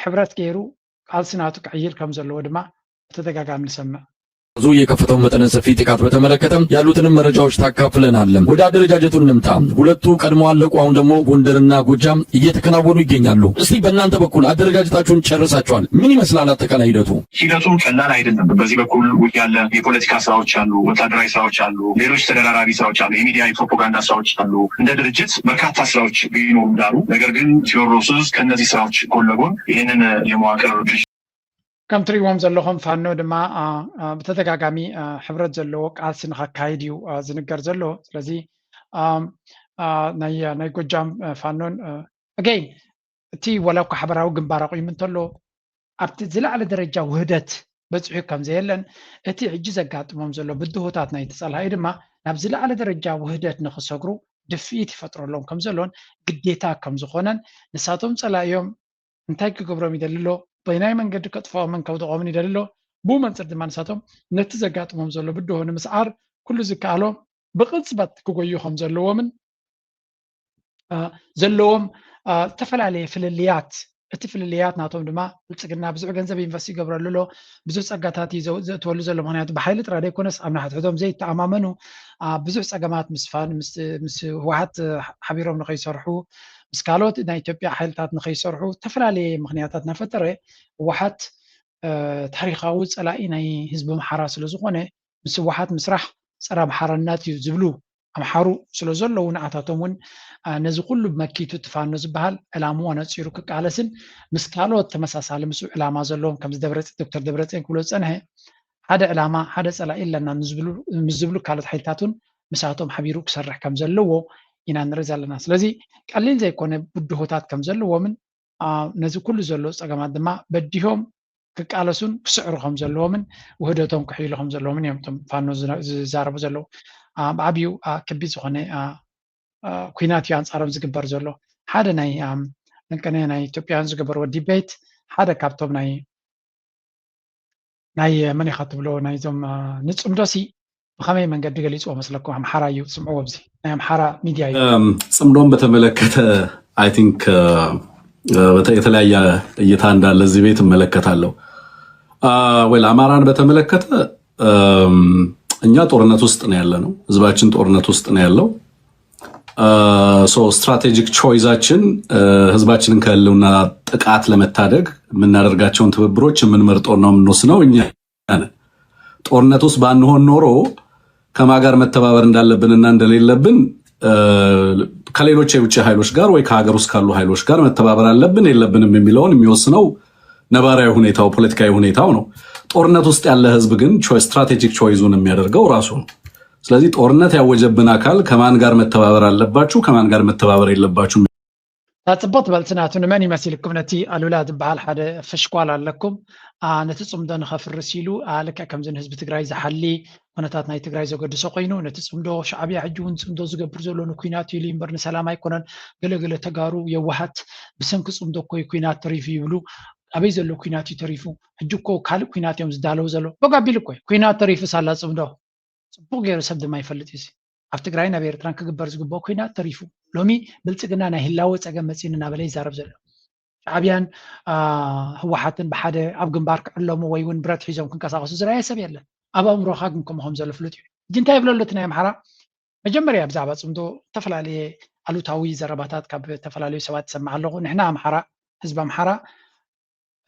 ሕብረት ገይሩ ቃልሲናቱ ክዕይል ከም ዘለዎ ድማ በተደጋጋሚ ንሰምዕ
ዙ የከፈተው መጠነ ሰፊ ጥቃት በተመለከተ ያሉትንም መረጃዎች ታካፍለናል። ወደ አደረጃጀቱ እንምጣ። ሁለቱ ቀድሞ አለቁ፣ አሁን ደግሞ ጎንደርና ጎጃም እየተከናወኑ ይገኛሉ። እስቲ በእናንተ በኩል አደረጃጀታችሁን ጨርሳችኋል፣ ምን ይመስላል አጠቃላይ ሂደቱ?
ሂደቱ ቀላል አይደለም። በዚህ በኩል ያለ የፖለቲካ ስራዎች አሉ፣ ወታደራዊ ስራዎች አሉ፣ ሌሎች ተደራራቢ ስራዎች አሉ፣ የሚዲያ የፕሮፓጋንዳ ስራዎች አሉ። እንደ ድርጅት በርካታ ስራዎች ቢኖሩ እንዳሉ፣ ነገር ግን ቴዎድሮስ ከነዚህ ስራዎች ጎን ለጎን ይህንን የመዋቅር
ከም ትሪእዎም ዘለኹም ፋኖ ድማ ብተደጋጋሚ ሕብረት ዘለዎ ቃልሲ ንኸካይድ እዩ ዝንገር ዘሎ ስለዚ ናይ ጎጃም ፋኖን again እቲ ወላ እኳ ሓበራዊ ግንባር ኣቑይሙ እንተሎ ኣብቲ ዝለዓለ ደረጃ ውህደት በፅሑ ከም ዘየለን እቲ ሕጂ ዘጋጥሞም ዘሎ ብድሆታት ናይቲ ፀላኢ ድማ ናብ ዝለዓለ ደረጃ ውህደት ንክሰግሩ ድፍኢት ይፈጥረሎም ከም ዘሎን ግዴታ ከም ዝኾነን ንሳቶም ፀላኢዮም እንታይ ክገብሮም ይደልሎ በይናይ መንገዲ ከጥፍኦምን ከውድቖምን ይደልሎ ብኡ መንፅር ድማ ንሳቶም ነቲ ዘጋጥሞም ዘሎ ብድሆ ንምስዓር ኩሉ ዝከኣሎ ብቅፅበት ክጎዩ ከም ዘለዎም ዝተፈላለየ ፍልልያት እቲ ፍልልያት ናቶም ድማ ብልፅግና ብዙሕ ገንዘብ ኢንቨስት ይገብረሉ ኣሎ ብዙሕ ፀጋታት ዘእትወሉ ዘሎ ምክንያቱ ብሓይሊ ጥራይ ዘይኮነስ ኣብ ናሕትሕቶም ዘይተኣማመኑ ብዙሕ ፀገማት ምስ ህወሓት ሓቢሮም ንኸይሰርሑ ምስ ካልኦት ናይ ኢትዮጵያ ሓይልታት ንኸይሰርሑ ዝተፈላለየ ምክንያታት እናፈጠረ ህወሓት ታሪኻዊ ፀላኢ ናይ ህዝቢ መሓራ ስለ ዝኾነ مسوحات مسرح صار أمحارنات يزبلو أمحارو سلوزلو نعتاتهم نزو كله بمكيتو تفانو زبهال علامو ونصيرو كقالسن مسكالو تمساسال مسو علامة زلهم كم دبرت دكتور دبرت كله سنة هذا علامة هذا سلا إلا أن نزبلو كالت حيتاتون مساتهم حبيرو كسرح كم زلو إن نرزال الناس لذي قليل زي كونه بدهوتات كم زلو ومن نزو كل زلو سأجمع دما بديهم كقالسون كسعرهم زلو من وهدتهم كحيلهم زلو من يومتهم فانو زارب زلو بعبيو كبيز خانة كوينات يانس عرب زجبر زلو هذا ناي نكني ناي توبيان زجبر وديبيت هذا كابتوب ناي من يخاطب له ناي زم نتصم درسي بخمي من قد قال يسوى مثلكم هم حرا يسمعوا بزي ناي هم حرا ميديا
صمدون بتملكته I think የተለያየ እይታ እንዳለ እዚህ ቤት እመለከታለሁ። ወል አማራን በተመለከተ እኛ ጦርነት ውስጥ ነው ያለነው። ህዝባችን ጦርነት ውስጥ ነው ያለው። ስትራቴጂክ ቾይዛችን ህዝባችንን ከህልውና ጥቃት ለመታደግ የምናደርጋቸውን ትብብሮች የምንመርጠው ነው የምንወስነው እኛ ነን። ጦርነት ውስጥ ባንሆን ኖሮ ከማጋር መተባበር እንዳለብንና እንደሌለብን ከሌሎች የውጭ ኃይሎች ጋር ወይ ከሀገር ውስጥ ካሉ ኃይሎች ጋር መተባበር አለብን የለብንም የሚለውን የሚወስነው ነባራዊ ሁኔታው ፖለቲካዊ ሁኔታው ነው። ጦርነት ውስጥ ያለ ህዝብ ግን ስትራቴጂክ ቾይዙን የሚያደርገው ራሱ ነው። ስለዚህ ጦርነት ያወጀብን አካል ከማን ጋር መተባበር አለባችሁ ከማን ጋር መተባበር የለባችሁ
تطبط بلتناتو نماني مسيلكم نتي الولاد بحال حدا فشكوال لكم نتصم دو نخاف الرسيلو لك كم زن حزب تግራይ زحلي ونتات ناي تግራይ زغدسو قينو نتصم دو شعبي حجون صم دو زغبر زلو نكوينات يلي مبرن سلام ايكونن ገለገለ ተጋሩ የዋሃት ብሰንክ ጽም ዶ ኮይ ኩይናት ተሪፍ ይብሉ አበይ ዘሎ ኩይናት ተሪፉ እጅኮ ካል ኩይናት የም ዝዳለው ዘሎ በጋቢል ኮይ ኩይናት ተሪፍ ሳላ ጽም ዶ ጽቡቅ ገር ሰብድ ማይፈልጥ ይሲ ኣብ ትግራይ ናብ ኤርትራን ክግበር ዝግቦ ኩይናት ተሪፉ ሎሚ ብልጽግና ናይ ህላወ ጸገም መጺንና በላይ ዛረብ ዘሎ ሻዕቢያን ህወሓትን በሓደ ኣብ ግንባር ክዕለሙ ወይ ውን ብረት ሒዞም ክንቀሳቀሱ ዝረአየ ሰብ የለን ኣብ ኣእምሮኻ ግን ከምኦም ዘሎ ፍሉጥ እዩ ጅንታይ ብለሎት ናይ ኣምሓራ መጀመርያ ብዛዕባ ጽምዶ ተፈላለየ ኣሉታዊ ዘረባታት ካብ ተፈላለዩ ሰባት ሰማዕ ኣለኹ ንሕና ኣምሓራ ህዝቢ ኣምሓራ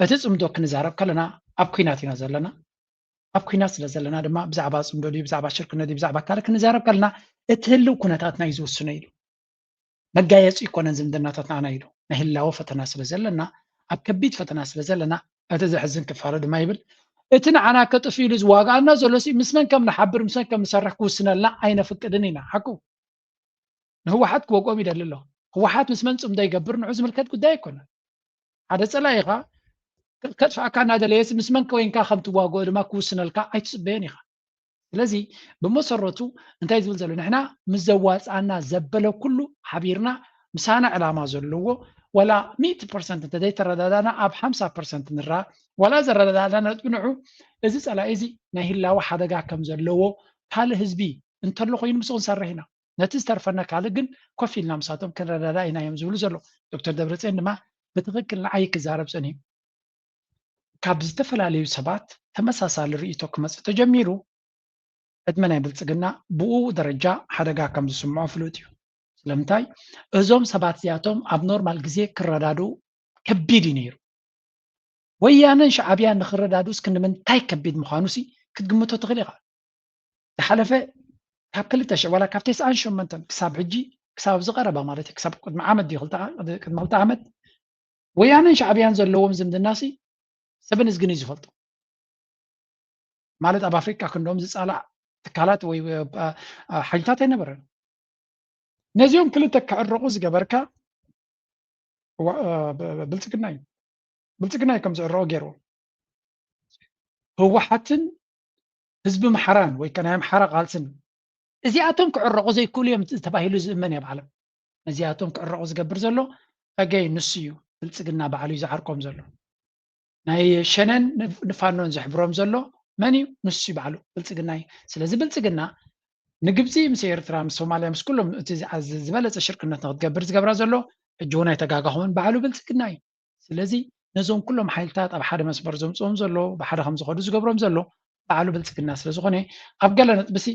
እቲ ጽምዶ ክንዛረብ ከለና ኣብ ኩናት ኢና ዘለና ኣብ ኩናት ስለ ዘለና ድማ ብዛዕባ ጽምዶ ዲ ብዛዕባ ሽርክነት ዲ ብዛዕባ ካለ ክንዛረብ ከለና እቲ ህልው ኩነታትና እዩ ዝውስኖ ኢሉ መጋየፂ ይኮነን ዝምድናታትና ኢና ኢሉ ናይ ህላወ ፈተና ስለ ዘለና ኣብ ከቢድ ፈተና ስለ ዘለና እቲ ዘሕዝን ክፋለ ድማ ይብል እቲ ንዓና ከጥፍ ኢሉ ዝዋጋኣና ዘሎ ምስ መን ከም ንሓብር ምስ መን ከም ንሰርሕ ክውስነልና ኣይነፍቅድን ኢና ሓቁ ንህወሓት ክወቅኦም ይደሊ ኣሎ ህወሓት ምስ መን ጽምዶ ይገብር ንዑ ዝምልከት ጉዳይ ኣይኮነን ሓደ ፀላኢ ኢኻ ከጥፍኣካ እናደለየስ ምስ መን ኮይንካ ከም ትዋግኦ ድማ ክውስነልካ ኣይትፅበዮን ኢኻ ስለዚ ብመሰረቱ እንታይ ዝብል ዘሎ ንሕና ምስ ዘዋፅኣና ዘበለ ኩሉ ሓቢርና ምሳና ዕላማ ዘለዎ ወላ 100% እንተዘይተረዳዳና ኣብ 50% ንራ ወላ ዘረዳዳና ጥንዑ እዚ ፀላኢ እዚ ናይ ህላዊ ሓደጋ ከም ዘለዎ ካልእ ህዝቢ እንተሎ ኮይኑ ምስኡ ንሰርሕ ኢና ነቲ ዝተርፈና ካልእ ግን ኮፍ ኢልና ምሳቶም ክንረዳዳ ኢና እዮም ዝብሉ ዘሎ ዶክተር ደብረፅዮን ድማ ብትክክል ንዓይ ክዛረብ ፀኒሑ ካብ ዝተፈላለዩ ሰባት ተመሳሳሊ ርእይቶ ክመፅእ ተጀሚሩ ዕድመ ናይ ብልጽግና ብኡ ደረጃ ሓደጋ ከም ዝስምዖ ፍሉጥ እዩ ስለምንታይ እዞም ሰባት እዚኣቶም ኣብ ኖርማል ግዜ ክረዳዱ ከቢድ እዩ ነይሩ ወያነን ሻዕብያን ንክረዳዱ እስክንምንታይ ከቢድ ምዃኑ ሲ ክትግምቶ ትኽእል ኢኻ ዝሓለፈ ካብ 2000 ወላ ካብ 98 ክሳብ ሕጂ ክሳብ ዝቐረባ ማለት እዩ ክሳብ ቅድሚ ዓመት ዲ ቅድሚ 2 ዓመት ወያነን ሻዕብያን ዘለዎም ዝምድና ሲ ሰብን ዝግን እዩ ዝፈልጡ ማለት ኣብ ኣፍሪቃ ክንዶም ዝፃላዕ ትካላት ወይ ሓይልታት ኣይነበረን ነዚኦም ክልተ ክዕርቑ ዝገበርካ ብልጽግና እዩ ብልጽግና እዩ ከም ዝዕርቑ ገይርዎ ህወሓትን ህዝቢ ምሓራን ወይ ከ ናይ ኣምሓራ ቃልስን እዚኣቶም ክዕርቑ ዘይክእሉ እዮም ተባሂሉ ዝእመን እየ ብዓለም ነዚኣቶም ክዕርቑ ዝገብር ዘሎ ኣገይ ንሱ እዩ ብልጽግና በዓሉ እዩ ዝዓርቆም ዘሎ ናይ ሸነን ንፋኖን ዝሕብሮም ዘሎ መን እዩ ንሱ ይበዓሉ ብልጽግና እዩ ስለዚ ብልጽግና ንግብፂ ምስ ኤርትራ ምስ ሶማልያ ምስ ኩሎም እቲ ዝበለፀ ሽርክነት ንክትገብር ዝገብራ ዘሎ ሕጂ እውን ኣይተጋጋኹምን በዓሉ ብልጽግና እዩ ስለዚ ነዞም ኩሎም ሓይልታት ኣብ ሓደ መስመር ዘምፅኦም ዘሎ ብሓደ ከም ዝኸዱ ዝገብሮም ዘሎ በዓሉ ብልጽግና ስለ ዝኾነ ኣብ ገለ ነጥብሲ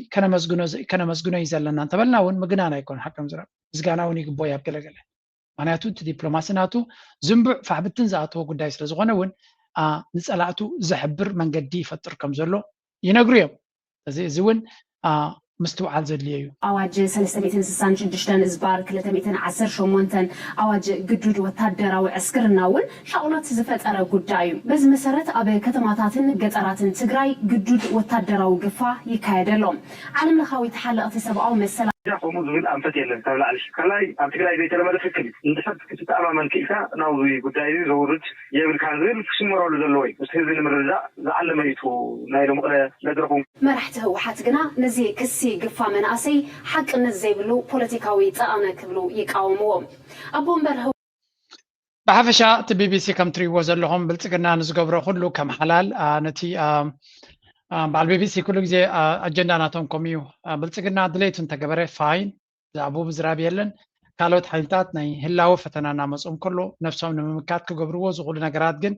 ከነመስግኖ እዩ ዘለና እንተበልና እውን ምግናን ኣይኮነ ሓቀም ዝረብ ምስጋና እውን ይግቦ እዩ ኣብ ገለገለ ምክንያቱ እቲ ዲፕሎማሲ ናቱ ዝንቡዕ ፋሕብትን ዝኣተወ ጉዳይ ስለ ዝኾነ እውን ንፀላእቱ ዘሕብር መንገዲ ይፈጥር ከም ዘሎ ይነግሩ እዮም زون مستوعب زليو
أواج 366 إزبار 318 أواج جدود وتدرا وعسكر ناول شاولات زفت أرى قدايو بس مسارات أبي كتماتاتن قطراتن تجراي جدود وتدرا وقفا يكايدلهم علم لخاوي تحلق تسبعو مثلا
جاكم مزبل أم فتيلن تبلع الشكلاي أم تقلعي بيت لما دفكني انت شفت كنت أمام كيفا ناوي قدايو زورج يبل كانزل سمروا لدلوي بس هذي المرجع لعل ما يتو نايلو مقلا ندركم
ما رحته وحتقنا نزي كسي قفا من أسي حق نزي بلو بوليتيكاوي تأنا كبلو يقاوموهم أبو مبرهو
بعفشا تبي بي سي كم تري وزر لهم بلتقنا نزقبرو كله كم حلال نتي بعد بي بي سي كله زي أجندة ناتهم كوميو بلتقنا دليتون تقبره فاين زعبو بزرابي يلن كالوت حينتات ناي هلاو فتنا نامسهم كله نفسهم نمكات كقبرو زغول نقرات جن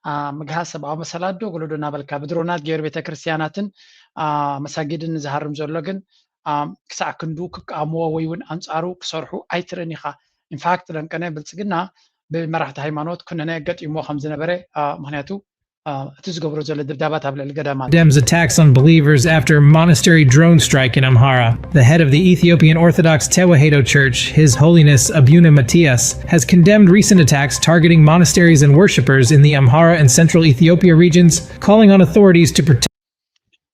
مجهز أو مسألة دو قولوا دنا بالكابدرونات غير بيت كريستياناتن مساجد نزهر مزولجن كسع كندوك أموا ويون أنصارو كسرحو أيترني خا in fact لأن كنا بلتقنا بمرحلة هيمانوت كنا نقد يوم 5 نبرة مهنياتو
Condemns attacks on believers after monastery drone strike in Amhara. The head of the Ethiopian Orthodox Tewahedo Church, His Holiness Abuna Matthias, has condemned recent attacks targeting monasteries and worshippers in the Amhara and Central Ethiopia regions, calling on authorities to protect.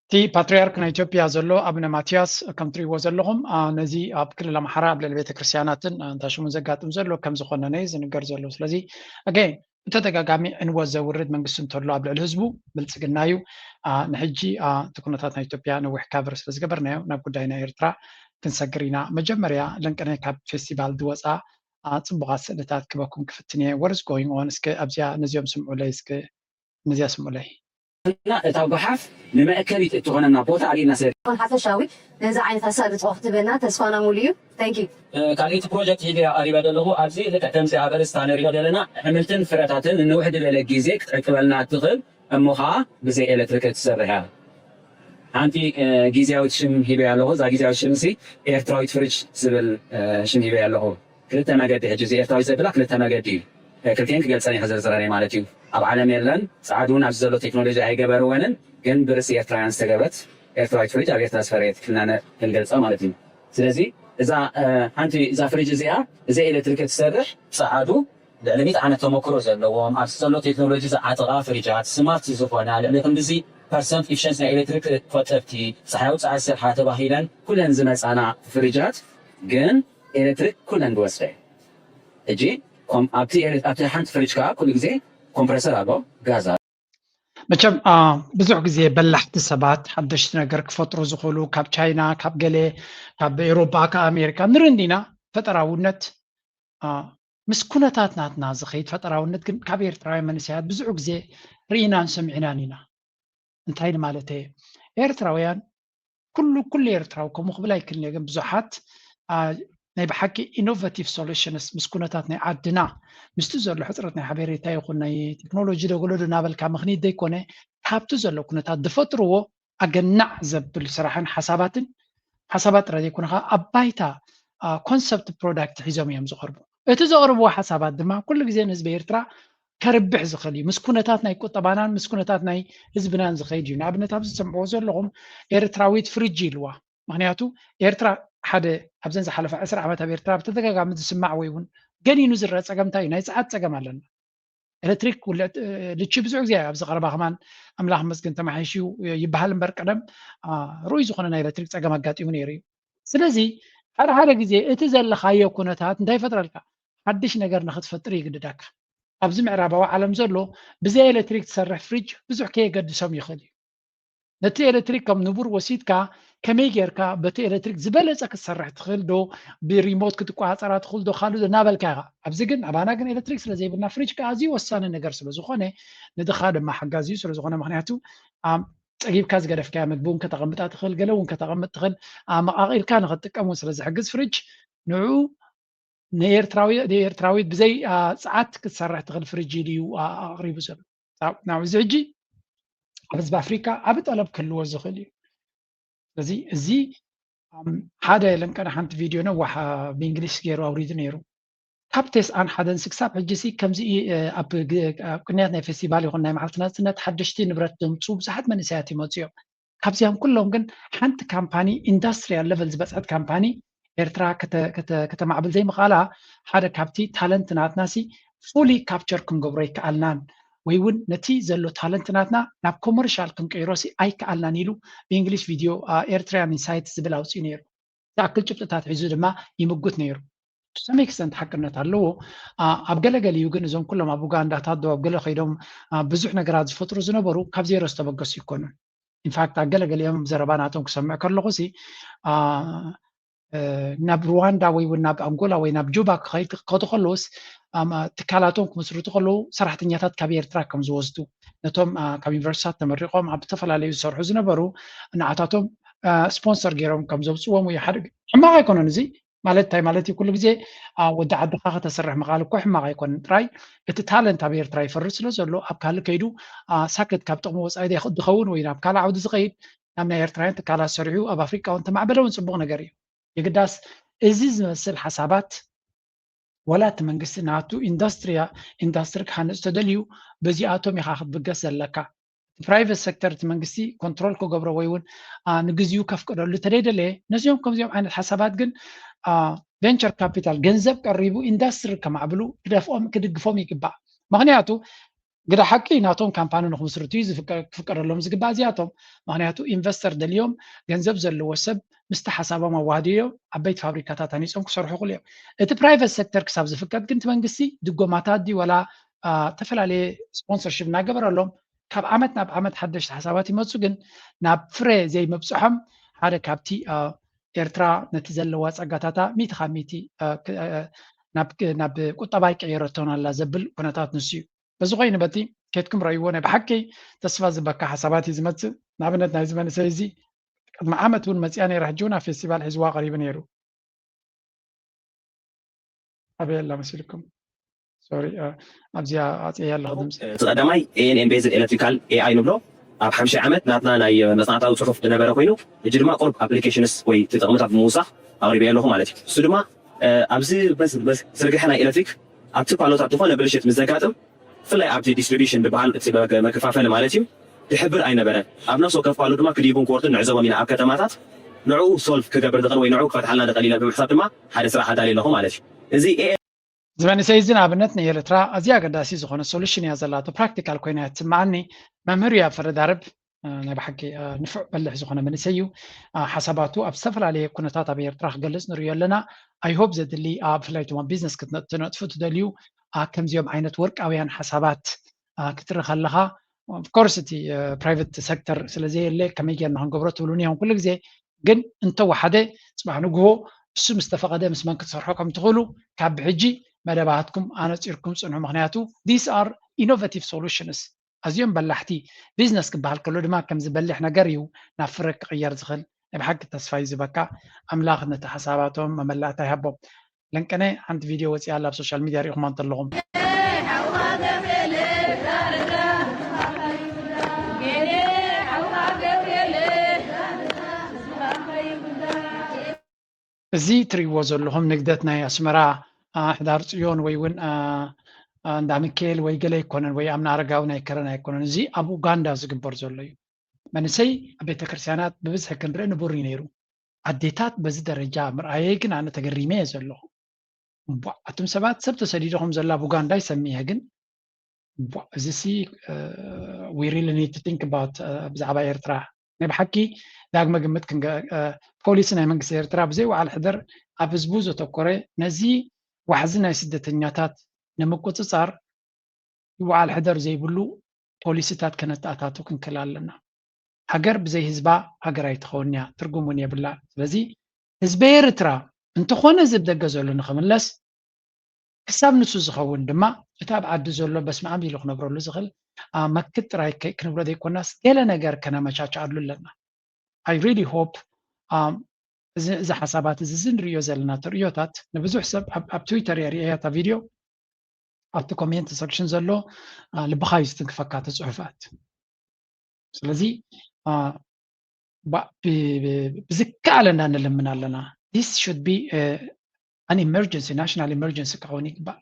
تي باتريارك إثيوبيا زلو أبونا ماتياس كم تري وزلهم نزي بكل الأمحرة قبل البيت كريستياناتن انتشوا مزجاتهم زلو كم زخنا نيز نقر زلو سلزي again تتجاجمي إن وزورد من قسم تطلع قبل الحزبو بلتسجنايو نحجي تكونتاتنا إثيوبيا نوح كابر سلزي قبرنا نبقى داينا إيرترا كنسجرينا مجمريا لأن كنا كاب فيستيفال دوسا تبغى سلتات كبكون كفتني what is going on إسك أبزيا نزيم سمعوا لي إسك نزيا سمعوا لي
لا تابحف لما أكلت تغنى بوتا علينا سير.
حتى شاوي نزع عين ثابت وقت بيننا تسفانا موليو. Thank you.
كاريت بروجكت هي قريبة له أبزي لتعتمد على استانري لنا عملتن فراتاتن إنه واحد اللي جيزك تقبلنا تغل أمها بزي إلكتريك تسرها. عندي جيزة وتشم هي له زا جيزة وتشمسي إلكترويد فريج سبل شم هي له. كلتا ما قد جزء إلكترويد سبلا كلتا ما قد كلتين كجلس أنا حزر زراني مالتيو. أب عالم يلن ساعدون عبزلو تكنولوجيا هاي جبروانن جن برس إلكترونيكس تجربت إلكترويد فريج أبي ترانسفيريت كلنا الجلس مالتيو. سلزي إذا أنتي إذا فريج زي إلكتريك تسرح ساعدو لأنميت عن توموكروز اللي هو عبزلو تكنولوجيا عطغا فريجات سمارت زوفونا لأنكم بزي percent efficiency إلكتريك فتفتي صحيوت عسر حتى بهيلن كلن زمس أنا فريجات جن إلكتريك كلن بوسفه. أجي كم أبتي حنت فريج كا كل جزء كومبرسر أبو غازا.
مچم بزوج زي بلحت سبات حدش نجار كفترة زخلو كاب تشاينا كاب جلي كاب أوروبا كأمريكا نرندينا فتراونت مسكونتات ناتنا زخيت فتراونت كبير تراي من سياد بزوج زي رينا سمعنا نينا انتهينا مالته إيرتراويان كل إيرتراوكم مقبلاي كلنا جنب بزوحات نبي حكي innovative solutions مسكونتاتنا عدنا مستزر لحضرتنا حبيرتي وقلنا تكنولوجيا دغلو نابل كمخني ديكونه حابتزر لو كنت دفترو اجنع زبل صراحه حسابات ردي يكون ابايتا كونسبت برودكت حزام يمزقربو اتزقربو حسابات دما كل غزي نسب ኤርትራ كربح زخلي مسكونتاتنا يقطبانان مسكونتاتنا حزبنا زخيد نابنت ابز سمعو زلهم ኤርትራዊት ፍሪጅ ይልዋ ምክንያቱ ኤርትራ حدا أبزن زحلف 10 عامات بيرترا بتدقق عم تسمع ويون جاني نزر تسقمتاي ناي ساعات تسقمالنا إلكتريك ولا لتشي بزوج زي أبز قربا كمان أملاح مسكن تمحيشيو يبهال مبرك قدم روي زخنا ناي إلكتريك تسقم قات يونيري سلازي هذا جزء اتزل خايو كونتات انتهي فترة لك حدش نقدر ناخذ فترة قدك أبز معربة وعالم زلو بزي إلكتريك تسرح فريج بزوج كي قد سام يخلي نتي إلكتريك كم نبور وسيط كا كميجر كا بتي إلكتريك زبالة كسرح تخل دو بريموت كتكو عصارة تخل دو خالو دو نابل كاغا أبزجن أبانا جن إلكتريك سلزي بدنا فريج كازي وسان النجار سلزخانة ندخل مع حجازي سلزخانة مخنياتو أجيب كاز جرف كامل بون كتغمت أدخل جلون كتغمت تخل أغير كان غتك أمون سلزي حجز فريج نوع نير تراوي بزي ساعات كتسرح تخل فريجي وقريب زل نعم زعجي بس بأفريقيا أبد ألب كل وزخلي زي هذا لما كان حنت فيديو نوح بإنجليزي غير أوريد نيرو كابتس عن حدا سكساب حجسي كم زي كنا فيستيفال يقولنا مع الناس نتحدشتي نبرت مصوب زحد من ساعتي موتيو ካብዚኦም ኩሎም ግን ሓንቲ ካምፓኒ ኢንዱስትሪያል ሌቨል ዝበፅሐት ካምፓኒ ኤርትራ ከተማዕብል ዘይምኻላ ሓደ ካብቲ ታለንት ናትናሲ ፉሊ ካፕቸር ክንገብሮ ይከኣልናን ወይ እውን ነቲ ዘሎ ታለንት ናትና ናብ ኮመርሻል ክንቀይሮሲ ኣይከኣልናን ኢሉ ብእንግሊሽ ቪድዮ ኤርትራያን ኢንሳይት ዝብል ኣውፅኡ ነይሩ ዝኣክል ጭብጥታት ሒዙ ድማ ይምጉት ነይሩ ሰመይ ክሰንት ሓቅነት ኣለዎ ኣብ ገለገሊዩ ግን እዞም ኩሎም ኣብ ኡጋንዳታት ዶ ኣብ ገለ ከይዶም ብዙሕ ነገራት ዝፈጥሩ ዝነበሩ ካብ ዜሮ ዝተበገሱ ይኮኑን ኢንፋክት ኣብ ገለገሊኦም ዘረባናቶም ክሰምዕ ከለኹሲ ናብ ሩዋንዳ ወይ እውን ናብ አንጎላ ወይ ናብ ጁባ ክኸዱ ከለውስ ትካላቶም ክመስርቱ ከለዉ ሰራሕተኛታት ካብ ኤርትራ ከም ዝወስዱ ነቶም ካብ ዩኒቨርሲቲታት ተመሪቆም ኣብ ዝተፈላለዩ ዝሰርሑ ዝነበሩ ንዓታቶም ስፖንሰር ገይሮም ከም ዘብፅዎም ወይ ሓደ ሕማቅ ኣይኮነን እዚ ማለት እንታይ ማለት እዩ ኩሉ ግዜ ወዲ ዓድኻ ከተሰርሕ ምኻል እኮ ሕማቅ ኣይኮነን ጥራይ እቲ ታለንት ኣብ ኤርትራ ይፈርድ ስለ ዘሎ ኣብ ካልእ ከይዱ ሳክት ካብ ጥቕሚ ወፃኢ ዝኸውን ወይ ናብ ካልእ ዓውዲ ዝኸይድ ናብ ናይ ኤርትራውያን ትካላት ሰሪሑ ኣብ ኣፍሪካ እውን ተማዕበለ እውን ፅቡቅ ነገር እዩ ይግዳስ እዚ ዝመስል ሓሳባት ወላ እቲ መንግስቲ ናቱ ኢንዱስትሪ ክሓንፅ ተደልዩ በዚኣቶም ኢኻ ክትብገስ ዘለካ ፕራይቬት ሴክተር እቲ መንግስቲ ኮንትሮል ክገብሮ ወይ እውን ንግዚኡ ከፍቅደሉ ተደይደለየ ነዚኦም ከምዚኦም ዓይነት ሓሳባት ግን ቬንቸር ካፒታል ገንዘብ ቀሪቡ ኢንዱስትሪ ከማዕብሉ ክድግፎም ይግባእ ምክንያቱ ግዳ ሓቂ ናቶም ካምፓኒ ንክምስርቱ እዩ ክፍቀደሎም ዝግባእ እዚኣቶም ምክንያቱ ኢንቨስተር ደልዮም ገንዘብ ዘለዎ ሰብ ምስቲ ሓሳቦም ኣዋህድዮም ዓበይቲ ፋብሪካታት ሃኒፆም ክሰርሑ ይኽእሉ እዮም እቲ ፕራይቬት ሴክተር ክሳብ ዝፍቀድ ግን እቲ መንግስቲ ድጎማታት ዲ ወላ ተፈላለየ ስፖንሰርሽፕ እናገበረሎም ካብ ዓመት ናብ ዓመት ሓደሽቲ ሓሳባት ይመፁ ግን ናብ ፍረ ዘይመብፅሖም ሓደ ካብቲ ኤርትራ ነቲ ዘለዋ ፀጋታታ ሚእቲ ካብ ሚእቲ ናብ ቁጠባ ይቅየረቶን ኣላ ዘብል ኩነታት ንሱ እዩ በዚ ኮይኑ በቲ ከትኩም ረእይዎ ናይ ብሓቂ ተስፋ ዝበካ ሓሳባት እዩ ዝመፅእ ንኣብነት ናይ ዝመንሰይ እዚ ቅድሚ ዓመት እውን መፅያ ነይራ ሕጂ እውን ኣብ ፌስቲቫል ሒዝዋ ቀሪቡ ነይሩ ኣበየላ መሲልኩም ሶሪ ኣብዚኣ ኣፅያ ኣለኹ ድምፂ
እቲ ቀዳማይ ኤንኤን ቤዝድ ኤሌክትሪካል ኤአይ ንብሎ ኣብ 50 ዓመት ናትና ናይ መፅናዕታዊ ፅሑፍ ዝነበረ ኮይኑ ሕጂ ድማ ቁርብ ኣፕሊኬሽንስ ወይ ጥቕምታት ብምውሳኽ ኣቕሪበ ኣለኹ ማለት እዩ እሱ ድማ ኣብዚ ዝርግሐ ናይ ኤሌክትሪክ ኣብቲ ፓሎታት ዝኾነ ብልሽት ምስ ዘጋጥም ብፍላይ ኣብቲ ዲስትሪቢሽን ዝበሃል እቲ መከፋፈሊ ማለት እዩ ዝሕብር ኣይነበረን ኣብ ነፍሲ ወከፍ ፓሎ ድማ ክዲቡን ክወርድን ንዕዘቦም ኢና ኣብ ከተማታት ንዕኡ ሶልቭ ክገብር ዝኽእል ወይ ንዕኡ ክፈትሓልና ንኽእል ኢና ብምሕሳብ ድማ ሓደ ስራሕ ኣዳልየ ኣለኹ ማለት እዩ እዚ
ዝመንሰይ እዚ ንኣብነት ንኤርትራ ኣዝያ ኣገዳሲ ዝኾነ ሶሉሽን እያ ዘላቶ ፕራክቲካል ኮይና ትስማዓኒ መምህር እዩ ኣብ ፈረዳርብ ናይ ብሓቂ ንፍዕ በልሕ ዝኾነ መንእሰይ እዩ ሓሳባቱ ኣብ ዝተፈላለየ ኩነታት ኣብ ኤርትራ ክገልፅ ንሪኦ ኣለና ኣይሆፕ ዘድሊ ብፍላይ ድማ ቢዝነስ ክትነጥፉ ትደልዩ ከምዚኦም ዓይነት ወርቃውያን ሓሳባት ክትርኢ ከለኻ ኦፍኮርስ እቲ ፕራይቬት ሴክተር ስለዘየለ ከመይ ጌርና ክንገብሮ ትብሉን እዮም ኩሉ ግዜ ግን እንተወሓደ ፅባሕ ንግሆ እሱ ምስ ተፈቐደ ምስ መን ክትሰርሖ ከም ትኽእሉ ካብ ብሕጂ መደባትኩም ኣነፂርኩም ፅንሑ ምክንያቱ ዲስ ኣር ኢኖቬቲቭ ሶሉሽንስ ኣዝዮም በላሕቲ ቢዝነስ ክበሃል ከሎ ድማ ከም ዝበልሕ ነገር እዩ ናብ ፍረ ክቕየር ዝኽእል ናይ ብሓቂ ተስፋ እዩ ዝበካ ኣምላኽ ነቲ ሓሳባቶም መመላእታ ይሃቦም ለንቀነ ሓንቲ ቪድዮ ወፂኣ ኣላ ኣብ ሶሻል ሚድያ ሪኢኹማ እንተለኹም እዚ ትሪእዎ ዘለኹም ንግደት ናይ ኣስመራ ሕዳር ፅዮን ወይ እውን እንዳ ሚካኤል ወይ ገለ ኣይኮነን ወይ ኣምና ኣረጋዊ ናይ ከረን ኣይኮነን እዚ ኣብ ኡጋንዳ ዝግበር ዘሎ እዩ መንእሰይ ኣብ ቤተክርስትያናት ብብዝሒ ክንርኢ ንቡር እዩ ነይሩ ኣዴታት በዚ ደረጃ ምርኣየ ግን ኣነ ተገሪመ እየ ዘለኹ እቶም ሰባት ሰብ ተሰዲዶኹም ዘላ ኣብ ኡጋንዳ ይሰሚዐ ግን እዚ ሲ ዊ ሪሊ ኒድ ቱ ቲንክ ኣባውት ብዛዕባ ኤርትራ ናይ ብሓቂ ዳግመ ግምት ፖሊስ ናይ መንግስቲ ኤርትራ ብዘይ በዓል ሕደር ኣብ ህዝቡ ዘተኮረ ነዚ ዋሕዚ ናይ ስደተኛታት ንምቁፅፃር በዓል ሕደር ዘይብሉ ፖሊስታት ከነተኣታቱ ክንክእል ኣለና ሃገር ብዘይ ህዝባ ሃገር ኣይትኸውን እያ ትርጉም እውን የብላ ስለዚ ህዝቢ ኤርትራ እንተኾነ ዝብደገ ዘሎ ንክምለስ ክሳብ ንሱ ዝኸውን ድማ እቲ ኣብ ዓዲ ዘሎ በስመ አብ ኢሉ ክነብረሉ ዝኽእል መክት ጥራይ ክንብሎ ዘይኮናስ ገለ ነገር ከነመቻችዓሉ ኣለና I really hope እዚ ሓሳባት እዚ ንሪኦ ዘለና ትርኢዮታት ንብዙሕ ሰብ ኣብ ትዊተር የርእያ እታ ቪድዮ ኣብቲ ኮሜንት ሰክሽን ዘሎ ልብኻ እዩ ዝትንክፈካ ፅሑፋት ስለዚ ብዝከኣለና ንልምን ኣለና this should be an emergency national emergency ክኸውን ይግባእ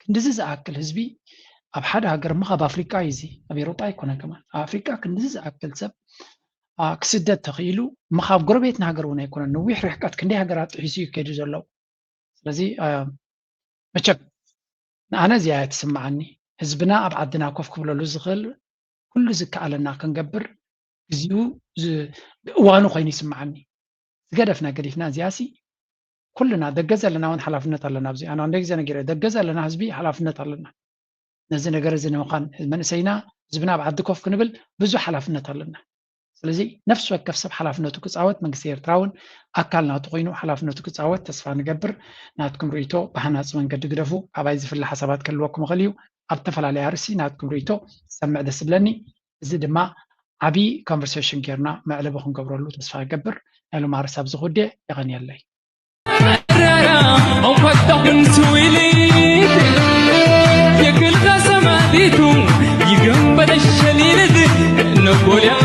ክንዲዚ ዝኣክል ህዝቢ ኣብ ሓደ ሃገር እሞ ኣብ ኣፍሪካ እዩ እዚ ኣብ ኤሮጳ ኣይኮነን ከማ ኣብ ኣፍሪካ ክንዲዚ ዝኣክል ሰብ ክስደት ተኽኢሉ ምኻብ ጎረቤትና ሃገር እውን ኣይኮነን ንዊሕ ርሕቀት ክንደይ ሃገራት ጥሒሱ ይከይዱ ዘለዉ ስለዚ መቸም ንኣነ እዚኣ ትስምዓኒ ህዝብና ኣብ ዓድና ኮፍ ክብለሉ ዝኽእል ኩሉ ዝከኣለና ክንገብር ግዚኡ እዋኑ ኮይኑ ይስምዓኒ ዝገደፍና ገዲፍና እዚኣሲ ኩልና ደገ ዘለና እውን ሓላፍነት ኣለና ኣብዚ ኣነ አንደ ግዜ ነጊረ ደገ ዘለና ህዝቢ ሓላፍነት ኣለና ነዚ ነገር እዚ ንምዃን መንእሰይና ህዝብና ኣብ ዓዲ ኮፍ ክንብል ብዙሕ ሓላፍነት ኣለና ስለዚ ነፍሲ ወከፍ ሰብ ሓላፍነቱ ክፃወት መንግስቲ ኤርትራ እውን ኣካል ናቱ ኮይኑ ሓላፍነቱ ክፃወት ተስፋ ንገብር ናትኩም ርእይቶ ብሃናፂ መንገዲ ግደፉ ኣባይ ዝፍለ ሓሳባት ከልወኩም ይኽእል እዩ ኣብ ተፈላለየ ኣርእሲ ናትኩም ርእይቶ ሰምዕ ደስ ብለኒ እዚ ድማ ዓብይ ኮንቨርሴሽን ጌርና መዕለቢ ክንገብረሉ ተስፋ ይገብር ናይ ሎማ ርሳብ ዝኹዴ ይቐኒየለይ يقول